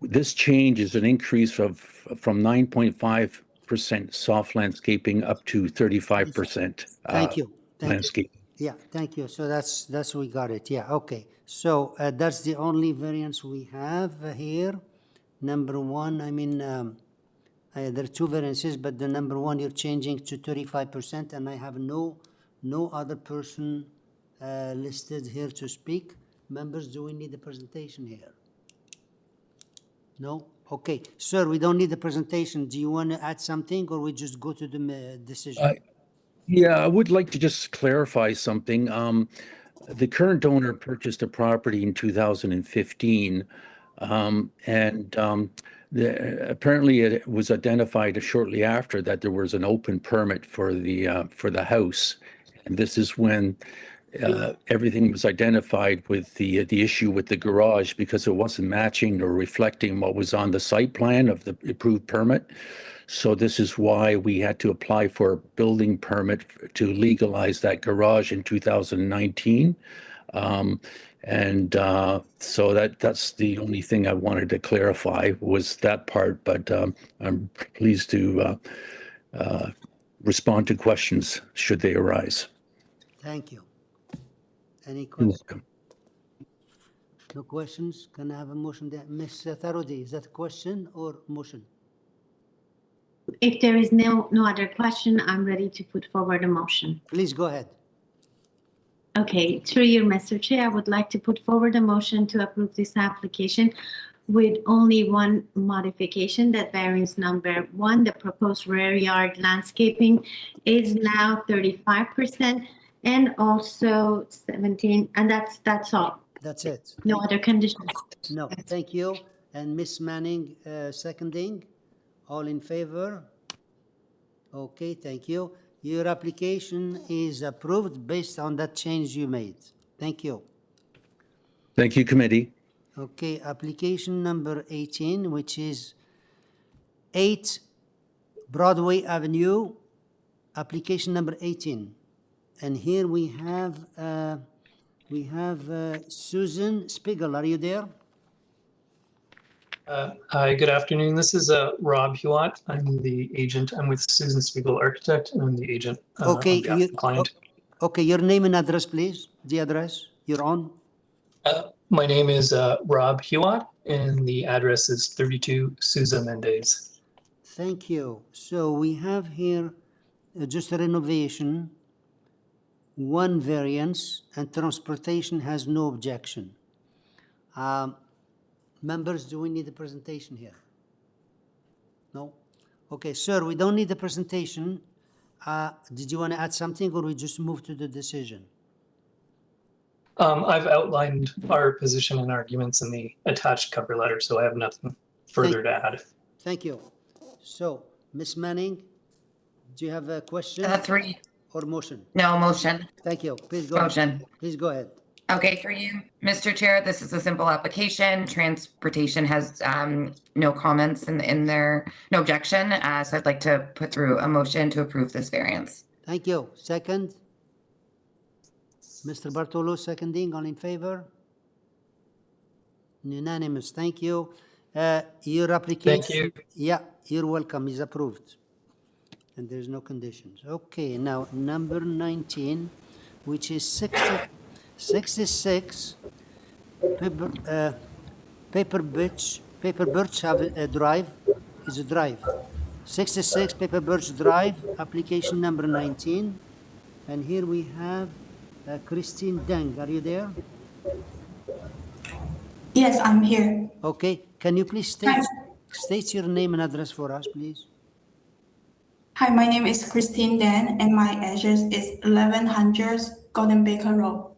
This change is an increase from 9.5% soft landscaping up to 35%. Thank you. Landscape. Yeah, thank you. So that's we got it. Yeah, okay. So that's the only variance we have here. Number 1, I mean, there are 2 variances, but the number 1 you're changing to 35%, and I have no other person listed here to speak. Members, do we need a presentation here? No? Okay. Sir, we don't need the presentation. Do you want to add something, or we just go to the decision? Yeah, I would like to just clarify something. The current owner purchased a property in 2015, and apparently it was identified shortly after that there was an open permit for the house, and this is when everything was identified with the issue with the garage because it wasn't matching or reflecting what was on the site plan of the approved permit. So this is why we had to apply for a building permit to legalize that garage in 2019. So that's the only thing I wanted to clarify was that part, but I'm pleased to respond to questions should they arise. Thank you. Any questions? No questions? Can I have a motion there? Ms. Tharodi, is that a question or motion? If there is no other question, I'm ready to put forward a motion. Please go ahead. Okay, through you, Mr. Chair, I would like to put forward a motion to approve this application with only one modification, that variance number 1, the proposed rear yard landscaping is now 35% and also 17, and that's all. That's it. No other conditions. No, thank you. And Ms. Manning seconding. All in favor? Okay, thank you. Your application is approved based on that change you made. Thank you. Thank you, committee. Okay, application number 18, which is 8 Broadway Avenue, application number 18. And here we have Susan Spiegel. Are you there? Hi, good afternoon. This is Rob Hewat. I'm the agent. I'm with Susan Spiegel Architect, and I'm the agent on behalf of the client. Okay, your name and address, please. The address you're on. My name is Rob Hewat, and the address is 32 Sousa Mendez. Thank you. So we have here just a renovation, 1 variance, and transportation has no objection. Members, do we need a presentation here? No? Okay, sir, we don't need the presentation. Did you want to add something, or we just move to the decision? I've outlined our position and arguments in the attached cover letter, so I have nothing further to add. Thank you. So, Ms. Manning, do you have a question? 3. Or motion? No, motion. Thank you. Please go Motion. ahead. Please go ahead. Okay, for you, Mr. Chair, this is a simple application. Transportation has no comments in their, no objection. So I'd like to put through a motion to approve this variance. Thank you. Second? Mr. Bartolo seconding. All in favor? Unanimous. Thank you. Your application. Thank you. Yeah, you're welcome. Is approved. And there's no conditions. Okay, now number 19, which is 66 Paper Birch Drive is a drive. 66 Paper Birch Drive, application number 19. And here we have Christine Deng. Are you there? Yes, I'm here. Okay. Can you please state your name and address for us, please? Hi, my name is Christine Dan, and my address is 1100 Golden Baker Road.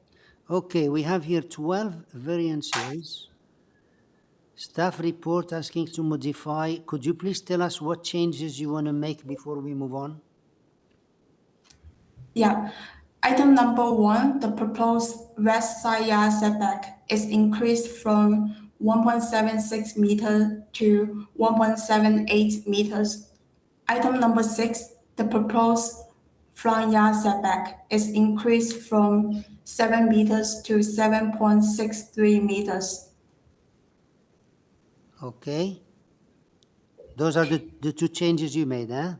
Okay, we have here 12 variances. Staff report asking to modify. Could you please tell us what changes you want to make before we move on? Yeah. Item number 1, the proposed west side yard setback is increased from 1.76 meter to 1.78 meters. Item number 6, the proposed front yard setback is increased from 7 meters to 7.63 meters. Okay. Those are the two changes you made, huh?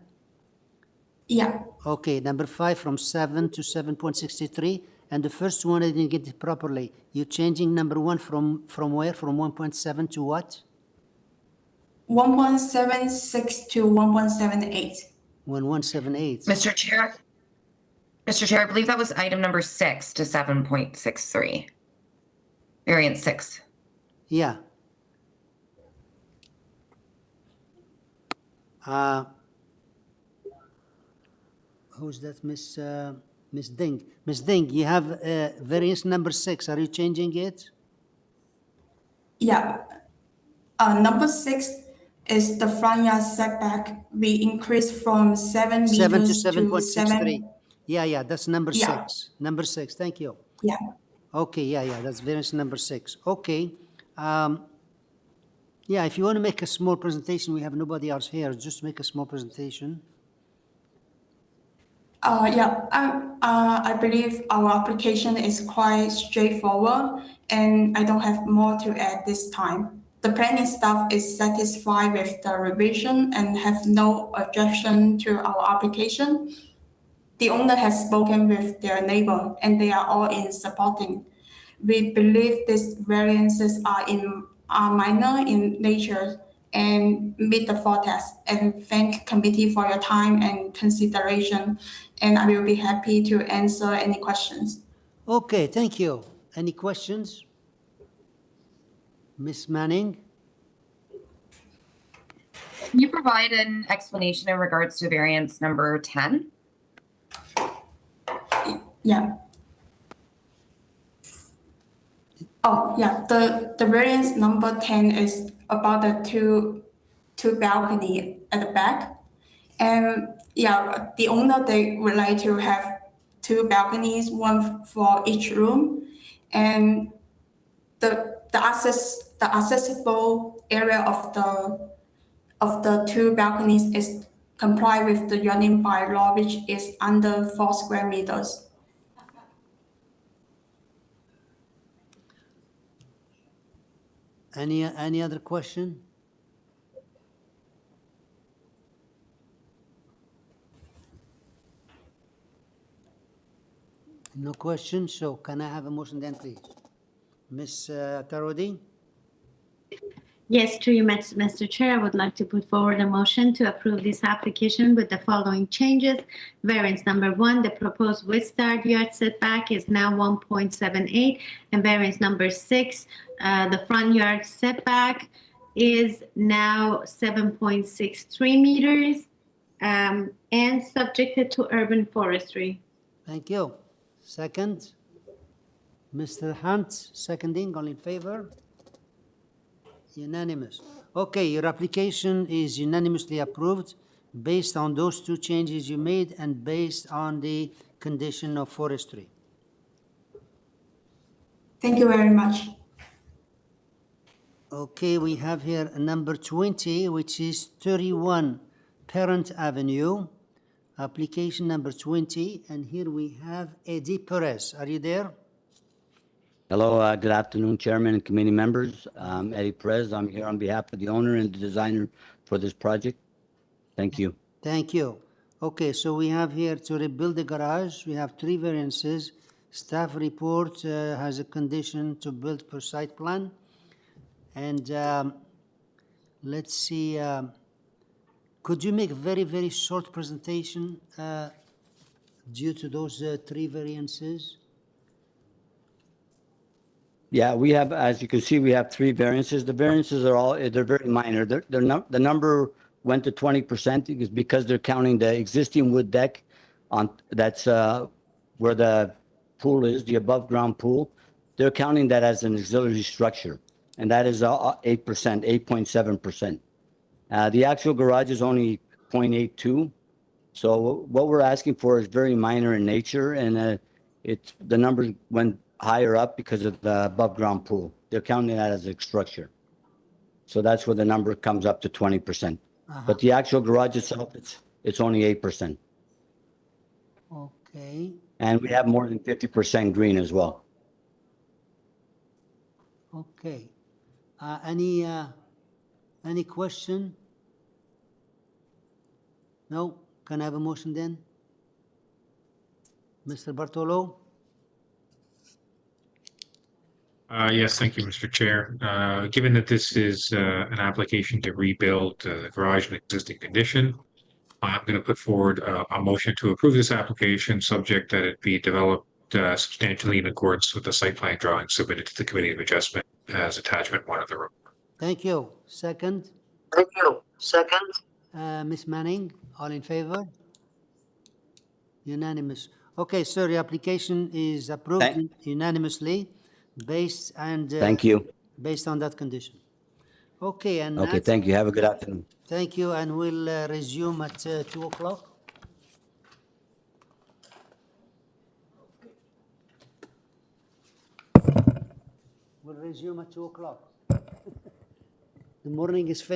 Yeah. Okay, number 5 from 7 to 7.63. And the first one, I didn't get it properly. You're changing number 1 from where? From 1.7 to what? 1.76 to 1.78. 1.178. Mr. Chair, I believe that was item number 6 to 7.63. Variance 6. Yeah. Who's that, Miss Ding? Miss Ding, you have variance number 6. Are you changing it? Yeah. Number 6 is the front yard setback. We increased from 7 meters 7 to to 7.63. 7. Yeah, that's number Yeah. 6. Number 6, thank you. Yeah. Okay, yeah, that's variance number 6. Okay. Yeah, if you want to make a small presentation, we have nobody else here. Just make a small presentation. I believe our application is quite straightforward, and I don't have more to add this time. The planning staff is satisfied with the revision and have no objection to our application. The owner has spoken with their neighbor, and they are all in supporting. We believe these variances are minor in nature and meet the forecast. And thank committee for your time and consideration. And I will be happy to answer any questions. Okay, thank you. Any questions? Miss Manning? Can you provide an explanation in regards to variance number 10? Yeah. Oh, yeah. The variance number 10 is about the two balcony at the back. And yeah, the owner, they would like to have 2 balconies, one for each room. And the accessible area of the 2 balconies is comply with the zoning bylaw, which is under 4 square meters. Any other question? No question, so can I have a motion then, please? Ms. Tarodi? Yes, through you, Mr. Chair, I would like to put forward a motion to approve this application with the following changes. Variance number 1, the proposed west side yard setback is now 1.78, and variance number 6, the front yard setback is now 7.63 meters, and subjected to urban forestry. Thank you. Second? Mr. Hunt, seconding, all in favor? Unanimous. Okay, your application is unanimously approved based on those 2 changes you made and based on the condition of forestry. Thank you very much. Okay, we have here number 20, which is 31 Parent Avenue, application number 20, and here we have Eddie Perez. Are you there? Hello, good afternoon, Chairman and committee members. Eddie Perez. I'm here on behalf of the owner and the designer for this project. Thank you. Thank you. Okay, so we have here to rebuild the garage. We have 3 variances. Staff report has a condition to build per site plan. And let's see, could you make a very, very short presentation due to those 3 variances? Yeah, we have, as you can see, we have 3 variances. The variances are all, they're very minor. The number went to 20% because they're counting the existing wood deck on, that's where the pool is, the above ground pool, they're counting that as an auxiliary structure, and that is 8%, 8.7%. The actual garage is only 0.82. So what we're asking for is very minor in nature, and the numbers went higher up because of the above ground pool. They're counting that as a structure. So that's where the number comes up to 20%. But the actual garage itself, it's only 8%. Okay. And we have more than 50% green as well. Okay. Any question? No? Can I have a motion then? Mr. Bartolo? Yes, thank you, Mr. Chair. Given that this is an application to rebuild the garage in existing condition, I'm going to put forward a motion to approve this application, subject that it be developed substantially in accordance with the site plan drawing submitted to the Committee of Adjustment as attachment 1 of the report. Thank you. Second? Thank you. Second. Ms. Manning, all in favor? Unanimous. Okay, sir, your application is approved unanimously based Thank you. based on that condition. Okay, and Okay, thank you. Have a good afternoon. thank you, and we'll resume at 2 o'clock. We'll resume at 2 o'clock. The morning is finished.